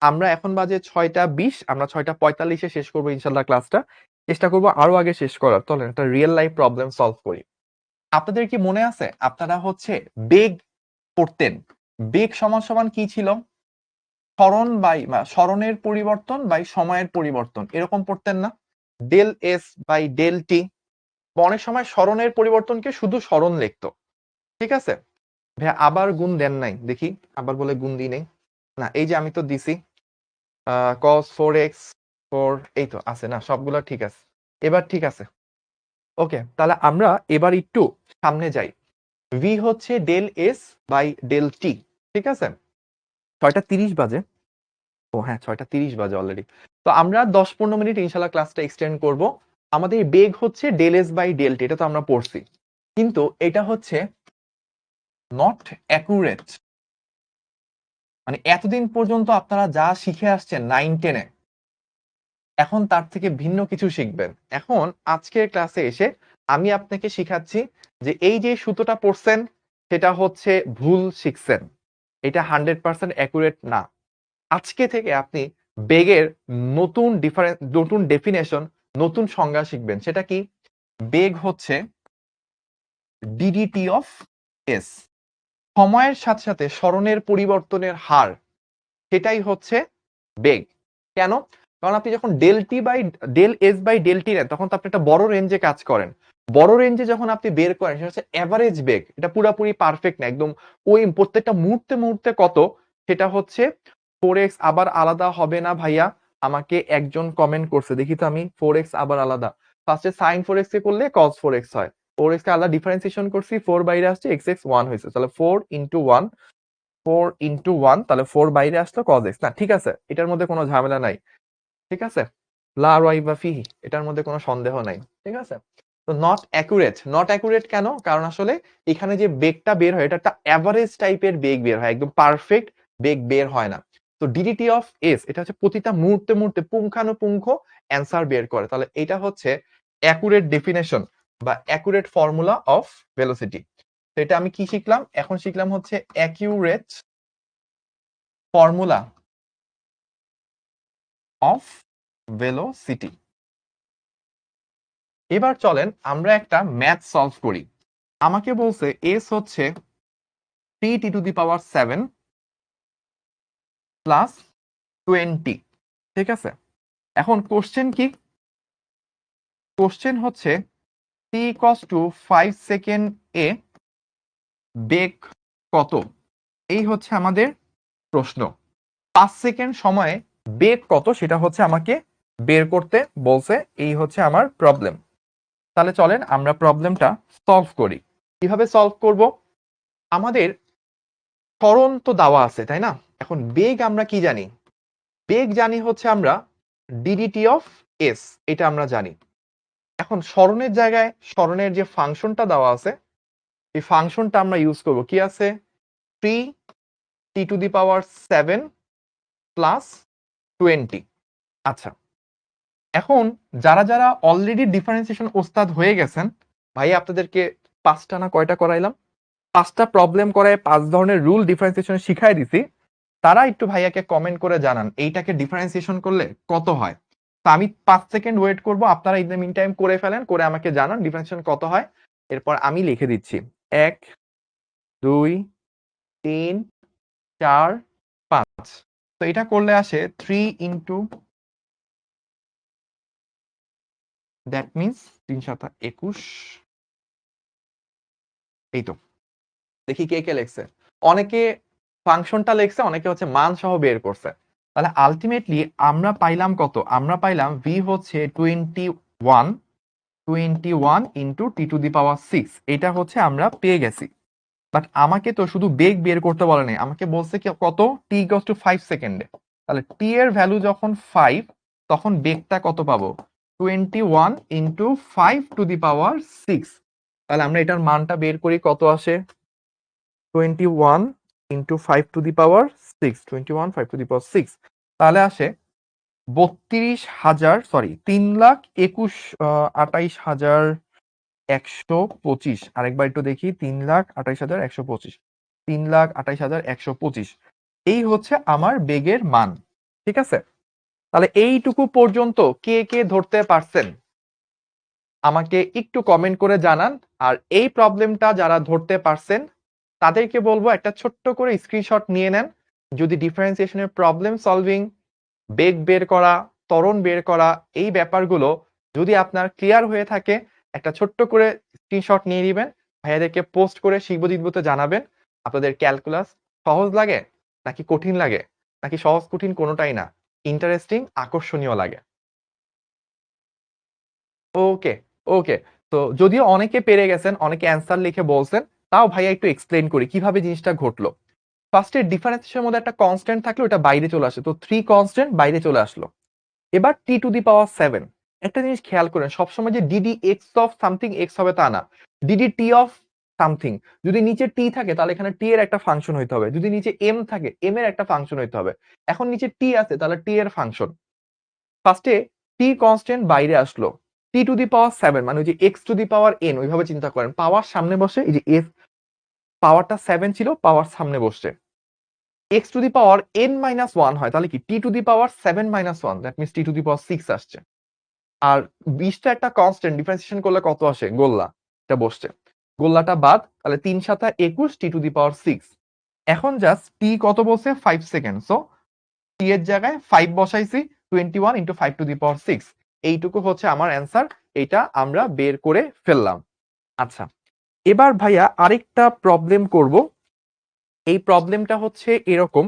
আমরা এখন বাজে 6টা 20, আমরা 6টা 45-এ শেষ করবো ইনশাল্লাহ ক্লাসটা, চেষ্টা করবো আরো আগে শেষ করার। চলেন একটা রিয়েল লাইফ প্রবলেম সলভ করি। আপনাদের কি মনে আছে আপনারা হচ্ছে বেগ পড়তেন? বেগ সমান সমান কি ছিল? সরণ বাই সরণের পরিবর্তন বাই সময়ের পরিবর্তন, এরকম পড়তেন না? Del s by del t. অনেক সময় সরণের পরিবর্তনকে শুধু সরণ লিখতো। ঠিক আছে? ভাইয়া আবার গুণ দেন নাই, দেখি আবার বলে গুণ দিই নেই না, এই যে আমি তো দিছি cos 4x 4, এই তো আছে না, সবগুলো ঠিক আছে, এবার ঠিক আছে। ওকে, তাহলে আমরা এবার একটু সামনে যাই। v হচ্ছে del s by del t. ঠিক আছে? 6টা 30 বাজে। ও হ্যাঁ 6টা 30 বাজে অলরেডি। তো আমরা 10-15 মিনিট ইনশাল্লাহ ক্লাসটা এক্সটেন্ড করব। আমাদের বেগ হচ্ছে del s by del t, এটা তো আমরা পড়ছি, কিন্তু এটা হচ্ছে নট অ্যাকুরেট। মানে এতদিন পর্যন্ত আপনারা যা শিখে আসছেন 9-10-এ, এখন তার থেকে ভিন্ন কিছু শিখবেন। এখন আজকের ক্লাসে এসে আমি আপনাকে শিখাচ্ছি যে এই যে সূত্রটা পড়ছেন সেটা হচ্ছে ভুল শিখছেন, এটা 100% অ্যাকুরেট না। আজকে থেকে আপনি বেগের নতুন ডেফিনেশন, নতুন সংজ্ঞা শিখবেন। সেটা কি? বেগ হচ্ছে ডিডিটি অফ এস, সময়ের সাথে সাথে সরণের পরিবর্তনের হার, সেটাই হচ্ছে বেগ। কেন? কারণ আপনি যখন del s by del t নেন তখন তো আপনি একটা বড় রেঞ্জে কাজ করেন। বড় রেঞ্জে যখন আপনি বের করেন সেটা হচ্ছে এভারেজ বেগ, এটা পুরাপুরি পারফেক্ট না একদম। ওই প্রত্যেকটা মুহূর্তে মুহূর্তে কত, সেটা হচ্ছে 4x আবার আলাদা হবে না ভাইয়া? আমাকে একজন কমেন্ট করছে, দেখি তো আমি। 4x আবার আলাদা, ফার্স্টে sin 4x কে করলে cos 4x হয়, 4x কে আলাদা ডিফারেন্সিয়েশন করছি, 4 বাইরে আসছে, x 1 হয়েছে, তাহলে 4 ইন্টু 1, 4 ইন্টু 1, তাহলে 4 বাইরে আসলো cos x। না ঠিক আছে, এটার মধ্যে কোনো ঝামেলা নাই, ঠিক আছে, লা রাইবা ফিহি, এটার মধ্যে কোনো সন্দেহ নাই, ঠিক আছে। তো নট অ্যাকুরেট, নট অ্যাকুরেট কেন? কারণ আসলে এখানে যে বেগটা বের হয় এটা একটা অ্যাভারেজ টাইপের বেগ বের হয়, একদম পারফেক্ট বেগ বের হয় না। তো ডিডিটি অফ এস এটা হচ্ছে প্রতিটা মুহূর্তে মুহূর্তে পুঙ্খানুপুঙ্খ অ্যান্সার বের করে, তাহলে এটা হচ্ছে অ্যাকুরেট ডেফিনেশন বা অ্যাকুরেট ফর্মুলা অফ ভেলোসিটি। তো এটা আমি কি শিখলাম? এখন শিখলাম হচ্ছে অ্যাকিউরেট ফর্মুলা অফ ভেলোসিটি। এবার চলেন আমরা একটা ম্যাথ সলভ করি। আমাকে বলছে এস হচ্ছে 3t⁻7 প্লাস 20, ঠিক আছে। এখন কোশ্চেন কি? কোশ্চেন হচ্ছে t ইকুয়ালস টু 5 সেকেন্ড এ বেগ কত, এই হচ্ছে আমাদের প্রশ্ন। 5 সেকেন্ড সময়ে বেগ কত সেটা হচ্ছে আমাকে বের করতে বলছে, এই হচ্ছে আমার প্রবলেম। তাহলে চলেন আমরা প্রবলেমটা সলভ করি। কিভাবে সলভ করব? আমাদের ত্বরণ তো দেওয়া আছে তাই না? এখন বেগ আমরা কি জানি? বেগ জানি হচ্ছে আমরা ডিডিটি অফ এস, এটা আমরা জানি। এখন স্মরণের জায়গায় স্মরণের যে ফাংশনটা দেওয়া আছে এই ফাংশনটা আমরা ইউজ করব। কি আছে? 3t⁻7 plus 20। আচ্ছা, এখন যারা যারা অলরেডি ডিফারেন্সিয়েশন ওস্তাদ হয়ে গেছেন, ভাই আপনাদেরকে 5টা না কয়টা করাইলাম, 5টা প্রবলেম করায় 5 ধরনের রুল ডিফারেন্সিয়েশন শিখাই দিছি, তারা একটু ভাইয়াকে কমেন্ট করে জানান এইটাকে ডিফারেন্সিয়েশন করলে কত হয়। তো আমি 5 সেকেন্ড ওয়েট করব, আপনারা ইন দ্য মিন টাইম করে ফেলেন, করে আমাকে জানান ডিফারেন্সিয়েশন কত হয়। এরপর আমি লিখে দিচ্ছি 1 2 3 4 5। তো এটা করলে আসে 3 ইন্টু, দ্যাট মিনস 3 7 21। এই তো, দেখি কে কে লেখছে। অনেকে ফাংশনটা লেখছে, অনেকে হচ্ছে মান সহ বের করছে। তাহলে আলটিমেটলি আমরা পাইলাম কত? আমরা পাইলাম ভি হচ্ছে 21 ইন্টু t⁻6, এটা হচ্ছে আমরা পেয়ে গেছি। বাট আমাকে তো শুধু বেগ বের করতে বলে নাই, আমাকে বলছে কি কত? t ইকুয়ালস টু 5 সেকেন্ডে। তাহলে t এর ভ্যালু যখন 5, তখন বেগটা কত পাবো? 21 ইন্টু 5⁶। তাহলে আমরা এটার মানটা বের করি, কত আসে? 21 ইন্টু 5⁶, 21 5⁶, তাহলে আসে 32,000, সরি 3,28,125। আরেকবার একটু দেখি, 3,28,125, 3,28,125, এই হচ্ছে আমার বেগের মান, ঠিক আছে। তাহলে এইটুকু পর্যন্ত কে কে ধরতে পারছেন আমাকে একটু কমেন্ট করে জানান। আর এই প্রবলেমটা যারা ধরতে পারছেন তাদেরকে বলবো একটা ছোট্ট করে স্ক্রিনশট নিয়ে নেন। যদি ডিফারেন্সিয়েশনের প্রবলেম সলভিং, বেগ বের করা, ত্বরণ বের করা, এই ব্যাপারগুলো যদি আপনার ক্লিয়ার হয়ে থাকে, একটা ছোট্ট করে স্ক্রিনশট নিয়ে নেবেন, ভাইয়াদেরকে পোস্ট করে শিখবো জানাবেন আপনাদের ক্যালকুলাস সহজ লাগে নাকি কঠিন লাগে, নাকি সহজ কঠিন কোনোটাই না, ইন্টারেস্টিং আকর্ষণীয় লাগে। ওকে, ওকে। তো যদিও অনেকে পেরে গেছেন, অনেকে অ্যান্সার লিখে বলছেন, তাও ভাইয়া একটু এক্সপ্লেন করি কিভাবে জিনিসটা ঘটলো। ফার্স্টে ডিফারেন্সের মধ্যে একটা কনস্ট্যান্ট থাকলো, ওটা বাইরে চলে আসে, তো 3 কনস্ট্যান্ট বাইরে চলে আসলো। এবার t⁻7, একটা জিনিস খেয়াল করেন, সবসময় যে D D x of something x হবে তা না, ডিডি টি অফ সামথিং। যদি নিচে টি থাকে তাহলে এখানে টি এর একটা ফাংশন হইতে হবে, যদি নিচে এম থাকে এম এর একটা ফাংশন হইতে হবে। এখন নিচে টি আছে তাহলে টি এর ফাংশন। ফার্স্টে টি কনস্ট্যান্ট বাইরে আসলো, t⁻7 মানে ওই যে x⁻n, ওইভাবে চিন্তা করেন, পাওয়ার সামনে বসে, এই যে এফ পাওয়ারটা 7 ছিল, পাওয়ার সামনে বসছে, x⁻n-1 হয়, তাহলে কি t⁻7-1, দ্যাট মিনস t⁻6 আসছে। আর 20টা একটা কনস্ট্যান্ট, ডিফারেন্সিয়েশন করলে কত আসে? গোল্লা, এটা বসছে, গোল্লাটা বাদ, তাহলে 3 7 21 t⁻6। এখন জাস্ট টি কত বলছে? 5 সেকেন্ড, সো টি এর জায়গায় 5 বসাইছি, 21 ইন্টু 5⁶, এইটুকু হচ্ছে আমার অ্যান্সার। এটা আমরা বের করে ফেললাম। আচ্ছা, এবার ভাইয়া আরেকটা প্রবলেম করব। এই প্রবলেমটা হচ্ছে এরকম।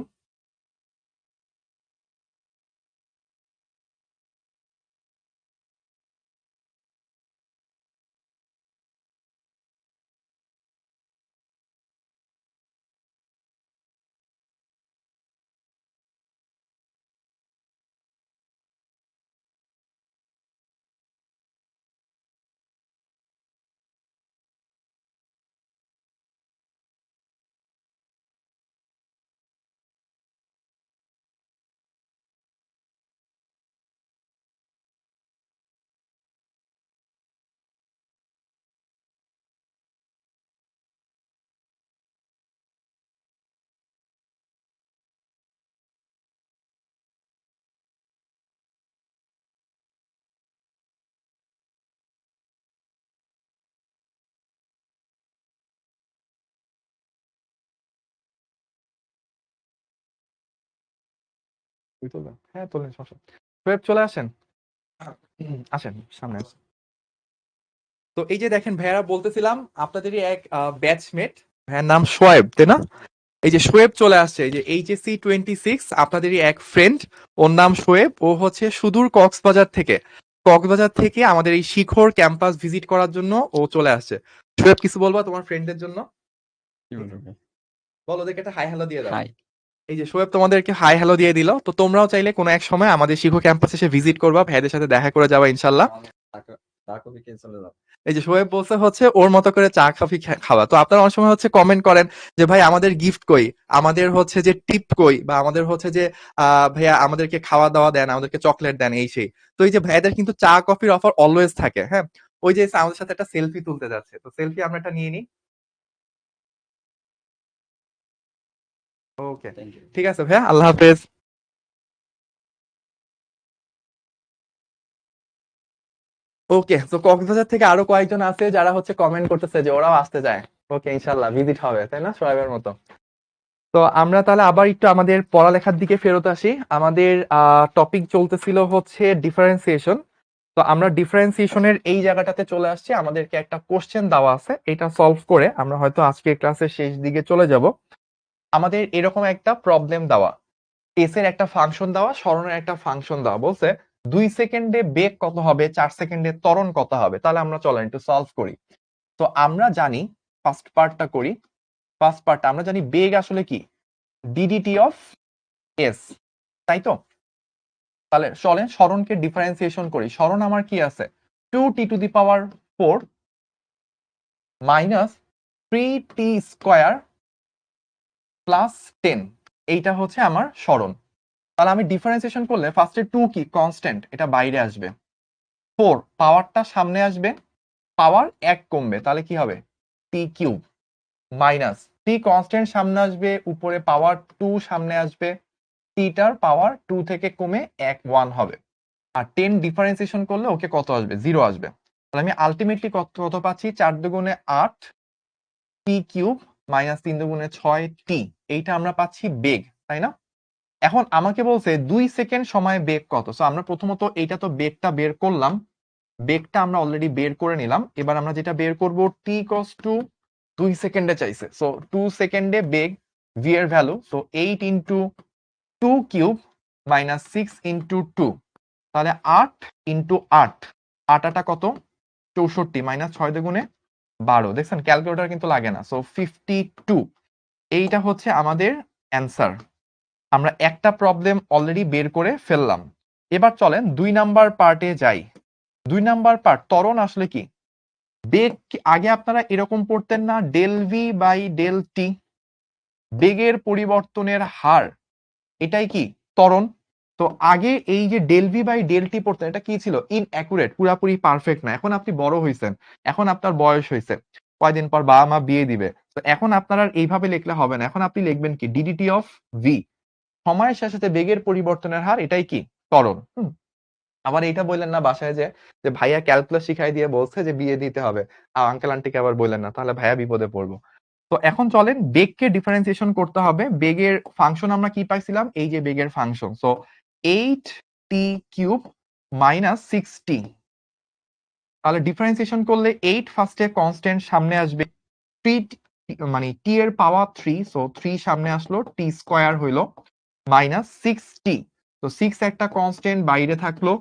হ্যাঁ, তোলেন, সমস্যা নেই। সোহেব চলে আসেন। আসেন সামনে আসেন। তো এই যে দেখেন ভাইয়ারা বলতেছিলাম আপনাদেরই এক ব্যাচমেট, ভাইয়ার নাম শোয়েব, তাই না? এই যে শোয়েব চলে আসছে, এই যে HSC 26 আপনাদেরই এক ফ্রেন্ড, ওর নাম শোয়েব। ও হচ্ছে সুদূর কক্সবাজার থেকে আমাদের এই শিখর ক্যাম্পাস ভিজিট করার জন্য ও চলে আসছে। শোয়েব, কিছু বলবা তোমার ফ্রেন্ডের জন্য? কি বলবো ভাই? বলো, ওদেরকে একটা হাই হ্যালো দিয়ে দাও। হাই। এই যে শোয়েব তোমাদেরকে হাই হ্যালো দিয়ে দিল। তো তোমরাও চাইলে কোনো এক সময় আমাদের শিখর ক্যাম্পাসে এসে ভিজিট করবা, ভাইদের সাথে দেখা করে যাবা ইনশাল্লাহ। চা কফি খেয়ে চলে যাও। এই যে শোয়েব বলছে হচ্ছে ওর মতো করে চা কফি খাওয়া। তো আপনারা অনেক সময় হচ্ছে কমেন্ট করেন যে ভাই আমাদের গিফট কই, আমাদের হচ্ছে যে টিপ কই, বা আমাদের হচ্ছে যে ভাইয়া আমাদেরকে খাওয়া দাওয়া দেন, আমাদেরকে চকলেট দেন, এই সেই। তো এই যে ভাইয়াদের কিন্তু চা কফির অফার অলওয়েজ থাকে। হ্যাঁ, ওই যে আমাদের সাথে একটা সেলফি তুলতে যাচ্ছে, তো সেলফি আমরা একটা নিয়ে নিই। ওকে, থ্যাংক ইউ। ঠিক আছে ভাইয়া, আল্লাহ হাফেজ। ওকে, তো কক্সবাজার থেকে আরো কয়েকজন আছে যারা হচ্ছে কমেন্ট করতেছে যে ওরাও আসতে চায়। ওকে, ইনশাল্লাহ ভিজিট হবে, তাই না, সোহেবের মতো। তো আমরা তাহলে আবার একটু আমাদের পড়ালেখার দিকে ফেরত আসি। আমাদের টপিক চলতেছিল হচ্ছে ডিফারেন্সিয়েশন। তো আমরা ডিফারেন্সিয়েশনের এই জায়গাটাতে চলে আসছি। আমাদেরকে একটা কোশ্চেন দেওয়া আছে, এটা সলভ করে আমরা হয়তো আজকের ক্লাসের শেষ দিকে চলে যাব। আমাদের এরকম একটা প্রবলেম দেওয়া, এস এর একটা ফাংশন দেওয়া, স্মরণের একটা ফাংশন দেওয়া, বলছে 2 সেকেন্ডে বেগ কত হবে, 4 সেকেন্ডে ত্বরণ কত হবে। তাহলে আমরা চলেন একটু সলভ করি। তো আমরা জানি, ফার্স্ট পার্টটা করি। ফার্স্ট পার্টটা আমরা জানি বেগ আসলে কি, ডিডিটি অফ এস, তাই তো? তাহলে চলেন স্মরণকে ডিফারেন্সিয়েশন করি। স্মরণ আমার কি আছে, 2t⁴ মাইনাস 3t² প্লাস 10, এইটা হচ্ছে আমার স্মরণ। তাহলে আমি ডিফারেন্সিয়েশন করলে ফার্স্টে 2 কি কনস্ট্যান্ট, এটা বাইরে আসবে। 4 পাওয়ারটা সামনে আসবে, পাওয়ার 1 কমবে, তাহলে কি হবে, t³ মাইনাস 3 কনস্ট্যান্ট সামনে আসবে, উপরে পাওয়ার 2 সামনে আসবে, টিটার পাওয়ার 2 থেকে কমে 1 হবে। আর 10 ডিফারেন্সিয়েশন করলে ওকে কত আসবে, 0 আসবে। তাহলে আমি আলটিমেটলি কত কত পাচ্ছি, 4 দুগুণে 8 t³ মাইনাস 3 দুগুণে 6 t, এইটা আমরা পাচ্ছি বেগ, তাই না? এখন আমাকে বলছে 2 সেকেন্ড সময় বেগ কত। সো আমরা প্রথমত এইটা তো বেগটা বের করলাম, বেগটা আমরা অলরেডি বের করে নিলাম। এবার আমরা যেটা বের করব, t ইকুয়ালস টু 2 সেকেন্ডে চাইছে। সো 2 সেকেন্ডে বেগ ভি এর value, so 8 into 2³ minus 6 into 2, তাহলে 8 ইন্টু 8, 8 কত, 64 মাইনাস 6 দুগুণে 12, দেখছেন ক্যালকুলেটর কিন্তু লাগে না। সো 52, এইটা হচ্ছে আমাদের অ্যান্সার। আমরা একটা প্রবলেম অলরেডি বের করে ফেললাম। এবার চলেন 2 নাম্বার পার্টে যাই। 2 নাম্বার পার্ট, ত্বরণ আসলে কি, বেগ আগে আপনারা এরকম পড়তেন না, del v by del t, বেগের পরিবর্তনের হার, এটাই কি ত্বরণ। তো আগে এই যে del v by del t পড়তেন, এটা কি ছিল, ইনঅ্যাকুরেট, পুরাপুরি পারফেক্ট না। এখন আপনি বড় হয়েছেন, এখন আপনার বয়স হয়েছে, কয়দিন পর বাবা মা বিয়ে দিবে, তো এখন আপনার আর এইভাবে লিখলে হবে না। এখন আপনি লিখবেন কি, ডিডিটি অফ ভি, সময়ের সাথে সাথে বেগের পরিবর্তনের হার, এটাই কি ত্বরণ। আবার এইটা বললেন না বাসায় যে যে ভাইয়া ক্যালকুলাস শিখাই দিয়ে বলছে যে বিয়ে দিতে হবে, আঙ্কেল আন্টিকে আবার বললেন না, তাহলে ভাইয়া বিপদে পড়বো। তো এখন চলেন বেগকে ডিফারেন্সিয়েশন করতে হবে। বেগের ফাংশন আমরা কি পাইছিলাম, এই যে বেগের function. So 8t³ minus 6t, তাহলে ডিফারেন্সিয়েশন করলে 8 ফার্স্টে কনস্ট্যান্ট সামনে আসবে 3 মানে টি এর পাওয়ার 3, সো 3 সামনে আসলো, টি স্কয়ার হইলো মাইনাস 6t। তো 6 একটা কনস্ট্যান্ট বাইরে থাকলো।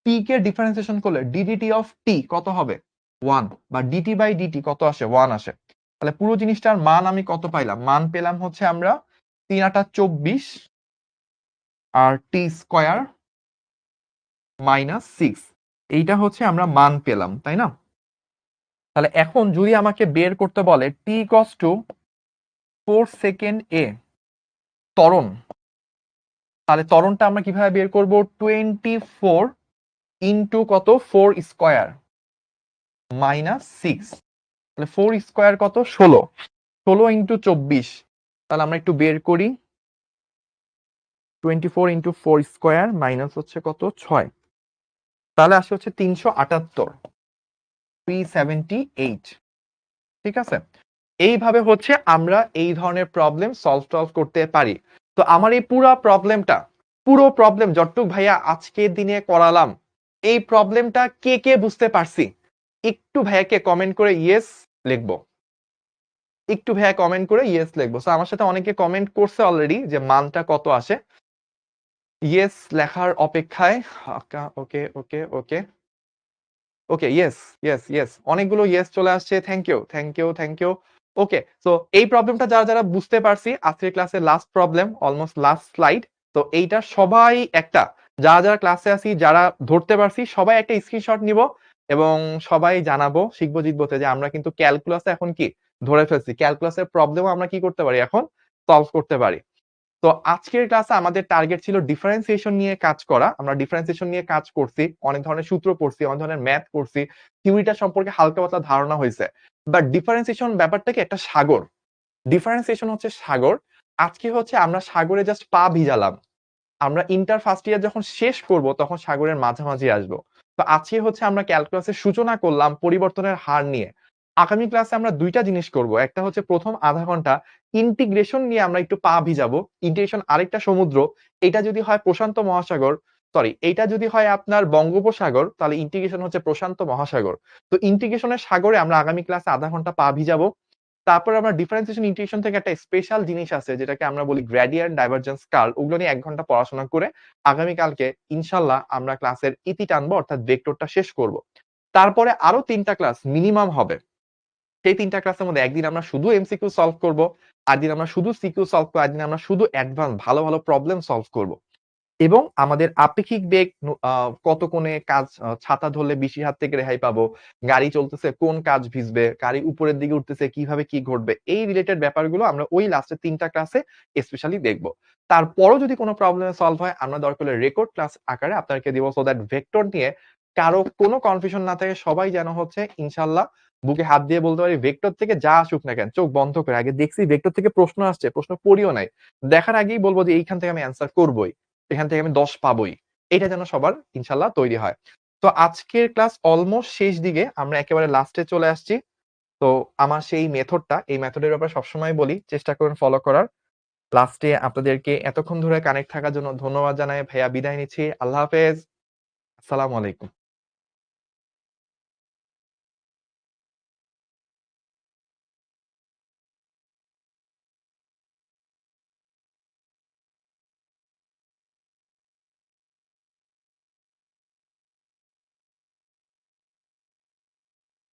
টি কে ডিফারেন্সিয়েশন করলে ডিডিটি অফ টি কত হবে 1, বা ডিটি বাই ডিটি কত আসে 1 আসে। তাহলে পুরো জিনিসটার মান আমি কত পাইলাম, মান পেলাম হচ্ছে আমরা 3 8 24 আর টি স্কয়ার মাইনাস 6, এইটা হচ্ছে আমরা মান পেলাম, তাই না? তাহলে এখন যদি আমাকে বের করতে বলে টি ইকুয়ালস টু 4 সেকেন্ড এ ত্বরণ, তাহলে ত্বরণটা আমরা কিভাবে বের করব, 24 ইন্টু কত 4 স্কয়ার মাইনাস 6, তাহলে 4 স্কয়ার কত 16, 16 ইন্টু 24, তাহলে আমরা একটু বের করি, 24 ইন্টু 4 স্কয়ার মাইনাস হচ্ছে কত 6, তাহলে আসে হচ্ছে 378, 378। ঠিক আছে, এইভাবে হচ্ছে আমরা এই ধরনের প্রবলেম সলভ করতে পারি। তো আমার এই পুরো প্রবলেম যতটুক ভাইয়া আজকের দিনে করালাম, এই প্রবলেমটা কে কে বুঝতে পারছি একটু ভাইয়াকে কমেন্ট করে ইয়েস লিখবো, একটু ভাইয়া কমেন্ট করে ইয়েস লিখবো। সো আমার সাথে অনেকে কমেন্ট করছে অলরেডি যে মানটা কত আসে, ইয়েস লেখার অপেক্ষায়। Okay okay okay okay, yes yes yes, অনেকগুলো ইয়েস চলে আসছে, thank you thank you thank you. Okay, so এই প্রবলেমটা যারা যারা বুঝতে পারছি, আজকের ক্লাসের last problem, almost last slide. তো এইটা সবাই একটা, যারা যারা ক্লাসে আছি, যারা ধরতে পারছি সবাই একটা স্ক্রিনশট নিব এবং সবাই জানাবো শিখবো জিতবোতে যে আমরা কিন্তু ক্যালকুলাসে এখন কি ধরে ফেলছি, ক্যালকুলাসের প্রবলেমও আমরা কি করতে পারি এখন সলভ করতে পারি। তো আজকের ক্লাসে আমাদের টার্গেট ছিল ডিফারেন্সিয়েশন নিয়ে কাজ করা। আমরা ডিফারেন্সিয়েশন নিয়ে কাজ করছি, অনেক ধরনের সূত্র পড়ছি, অনেক ধরনের ম্যাথ করছি, থিওরিটা সম্পর্কে হালকা পাতলা ধারণা হয়েছে। বাট ডিফারেন্সিয়েশন ব্যাপারটা কি একটা সাগর, ডিফারেন্সিয়েশন হচ্ছে সাগর। আজকে হচ্ছে আমরা সাগরে জাস্ট পা ভিজালাম, আমরা ইন্টার ফার্স্ট ইয়ার যখন শেষ করব তখন সাগরের মাঝামাঝি আসবো। তো আজকে হচ্ছে আমরা ক্যালকুলাসের সূচনা করলাম পরিবর্তনের হার নিয়ে। আগামী ক্লাসে আমরা দুইটা জিনিস করব, একটা হচ্ছে প্রথম আধা ঘন্টা ইন্টিগ্রেশন নিয়ে আমরা একটু পা ভিজাবো। ইন্টিগ্রেশন আরেকটা সমুদ্র, এটা যদি হয় প্রশান্ত মহাসাগর, সরি এইটা যদি হয় আপনার বঙ্গোপসাগর, তাহলে ইন্টিগ্রেশন হচ্ছে প্রশান্ত মহাসাগর। তো ইন্টিগ্রেশনের সাগরে আমরা আগামী ক্লাসে আধা ঘন্টা পা ভিজাবো। তারপর আমরা ডিফারেন্সিয়েশন ইন্টিগ্রেশন থেকে একটা স্পেশাল জিনিস আছে যেটাকে আমরা বলি গ্রেডিয়েন্ট ডাইভারজেন্স কার্ভ, ওগুলো নিয়ে 1 ঘন্টা পড়াশোনা করে আগামীকালকে ইনশাল্লাহ আমরা ক্লাসের ইতি টানবো, অর্থাৎ ভেক্টরটা শেষ করব। তারপরে আরো 3টা ক্লাস মিনিমাম হবে। সেই 3টা ক্লাসের মধ্যে একদিন আমরা শুধু এমসিকিউ সলভ করব, আর দিন আমরা শুধু সিকিউ সলভ করব, আর দিন আমরা শুধু অ্যাডভান্স ভালো ভালো প্রবলেম সলভ করব। এবং আমাদের আপেক্ষিক বেগ কত কোণে কাজ, ছাতা ধরলে বৃষ্টির হাত থেকে রেহাই পাবো, গাড়ি চলতেছে কোন কাজ ভিজবে, গাড়ি উপরের দিকে উঠতেছে কিভাবে কি ঘটবে, এই রিলেটেড ব্যাপারগুলো আমরা ওই লাস্টের 3টা ক্লাসে স্পেশালি দেখবো। তারপরও যদি কোনো প্রবলেম সলভ হয় আমরা দরকার হলে রেকর্ড ক্লাস আকারে আপনাকে দিব, সো দ্যাট ভেক্টর নিয়ে কারো কোনো কনফিউশন না থাকে, সবাই যেন হচ্ছে ইনশাল্লাহ বুকে হাত দিয়ে বলতে পারি ভেক্টর থেকে যা আসুক না কেন চোখ বন্ধ করে আগে দেখছি ভেক্টর থেকে প্রশ্ন আসছে, প্রশ্ন পড়িও নাই, দেখার আগেই বলবো যে এইখান থেকে আমি অ্যান্সার করবোই, এখান থেকে আমি 10 পাবোই। এটা যেন সবার ইনশাল্লাহ তৈরি হয়। তো আজকের ক্লাস অলমোস্ট শেষ দিকে, আমরা একেবারে লাস্টে চলে আসছি। তো আমার সেই মেথডটা, এই মেথডের ব্যাপারে সবসময় বলি চেষ্টা করুন ফলো করার। লাস্টে আপনাদেরকে এতক্ষণ ধরে কানেক্ট থাকার জন্য ধন্যবাদ জানাই ভাইয়া, বিদায় নিচ্ছি। আল্লাহ হাফেজ, আসসালামু আলাইকুম।